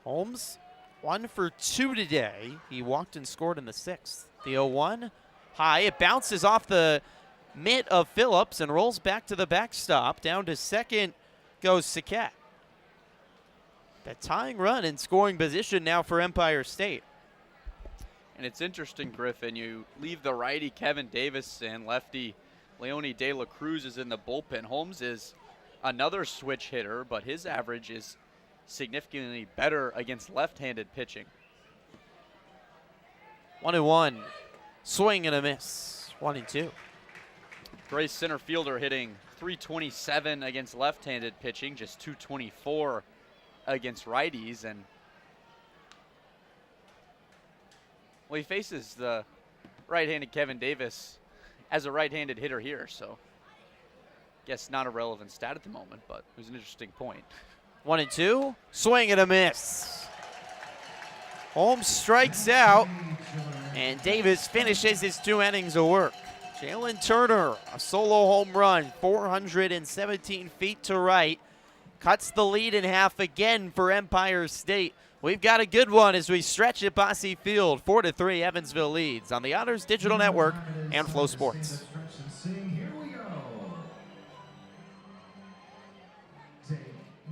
Holmes, 1 for 2 today. He walked and scored in the 6th. The 0-1 high. It bounces off the mitt of Phillips and rolls back to the backstop. Down to second goes Saquette. The tying run in scoring position now for Empire State. And it's interesting, Griffin, you leave the righty Kevin Davis and lefty Leone De La Cruz is in the bullpen. Holmes is another switch hitter, but his average is significantly better against left-handed pitching. 1-1. Swing and a miss. 1-2. Gray's center fielder hitting .327 against left-handed pitching, just .224 against righties, and well, he faces the right-handed Kevin Davis as a right-handed hitter here, so guess not a relevant stat at the moment, but it was an interesting point. 1-2. Swing and a miss. Holmes strikes out, and Davis finishes his 2 innings of work. Jalen Turner, a solo home run, 417 feet to right. Cuts the lead in half again for Empire State. We've got a good one as we stretch at Bosse Field. 4-3, Evansville leads on the Otters Digital Network and Flow Sports. Here we go. Take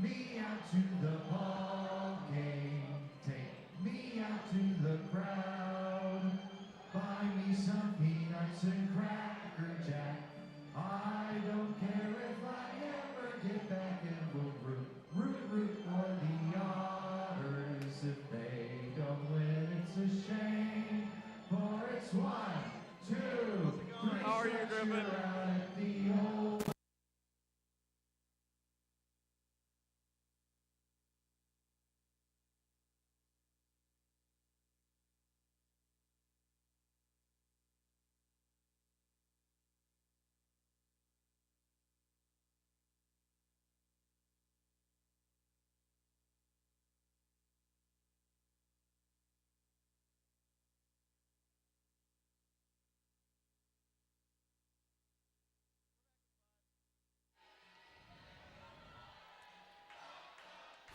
me out to the ball game. Take me out to the crowd. Buy me some peanuts and Cracker Jack. I don't care if I ever get back and we'll root for the Otters. If they don't win, it's a shame. For it's 1, 2, 3. How are you, Griffin? Out at the old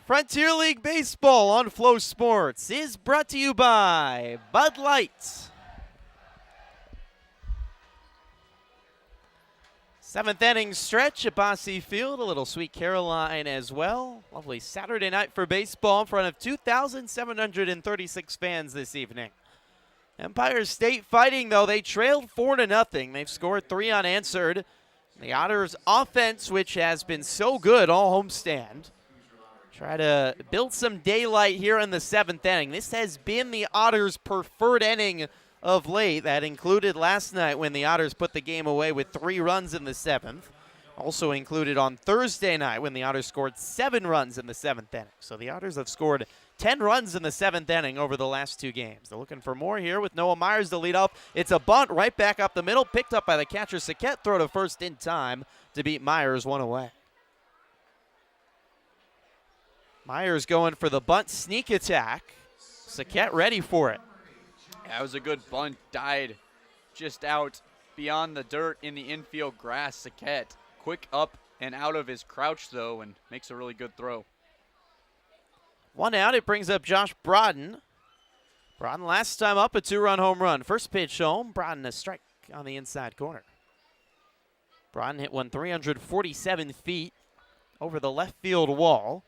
Frontier League Baseball on Flow Sports is brought to you by Bud Light. 7th inning stretch at Bosse Field, a little Sweet Caroline as well. Lovely Saturday night for baseball in front of 2,736 fans this evening. Empire State fighting, though. They trailed 4-0. They've scored 3 unanswered. The Otters' offense, which has been so good all homestand, try to build some daylight here in the 7th inning. This has been the Otters' preferred inning of late. That included last night when the Otters put the game away with 3 runs in the 7th. Also included on Thursday night when the Otters scored 7 runs in the 7th inning. So the Otters have scored 10 runs in the 7th inning over the last 2 games. They're looking for more here with Noah Myers to lead off. It's a bunt right back up the middle, picked up by the catcher. Saquette throw to first in time to beat Myers 1 away. Myers going for the bunt sneak attack. Saquette ready for it. That was a good bunt, died just out beyond the dirt in the infield grass. Saquette quick up and out of his crouch, though, and makes a really good throw. 1 out, it brings up Josh Brodin. Brodin last time up, a 2-run home run. First pitch home, Brodin a strike on the inside corner. Brodin hit one 347 feet over the left field wall.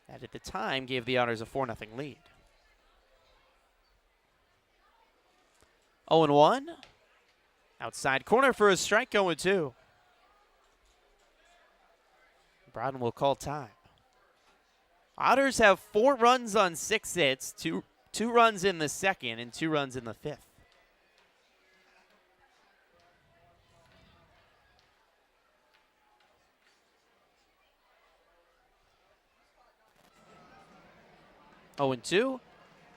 That at the time gave the Otters a 4-0 lead. 0-1. Outside corner for a strike, 0-2. Brodin will call time. Otters have 4 runs on 6 hits, two runs in the 2nd and 2 runs in the 5th. Oh, and 2.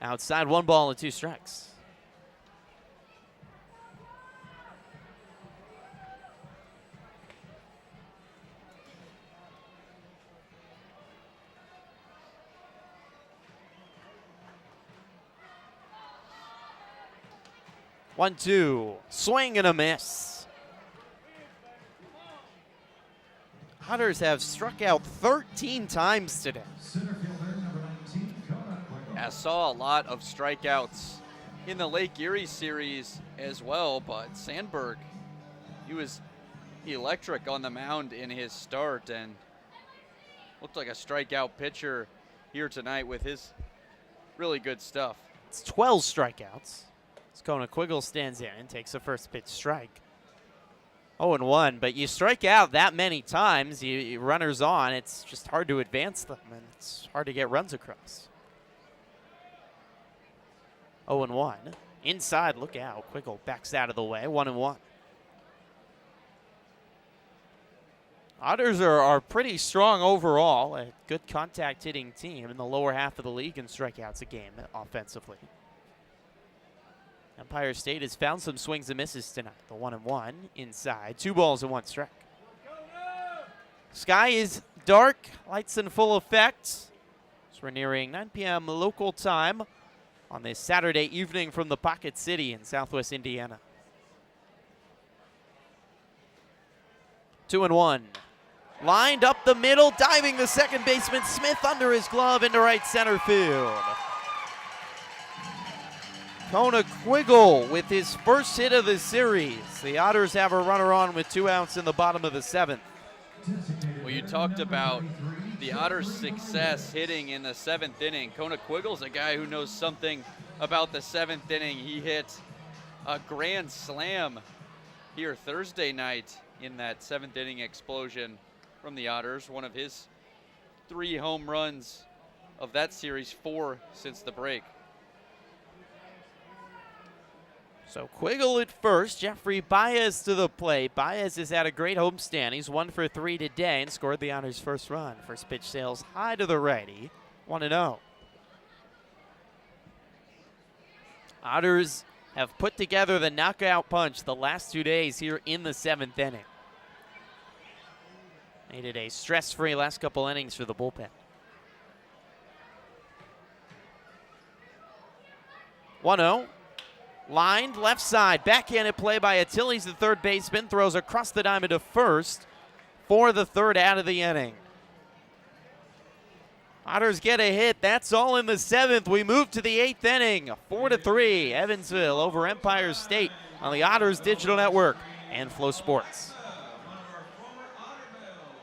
Outside, 1 ball and 2 strikes. One, 2, swing and a miss. Otters have struck out 13 times today. I saw a lot of strikeouts in the Lake Erie series as well, but Sandberg, he was electric on the mound in his start and looked like a strikeout pitcher here tonight with his really good stuff. It's 12 strikeouts. Kona Quiggle stands in and takes a first pitch strike. 0-1, but you strike out that many times, you runners on, it's just hard to advance them, and it's hard to get runs across. 0-1. Inside, look out. Quiggle backs out of the way, 1-1. Otters are pretty strong overall, a good contact hitting team in the lower half of the league in strikeouts a game offensively. Empire State has found some swings and misses tonight. The 1-1 inside, 2 balls and 1 strike. Sky is dark, lights in full effect. So we're nearing 9 p.m. local time on this Saturday evening from the Pocket City in Southwest Indiana. 2-1. Lined up the middle, diving the second baseman Smith under his glove into right center field. Kona Quiggle with his first hit of the series. The Otters have a runner on with 2 outs in the bottom of the 7th. Well, you talked about the Otters' success hitting in the 7th inning. Kona Quiggle's a guy who knows something about the 7th inning. He hit a grand slam here Thursday night in that 7th inning explosion from the Otters. One of his 3 home runs of that series, 4 since the break. So Quiggle at first, Jeffrey Baez to the plate. Baez has had a great homestand. He's 1 for 3 today and scored the Otters' first run. First pitch sails high to the righty, 1-0. Otters have put together the knockout punch the last 2 days here in the 7th inning. Made it a stress-free last couple innings for the bullpen. 1-0. Lined left side, backhanded play by Attili's the third baseman, throws across the diamond to first for the 3rd out of the inning. Otters get a hit, that's all in the 7th. We move to the 8th inning, 4-3, Evansville over Empire State on the Otters Digital Network and Flow Sports. One of our former Otter Bells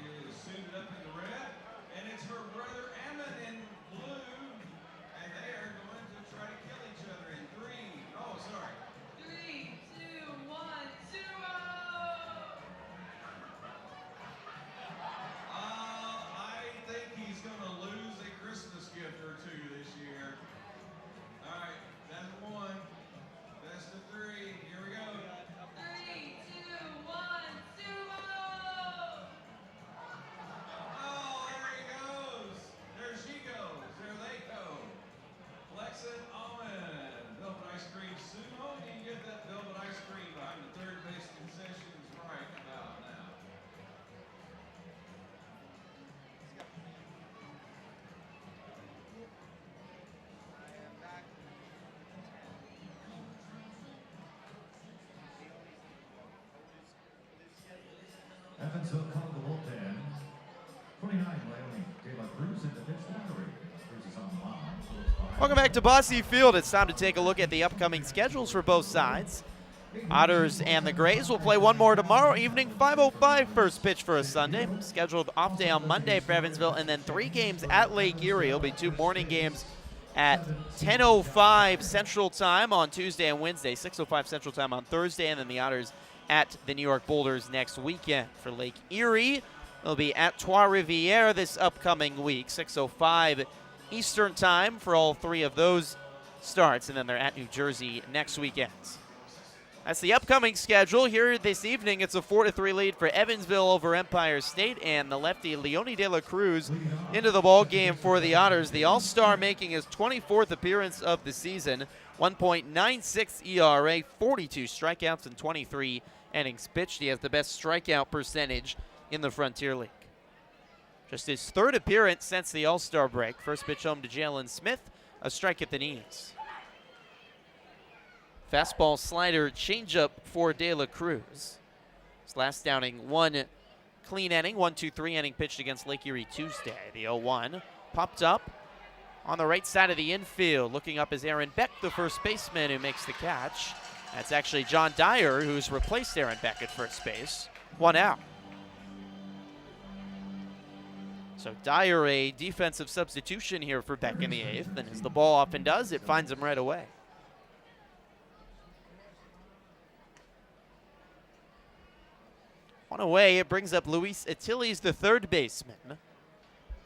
is suited up in the red, and it's her brother Emmett in blue, and they are going to try to kill each other in 3, Evansville called the bullpen. 29, Leone De La Cruz in the pitch battery. Cruz is on the mound. So it's 5. Welcome back to Bosse Field. It's time to take a look at the upcoming schedules for both sides. Otters and the Grays will play one more tomorrow evening, 5:05 first pitch for a Sunday. Scheduled off day on Monday for Evansville, and then 3 games at Lake Erie. It'll be 2 morning games at 10:05 Central Time on Tuesday and Wednesday, 6:05 Central Time on Thursday, and then the Otters at the New York Boulders next weekend. For Lake Erie, it'll be at Trois Rivières this upcoming week, 6:05 Eastern Time for all 3 of those starts, and then they're at New Jersey next weekend. That's the upcoming schedule. Here this evening, it's a 4-3 lead for Evansville over Empire State, and the lefty Leone De La Cruz into the ball game for the Otters. The All-Star making his 24th appearance of the season, 1.96 ERA, 42 strikeouts in 23 innings pitched. He has the best strikeout percentage in the Frontier League. Just his 3rd appearance since the All-Star break. First pitch home to Jalen Smith, a strike at the knees. Fastball, slider, changeup for De La Cruz. His last outing, 1 clean inning, 1-2-3 inning pitched against Lake Erie Tuesday. The 0-1 popped up on the right side of the infield. Looking up is Aaron Beck, the first baseman, who makes the catch. That's actually John Dyer, who's replaced Aaron Beck at first base. 1 out. So Dyer, a defensive substitution here for Beck in the 8th, and as the ball often does, it finds him right away. One away, it brings up Luis Atiles, the 3rd baseman.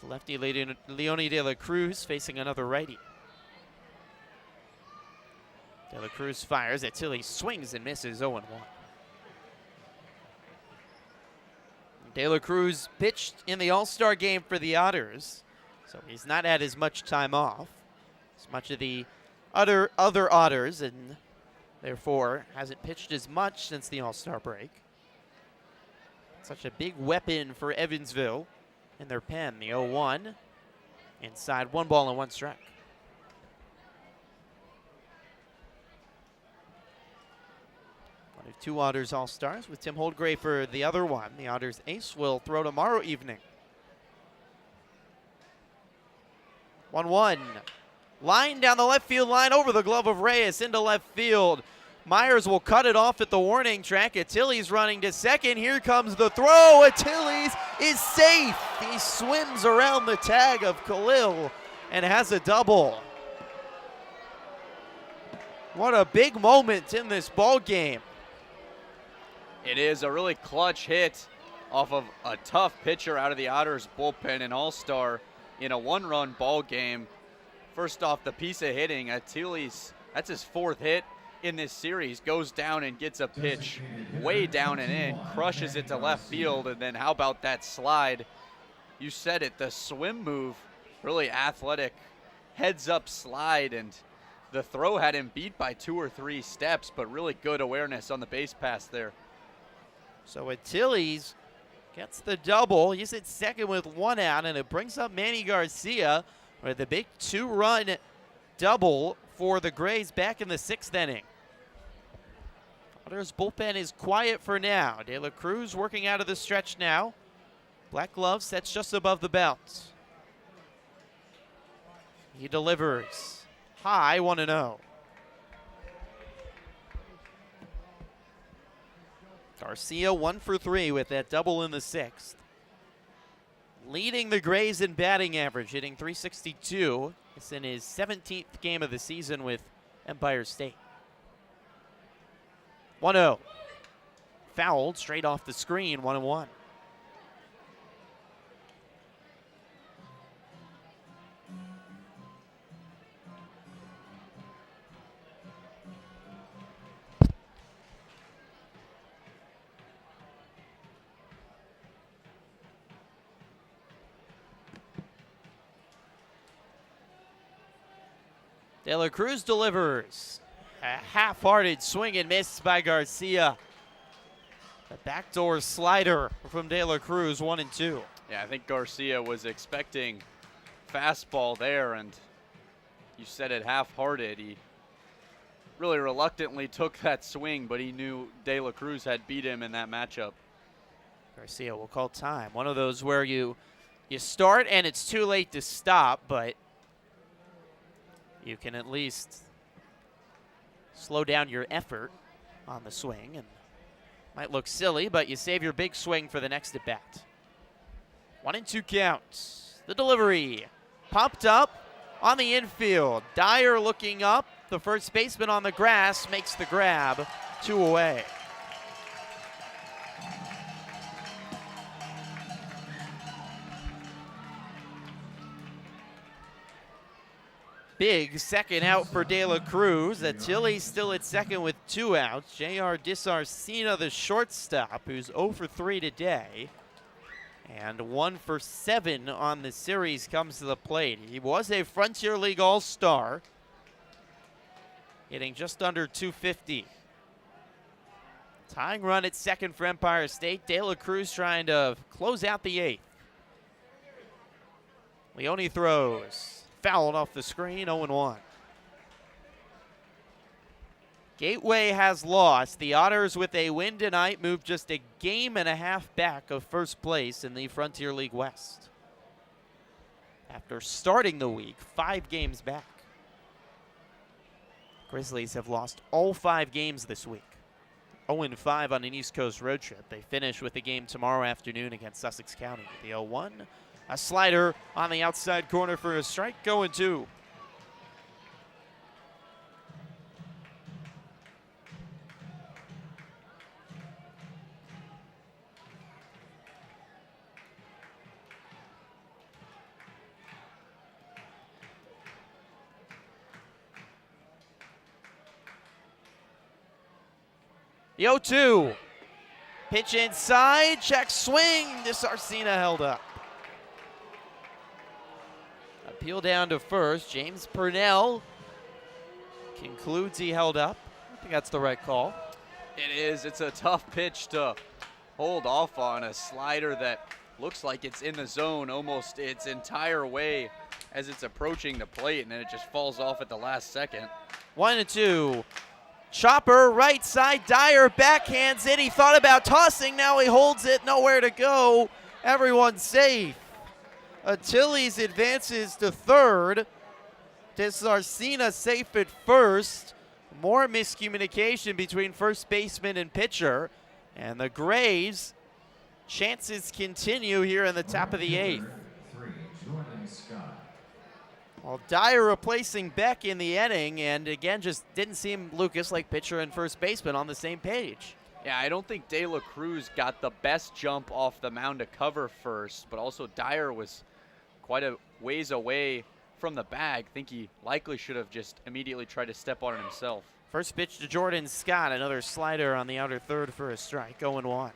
The lefty Leone De La Cruz facing another righty. De La Cruz fires, Atiles swings and misses, 0-1. De La Cruz pitched in the All-Star game for the Otters, so he's not had as much time off as much of the other Otters, and therefore hasn't pitched as much since the All-Star break. Such a big weapon for Evansville in their pen. The 0-1 inside, 1 ball and 1 strike. One of 2 Otters All-Stars with Tim Holdgray for the other one. The Otters ace will throw tomorrow evening. 1-1. Line down the left field line over the glove of Reyes into left field. Myers will cut it off at the warning track. Atiles running to second. Here comes the throw. Atiles is safe. He swims around the tag of Khalil and has a double. What a big moment in this ball game. It is a really clutch hit off of a tough pitcher out of the Otters bullpen, an all-star in a 1-run ball game. First off, the piece of hitting, Atiles, that's his 4th hit in this series, goes down and gets a pitch way down and in, crushes it to left field, and then how about that slide? You said it, the swim move, really athletic, heads-up slide, and the throw had him beat by 2 or 3 steps, but really good awareness on the base pass there. So Atiles gets the double. He's at second with 1 out, and it brings up Manny Garcia with a big 2-run double for the Grays back in the 6th inning. Otters bullpen is quiet for now. De La Cruz working out of the stretch now. Black glove sets just above the belt. He delivers high, 1-0. Garcia 1 for 3 with that double in the 6th. Leading the Grays in batting average, hitting .362. It's in his 17th game of the season with Empire State. 1-0. Fouled straight off the screen, 1-1. De La Cruz delivers. A half-hearted swing and miss by Garcia. The backdoor slider from De La Cruz, 1-2. Yeah, I think Garcia was expecting fastball there, and you said it half-hearted. He really reluctantly took that swing, but he knew De La Cruz had beat him in that matchup. Garcia will call time. One of those where you start and it's too late to stop, but you can at least slow down your effort on the swing. And might look silly, but you save your big swing for the next at bat. 1-2 count. The delivery popped up on the infield. Dyer looking up. The first baseman on the grass makes the grab. 2 away. Big second out for De La Cruz. Tilly still at second with 2 outs. J.R. Disarcina, the shortstop, who's 0 for 3 today. And 1 for 7 on the series comes to the plate. He was a Frontier League All-Star, hitting just under 250. Tying run at second for Empire State. De La Cruz trying to close out the 8th. Leone throws. Fouled off the screen, 0-1. Gateway has lost. The Otters, with a win tonight, move just a game and a half back of first place in the Frontier League West. After starting the week 5 games back. Grizzlies have lost all 5 games this week. 0-5 on an East Coast road trip. They finish with a game tomorrow afternoon against Sussex County. The 0-1. A slider on the outside corner for a strike, 0-2. The 0-2. Pitch inside, check swing. Disarcina held up. Appeal down to first. James Purnell concludes he held up. I think that's the right call. It is. It's a tough pitch to hold off on. A slider that looks like it's in the zone almost its entire way as it's approaching the plate, and then it just falls off at the last second. 1-2. Chopper, right side. Dyer backhands it. He thought about tossing. Now he holds it. Nowhere to go. Everyone's safe. Achilles advances to third. Disarcina safe at first. More miscommunication between first baseman and pitcher. And the Grays, chances continue here in the top of the 8th. Well, Dyer replacing Beck in the inning, and again, just didn't seem, Lucas, like pitcher and first baseman on the same page. Yeah, I don't think De La Cruz got the best jump off the mound to cover first, but also Dyer was quite a ways away from the bag. I think he likely should have just immediately tried to step on it himself. First pitch to Jordan Scott, another slider on the outer third for a strike, 0-1.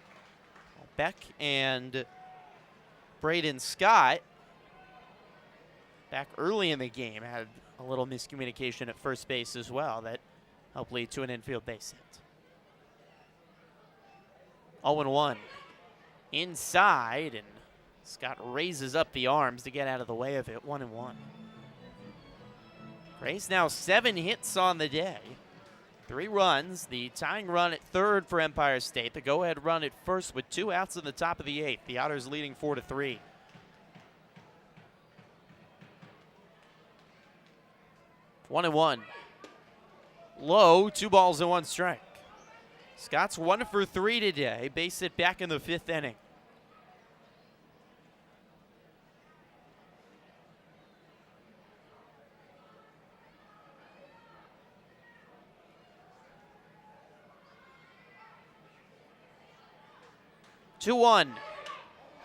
Beck and Braden Scott, back early in the game, had a little miscommunication at first base as well that helped lead to an infield base hit. 0-1. Inside, and Scott raises up the arms to get out of the way of it. 1-1. Grays now 7 hits on the day. 3 runs. The tying run at third for Empire State. The go-ahead run at first with 2 outs in the top of the 8th. The Otters leading 4-3. 1-1. Low, 2 balls and 1 strike. Scott's 1 for 3 today. Base hit back in the 5th inning. Two 1.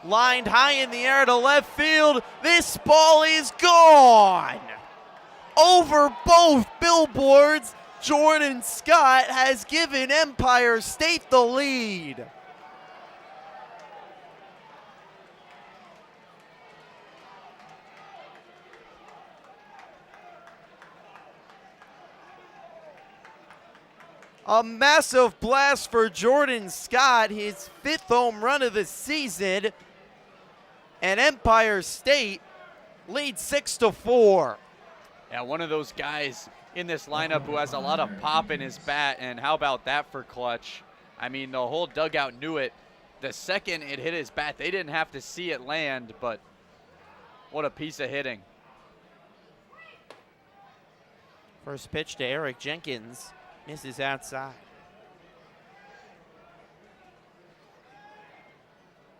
Lined high in the air to left field. This ball is gone. Over both billboards, Jordan Scott has given Empire State the lead. A massive blast for Jordan Scott, his 5th home run of the season. And Empire State leads 6-4. Yeah, one of those guys in this lineup who has a lot of pop in his bat, and how about that for clutch? I mean, the whole dugout knew it. the second it hit his bat, they didn't have to see it land, but what a piece of hitting. First pitch to Eric Jenkins, misses outside.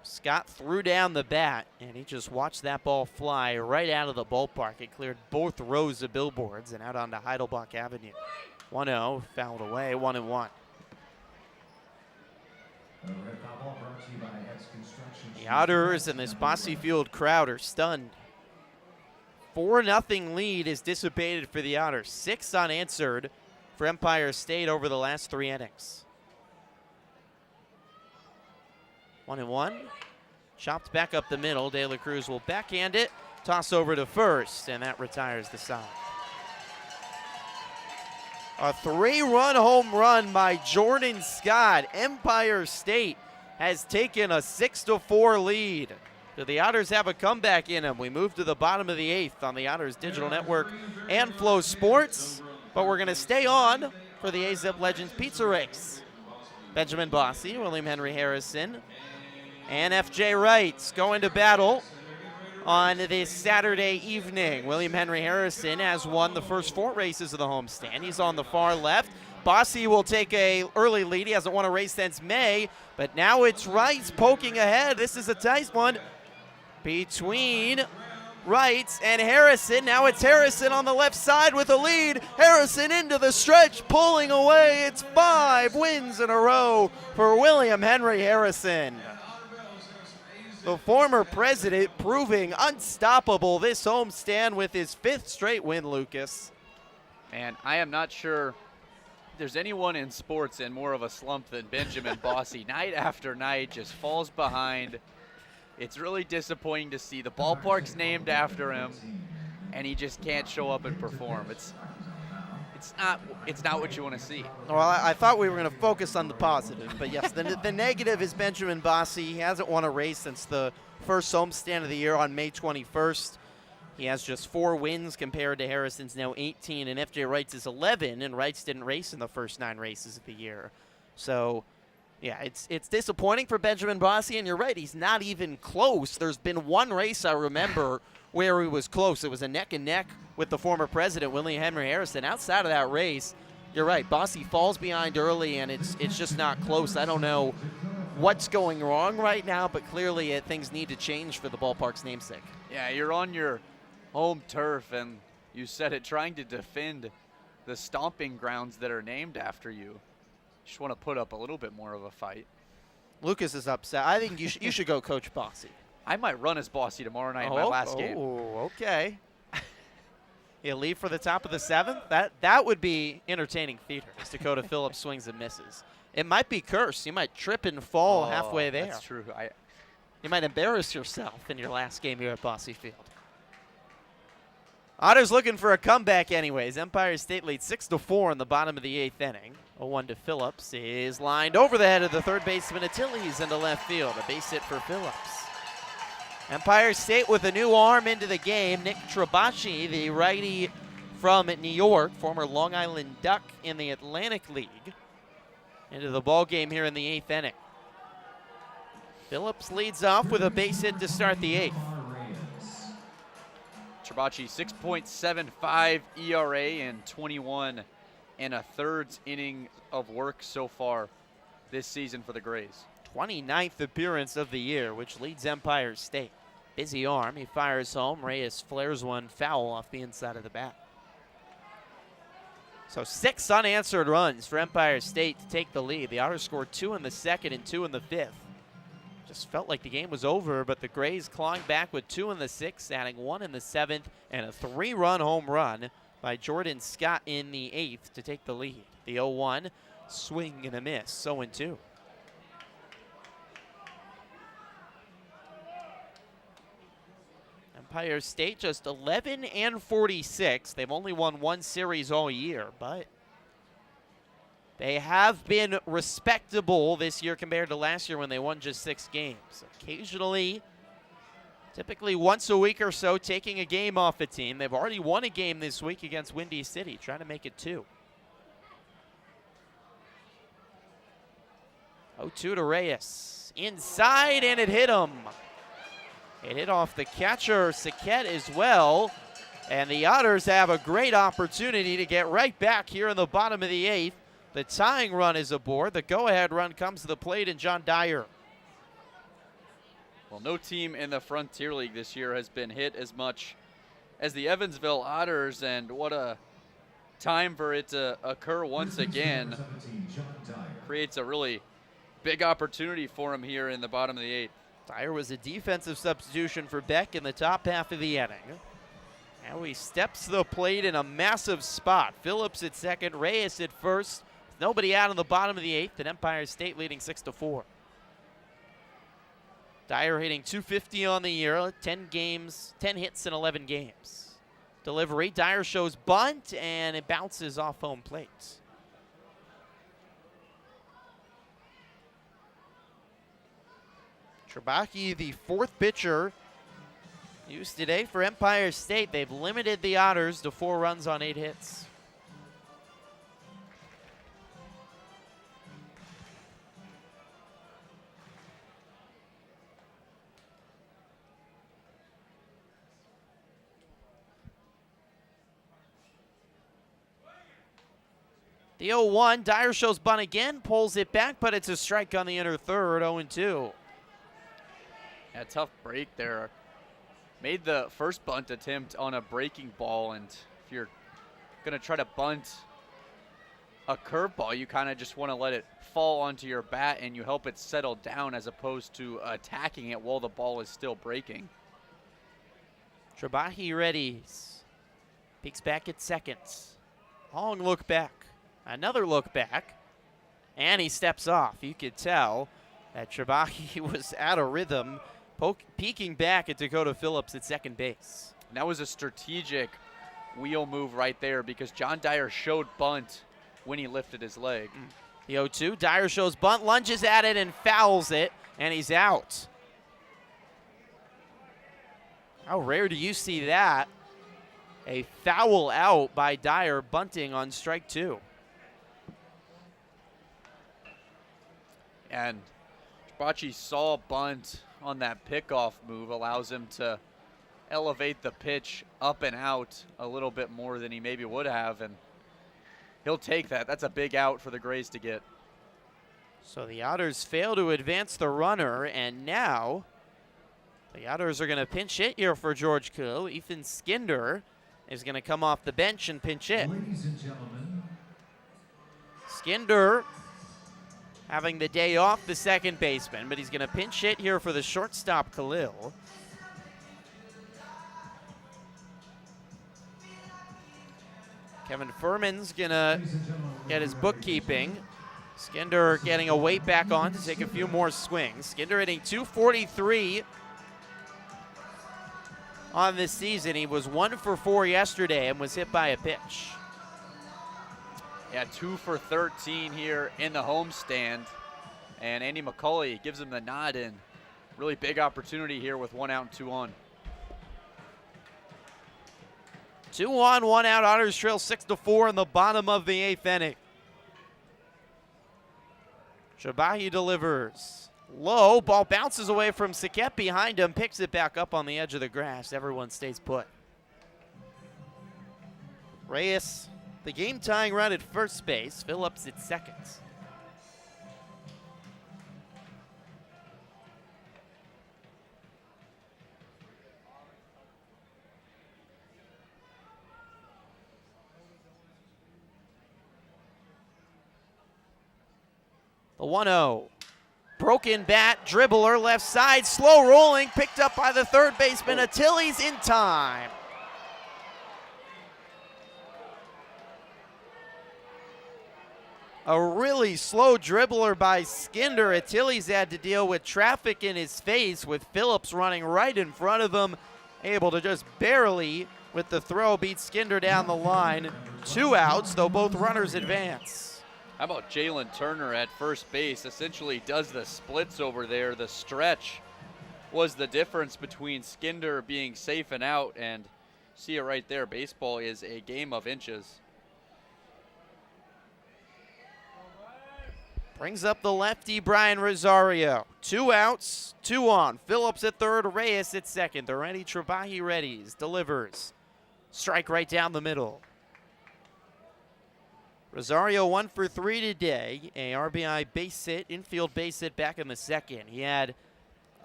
Scott threw down the bat, and he just watched that ball fly right out of the ballpark. It cleared both rows of billboards and out onto Heidelbach Avenue. 1-0, fouled away, 1-1. The Otters and this Bosse Field crowd are stunned. 4-0 lead is dissipated for the Otters. 6 unanswered for Empire State over the last 3 innings. 1-1. Chopped back up the middle. De La Cruz will backhand it. Toss over to first, and that retires the side. A 3-run home run by Jordan Scott. Empire State has taken a 6-4 lead. Do the Otters have a comeback in them? We move to the bottom of the 8th on the Otters Digital Network and Flow Sports. But we're going to stay on for the AZIP Legends Pizza Race. Benjamin Bosse, William Henry Harrison, and FJ Wright going to battle on this Saturday evening. William Henry Harrison has won the first 4 races of the homestand. He's on the far left. Bosse will take a early lead. He hasn't won a race since May, but now it's Wright poking ahead. This is a tight one between Wright and Harrison. Now it's Harrison on the left side with a lead. Harrison into the stretch, pulling away. It's 5 wins in a row for William Henry Harrison. The former president proving unstoppable this homestand with his 5th straight win, Lucas. And I am not sure there's anyone in sports in more of a slump than Benjamin Bosse. Night after night, just falls behind. It's really disappointing to see. The ballpark's named after him, and he just can't show up and perform. It's not what you want to see. Well, I thought we were going to focus on the positive, but yes, the negative is Benjamin Bosse. He hasn't won a race since the first homestand of the year on May 21st. He has just 4 wins compared to Harrison's now 18, and FJ Wright's is 11, and Wright's didn't race in the first 9 races of the year. So, yeah, it's disappointing for Benjamin Bosse, and you're right, he's not even close. There's been 1 race I remember where he was close. It was a neck-and-neck with the former president, William Henry Harrison. Outside of that race, you're right, Bosse falls behind early, and it's just not close. I don't know what's going wrong right now, but clearly things need to change for the ballpark's namesake. Yeah, you're on your home turf, and you said it, trying to defend the stomping grounds that are named after you. Just want to put up a little bit more of a fight. Lucas is upset. I think you should go coach Bosse. I might run as Bosse tomorrow night in my last game. Oh, okay. He'll leave for the top of the 7th. That would be entertaining theater as Dakota Phillips swings and misses. It might be cursed. You might trip and fall halfway there. That's true. You might embarrass yourself in your last game here at Bosse Field. Otters looking for a comeback anyways. Empire State leads 6-4 in the bottom of the 8th inning. 0-1 to Phillips is lined over the head of the third baseman Achilles into left field. A base hit for Phillips. Empire State with a new arm into the game. Nick Trabachi, the righty from New York, former Long Island Duck in the Atlantic League, into the ball game here in the 8th inning. Phillips leads off with a base hit to start the 8th. Trabachi, 6.75 ERA in 21 and a thirds inning of work so far this season for the Grays. 29th appearance of the year, which leads Empire State. Busy arm, he fires home. Reyes flares one foul off the inside of the bat. So 6 unanswered runs for Empire State to take the lead. The Otters scored 2 in the 2nd and 2 in the 5th. Just felt like the game was over, but the Grays clawing back with 2 in the 6th, adding 1 in the 7th, and a 3-run home run by Jordan Scott in the 8th to take the lead. The 0-1 swing and a miss, 0-2. Empire State just 11 and 46. They've only won 1 series all year, but they have been respectable this year compared to last year when they won just 6 games. Occasionally, typically once a week or so, taking a game off a team. They've already won a game this week against Windy City, trying to make it 2. 0-2 to Reyes. inside, and it hit him. It hit off the catcher, Saquette, as well. And the Otters have a great opportunity to get right back here in the bottom of the 8th. The tying run is aboard. The go-ahead run comes to the plate, and John Dyer. Well, no team in the Frontier League this year has been hit as much as the Evansville Otters, and what a time for it to occur once again. Creates a really big opportunity for him here in the bottom of the 8th. Dyer was a defensive substitution for Beck in the top half of the inning. Now he steps to the plate in a massive spot. Phillips at second, Reyes at first. Nobody out in the bottom of the 8th, and Empire State leading 6-4. Dyer hitting .250 on the year, 10 hits in 11 games. Delivery, Dyer shows bunt, and it bounces off home plate. Trabacchi, the 4th pitcher used today for Empire State. They've limited the Otters to 4 runs on 8 hits. The 0-1, Dyer shows bunt again, pulls it back, but it's a strike on the inner third, 0-2. Yeah, tough break there. Made the first bunt attempt on a breaking ball, and if you're going to try to bunt a curveball, you kind of just want to let it fall onto your bat and you help it settle down as opposed to attacking it while the ball is still breaking. Trabacchi readies. Peeks back at second. Long look back. Another look back. And he steps off. You could tell that Trabacchi was out of rhythm, peeking back at Dakota Phillips at second base. And that was a strategic wheel move right there because John Dyer showed bunt when he lifted his leg. The 0-2, Dyer shows bunt, lunges at it, and fouls it, and he's out. How rare do you see that? A foul out by Dyer, bunting on strike 2. And Trabacchi saw bunt on that pickoff move, allows him to elevate the pitch up and out a little bit more than he maybe would have, and he'll take that. That's a big out for the Grays to get. So the Otters fail to advance the runner, and now the Otters are going to pinch hit here for George Koo. Ethan Skinder is going to come off the bench and pinch hit. Ladies and gentlemen, Skinder having the day off, the second baseman, but he's going to pinch hit here for the shortstop, Khalil. Kevin Furman's going to get his bookkeeping. Skinder getting a weight back on to take a few more swings. Skinder hitting .243 on this season. He was 1 for 4 yesterday and was hit by a pitch. Yeah, 2 for 13 here in the homestand. And Andy McCauley gives him the nod in. Really big opportunity here with 1 out and 2 on. 2 on, 1 out. Otters trail 6-4 in the bottom of the 8th inning. Trabacchi delivers. Low, ball bounces away from Saquette behind him, picks it back up on the edge of the grass. Everyone stays put. Reyes, the game-tying run at first base. Phillips at second. The 1-0. Broken bat, dribbler, left side, slow rolling, picked up by the third baseman. Achilles in time. A really slow dribbler by Skinder. Achilles had to deal with traffic in his face with Phillips running right in front of him. Able to just barely, with the throw, beat Skinder down the line. 2 outs, though both runners advance. How about Jalen Turner at first base? Essentially does the splits over there. The stretch was the difference between Skinder being safe and out, and see it right there. Baseball is a game of inches. Brings up the lefty, Brian Rosario. 2 outs, 2 on. Phillips at third, Reyes at second. The ready, Trabahi readies, delivers. Strike right down the middle. Rosario 1 for 3 today. A RBI base hit, infield base hit back in the second. He had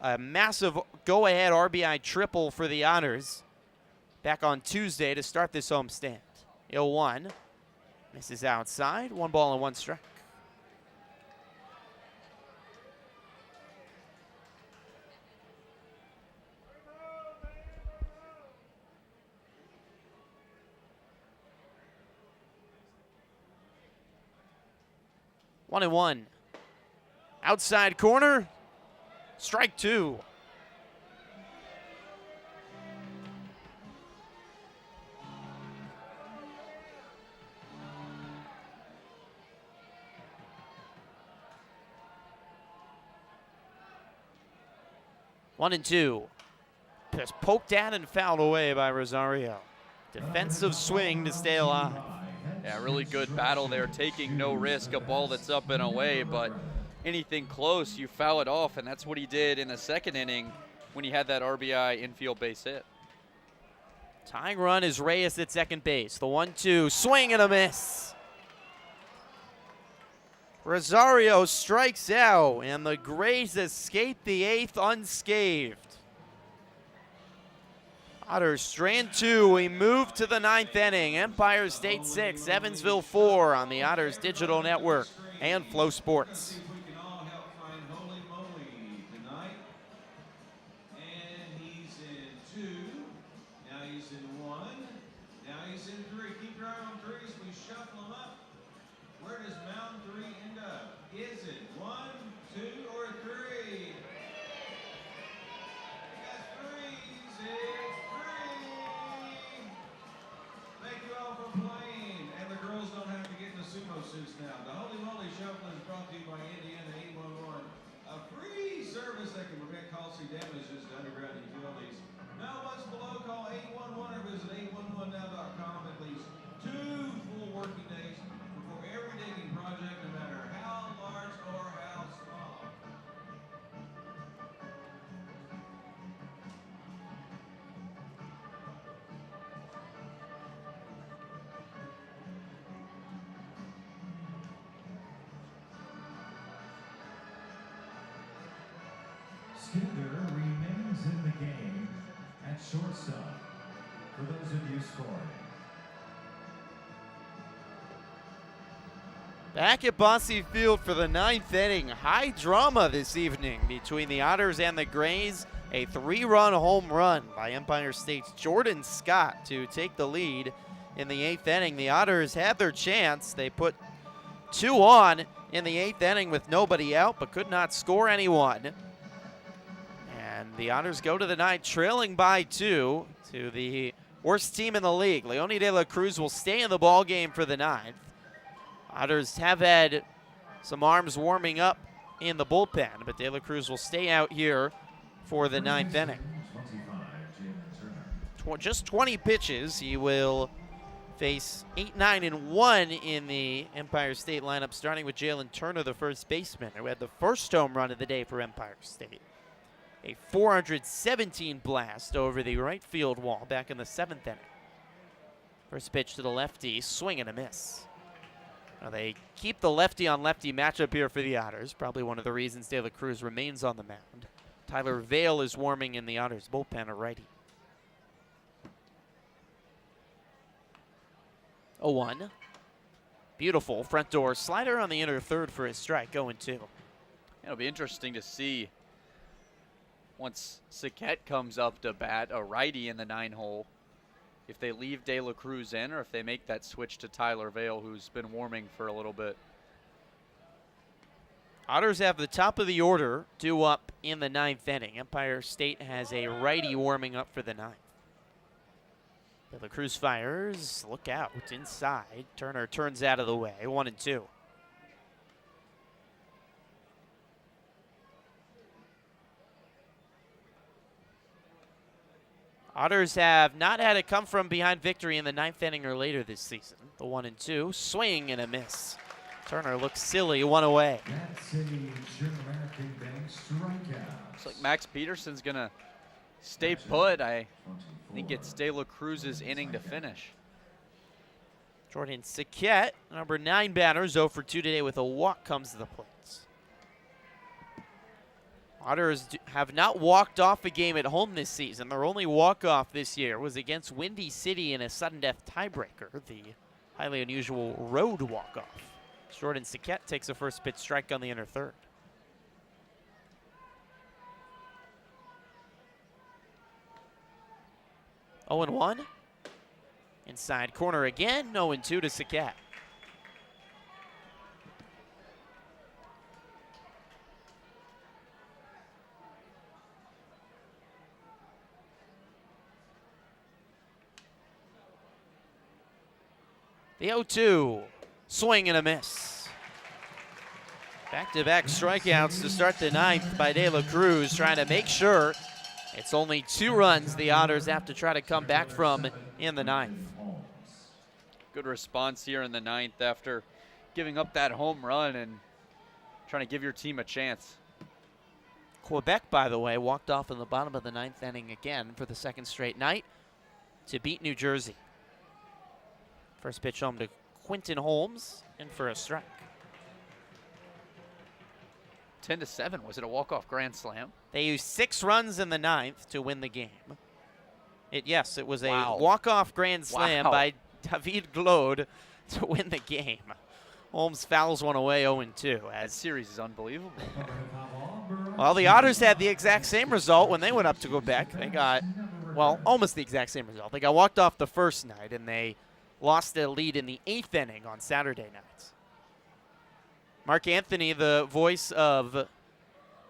a massive go-ahead RBI triple for the Otters back on Tuesday to start this homestand. 0-1. Misses outside. 1 ball and 1 strike. One and one. Outside corner. Strike 2. One and two. Just poked at and fouled away by Rosario. Defensive swing to stay alive. Yeah, really good battle there, taking no risk, a ball that's up and away, but anything close, you foul it off, and that's what he did in the second inning when he had that RBI infield base hit. Tying run is Reyes at second base. The 1-2, swing and a miss. Rosario strikes out, and the Grays escape the 8th unscathed. Otters strand 2. We move to the 9th inning. Empire State 6, Evansville 4 on the Otters Digital Network and Flow Sports. See if we can all help find Holy Moly tonight. And he's in 2. Now he's in 1. Now he's in 3. Keep your eye on 3s. We shuffle them up. Where does Mountain 3 end up? Is it 1, 2, or 3? We got 3s. It's 3. Thank you all for playing. And the girls don't have to get in the sumo suits now. The Holy Moly Shuffle is brought to you by Indiana 811. A free service that can prevent costly damages to underground utilities. Now what's below, call 811 or visit 811now.com at least 2 full working days before every digging project, no matter how large or how small. Skinner remains in the game at shortstop for those of you scoring. Back at Bosse Field for the 9th inning. High drama this evening between the Otters and the Grays. A 3-run home run by Empire State's Jordan Scott to take the lead in the 8th inning. The Otters had their chance. They put 2 on in the 8th inning with nobody out, but could not score anyone. And the Otters go to the 9th trailing by 2 to the worst team in the league. Leone de la Cruz will stay in the ball game for the 9th. Otters have had some arms warming up in the bullpen, but De La Cruz will stay out here for the 9th inning. Just 20 pitches. He will face 8, 9, and 1 in the Empire State lineup, starting with Jalen Turner, the first baseman, who had the first home run of the day for Empire State. A 417 blast over the right field wall back in the 7th inning. First pitch to the lefty, swing and a miss. Now they keep the lefty-on-lefty matchup here for the Otters. Probably one of the reasons De La Cruz remains on the mound. Tyler Vale is warming in the Otters bullpen, a righty. 0-1. Beautiful front door slider on the inner third for his strike, 0-2. It'll be interesting to see once Saquette comes up to bat, a righty in the 9-hole, if they leave De La Cruz in or if they make that switch to Tyler Vale, who's been warming for a little bit. Otters have the top of the order due up in the 9th inning. Empire State has a righty warming up for the 9th. De La Cruz fires, look out, inside. Turner turns out of the way, 1-2. Otters have not had a come from behind victory in the 9th inning or later this season. The 1-2, swing and a miss. Turner looks silly, one away. That's a German American Bank strikeout. Looks like Max Peterson's going to stay put. I think it's De La Cruz's inning to finish. Jordan Saquette, number 9 batter, 0 for 2 today with a walk, comes to the plate. Otters have not walked off a game at home this season. Their only walk-off this year was against Windy City in a sudden death tiebreaker, the highly unusual road walk-off. Jordan Saquette takes a first pitch strike on the inner third. Oh and 1. Inside corner again, 0-2 to Saquette. The 0-2, swing and a miss. Back-to-back strikeouts to start the 9th by De La Cruz, trying to make sure it's only 2 runs the Otters have to try to come back from in the 9th. Good response here in the 9th after giving up that home run and trying to give your team a chance. Quebec, by the way, walked off in the bottom of the 9th inning again for the 2nd straight night to beat New Jersey. First pitch home to Quinton Holmes, in for a strike. 10-7, was it a walk-off grand slam? They used 6 runs in the 9th to win the game. Yes, it was a Wow. walk-off grand slam Wow. by David Glode to win the game. Holmes fouls one away 0-2. That series is unbelievable. Well, the Otters had the exact same result when they went up to Quebec. They got, well, almost the exact same result. They got walked off the first night, and they lost their lead in the 8th inning on Saturday night. Mark Anthony, the voice of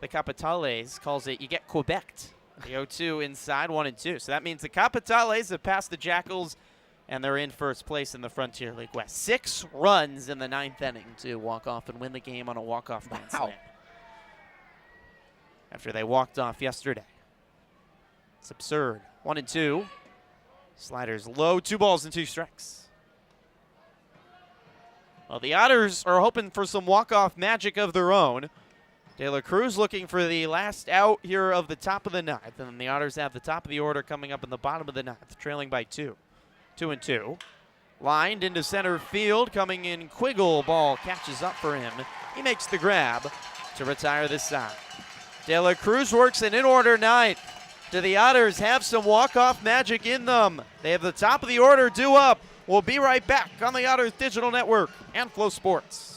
the Capitales, calls it, you get Quebec'd. The 0-2 inside, 1-2. So that means the Capitales have passed the Jackals, and they're in first place in the Frontier League West. 6 runs in the 9th inning to walk off and win the game on a walk-off grand slam. After they walked off yesterday. It's absurd. 1-2. Sliders low, 2 balls and 2 strikes. Well, the Otters are hoping for some walk-off magic of their own. De La Cruz looking for the last out here of the top of the 9th, and then the Otters have the top of the order coming up in the bottom of the 9th, trailing by 2. 2-2. Lined into center field, coming in Quiggle. Ball catches up for him. He makes the grab to retire this side. De La Cruz works an in-order 9th. Do the Otters have some walk-off magic in them? They have the top of the order due up. We'll be right back on the Otters Digital Network and Flow Sports.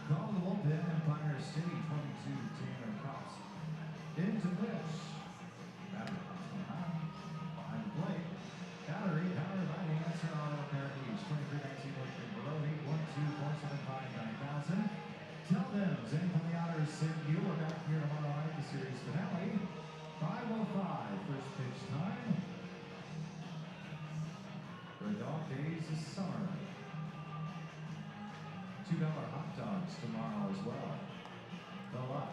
Call the bullpen, Empire City, 22, Tanner Cops. Into pitch. Batter behind the plate. Battery powered by the answer auto repair needs. 2319 below 812-475-9000. Tell them, Zane from the Otters sent you. We're back here tomorrow night, the series finale. 5:05, first pitch time. The dog days is summer. $2 hot dogs tomorrow as well. The lot.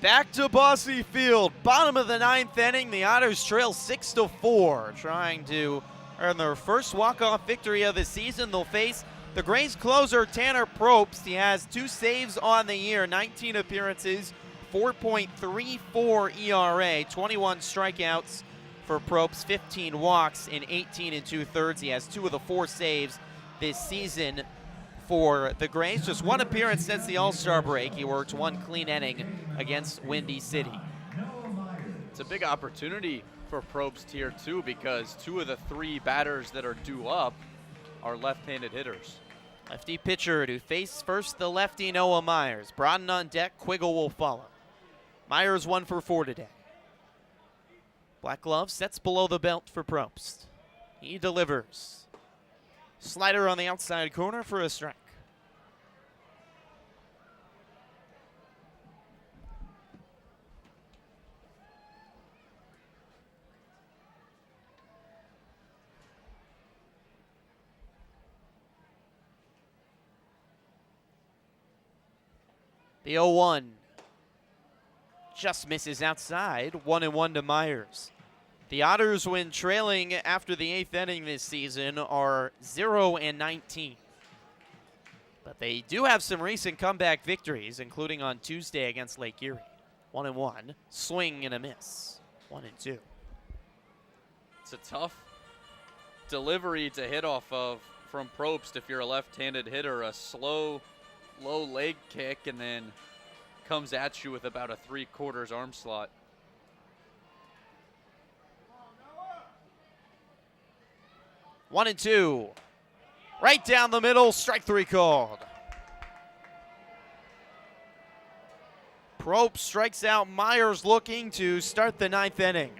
Back to Bosse Field, bottom of the 9th inning. The Otters trail 6-4, trying to earn their first walk-off victory of the season. They'll face the Grays closer, Tanner Probst. He has 2 saves on the year, 19 appearances, 4.34 ERA, 21 strikeouts for Probst, 15 walks in 18 2/3. He has 2 of the 4 saves this season for the Grays. Just 1 appearance since the All-Star break. He worked 1 clean inning against Windy City. It's a big opportunity for Probst here too, because 2 of the 3 batters that are due up are left-handed hitters. Lefty pitcher to face first the lefty Noah Myers. Broughton on deck, Quiggle will follow. Myers 1 for 4 today. Black glove sets below the belt for Probst. He delivers. Slider on the outside corner for a strike. The 0-1 just misses outside. 1-1 to Myers. The Otters, when trailing after the 8th inning this season, are 0-19. But they do have some recent comeback victories, including on Tuesday against Lake Erie. 1-1, swing and a miss. 1-2. It's a tough delivery to hit off of from Probst if you're a left-handed hitter. A slow, low leg kick, and then comes at you with about a 3/4 arm slot. One and two. Right down the middle, strike 3 called. Probst strikes out Myers, looking to start the 9th inning.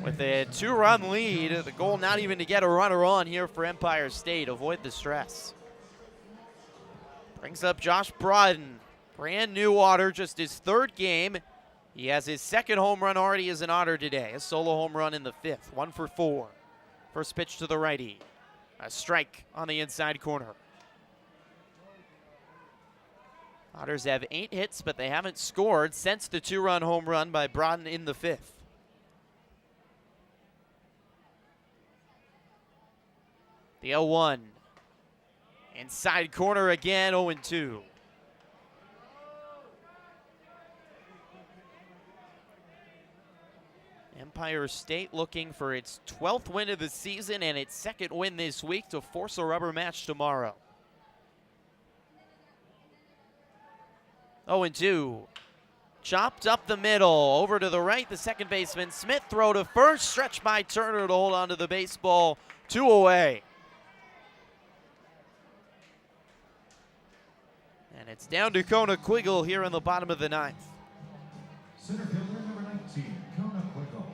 With a 2-run lead, the goal not even to get a runner on here for Empire State. Avoid the stress. Brings up Josh Brodden. Brand new Otter, just his 3rd game. He has his 2nd home run already as an Otter today. A solo home run in the 5th, 1 for 4. First pitch to the righty. A strike on the inside corner. Otters have 8 hits, but they haven't scored since the 2-run home run by Brodden in the 5th. The 0-1. Inside corner again, 0-2. Empire State looking for its 12th win of the season and its 2nd win this week to force a rubber match tomorrow. 0-2. Chopped up the middle. Over to the right, the second baseman. Smith throw to first. Stretch by Turner to hold on to the baseball. 2 away. And it's down to Kona Quiggle here in the bottom of the 9th. Center fielder number 19, Kona Quiggle.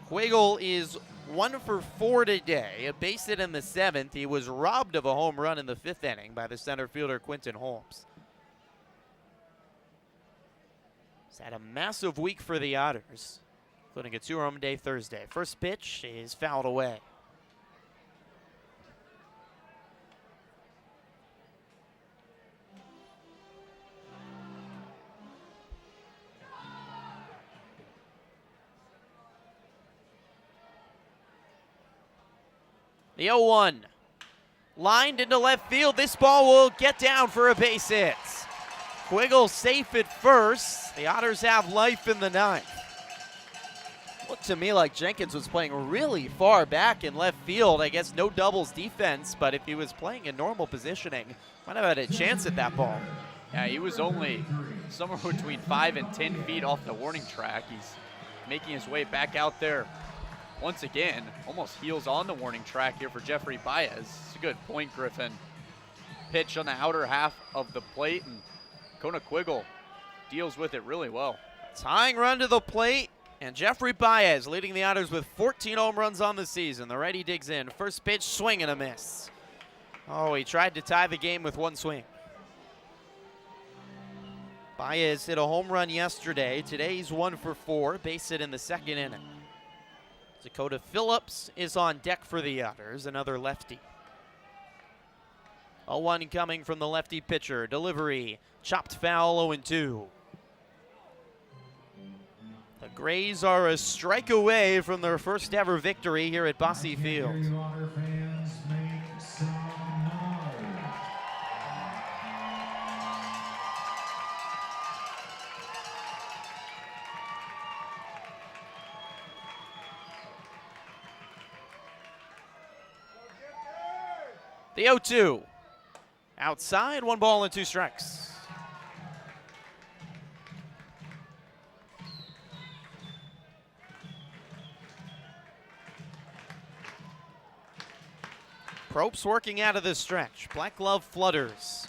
Quiggle is 1 for 4 today. A base hit in the 7th. He was robbed of a home run in the 5th inning by the center fielder Quinton Holmes. He's had a massive week for the Otters, including a 2-home day Thursday. First pitch is fouled away. The 0-1, lined into left field. This ball will get down for a base hit. Quiggle safe at first. The Otters have life in the 9th. Looked to me like Jenkins was playing really far back in left field. I guess no doubles defense, but if he was playing in normal positioning, might have had a chance at that ball. Yeah, he was only somewhere between 5 and 10 feet off the warning track. He's making his way back out there. Once again, almost heels on the warning track here for Jeffrey Baez. It's a good point, Griffin. Pitch on the outer half of the plate, and Kona Quiggle deals with it really well. Tying run to the plate, and Jeffrey Baez leading the Otters with 14 home runs on the season. The righty digs in. First pitch, swing and a miss. Oh, he tried to tie the game with 1 swing. Baez hit a home run yesterday. Today he's 1 for 4. Base hit in the 2nd inning. Dakota Phillips is on deck for the Otters, another lefty. 0-1 coming from the lefty pitcher. Delivery, chopped foul, 0-2. The Grays are a strike away from their first ever victory here at Bosse Field. You Otter fans, make some noise. The 0-2. Outside, 1 ball and 2 strikes. Probst working out of the stretch. Black glove flutters.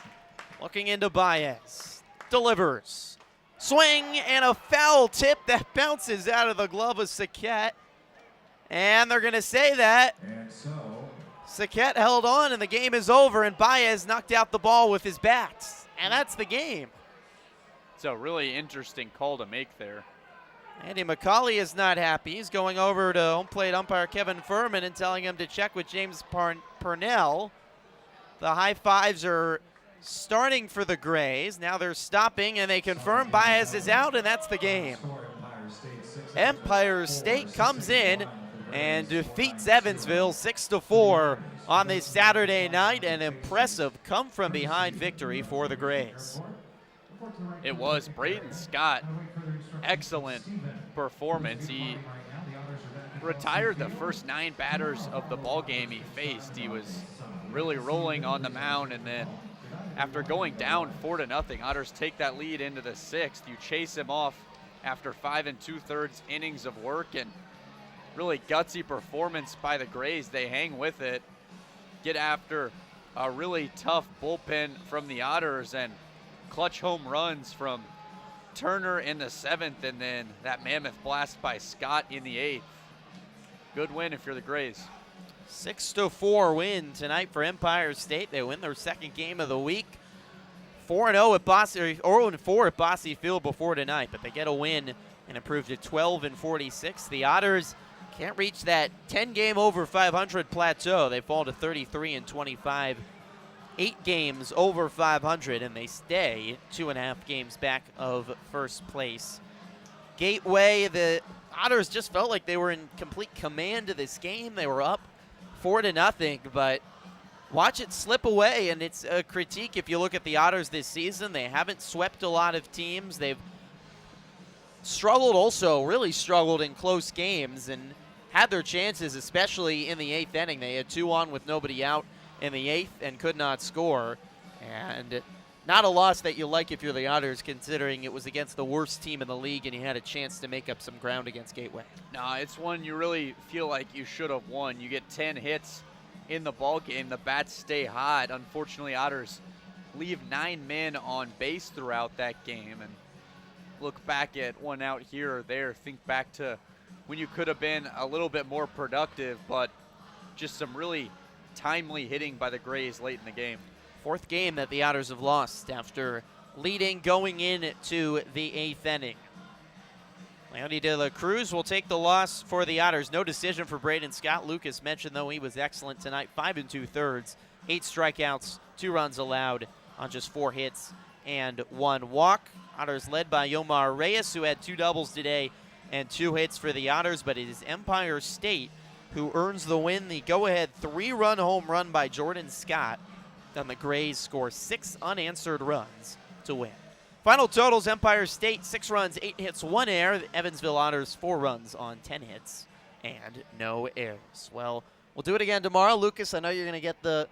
Looking into Baez. Delivers. Swing and a foul tip that bounces out of the glove of Saquette. And they're going to say that And so, Saquette held on and the game is over, and Baez knocked out the ball with his bat. And that's the game. It's a really interesting call to make there. Andy McCauley is not happy. He's going over to home plate umpire Kevin Furman and telling him to check with James Purnell. The high fives are starting for the Grays. Now they're stopping, and they confirm Baez is out, and that's the game. Empire State comes in and defeats Evansville 6-4 on this Saturday night. An impressive come-from-behind victory for the Grays. It was Braden Scott. Excellent performance. He retired the first 9 batters of the ball game he faced. He was really rolling on the mound, and then after going down 4-0, Otters take that lead into the 6th. You chase him off after 5 2/3 innings of work, and really gutsy performance by the Grays. They hang with it, get after a really tough bullpen from the Otters, and clutch home runs from Turner in the 7th, and then that mammoth blast by Scott in the 8th. Good win if you're the Grays. 6-4 win tonight for Empire State. They win their second game of the week. 4-0 at Bosse, or 0-4 at Bosse Field before tonight, but they get a win and improve to 12-46. The Otters can't reach that 10-game over 500 plateau. They fall to 33-25. 8 games over 500, and they stay 2.5 games back of first place. Gateway, the Otters just felt like they were in complete command of this game. They were up 4-0, but watch it slip away, and it's a critique if you look at the Otters this season. They haven't swept a lot of teams. They've struggled also, really struggled in close games and had their chances, especially in the 8th inning. They had 2 on with nobody out in the 8th and could not score. And not a loss that you like if you're the Otters, considering it was against the worst team in the league and you had a chance to make up some ground against Gateway. No, it's one you really feel like you should have won. You get 10 hits in the ball game. The bats stay hot. Unfortunately, Otters leave 9 men on base throughout that game. And look back at one out here or there. Think back to when you could have been a little bit more productive, but just some really timely hitting by the Grays late in the game. 4th game that the Otters have lost after leading going into the 8th inning. Leone de la Cruz will take the loss for the Otters. No decision for Braden Scott. Lucas mentioned, though, he was excellent tonight. 5 2/3, 8 strikeouts, 2 runs allowed on just 4 hits and 1 walk. Otters led by Yomar Reyes, who had 2 doubles today and 2 hits for the Otters, but it is Empire State who earns the win. The go-ahead 3-run home run by Jordan Scott. Then the Grays score 6 unanswered runs to win. Final totals: Empire State 6 runs, 8 hits, 1 error. The Evansville Otters 4 runs on 10 hits and no errors. Well, we'll do it again tomorrow. Lucas, I know you're going to get the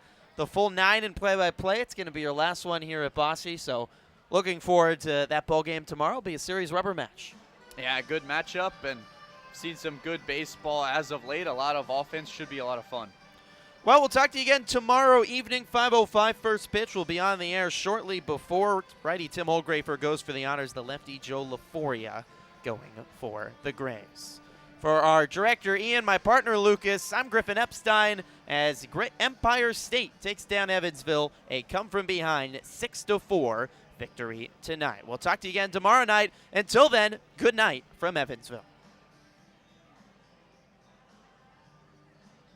full 9 in play-by-play. It's going to be your last one here at Bosse, so looking forward to that ball game tomorrow. It'll be a series rubber match. Yeah, good matchup, and seen some good baseball as of late. A lot of offense, should be a lot of fun. Well, we'll talk to you again tomorrow evening, 5:05 first pitch. We'll be on the air shortly before righty Tim Holgrafer goes for the Otters, the lefty Joe LaForia going for the Grays. For our director, Ian, my partner, Lucas, I'm Griffin Epstein as Empire State takes down Evansville, a come-from-behind 6-4 victory tonight. We'll talk to you again tomorrow night. Until then, good night from Evansville.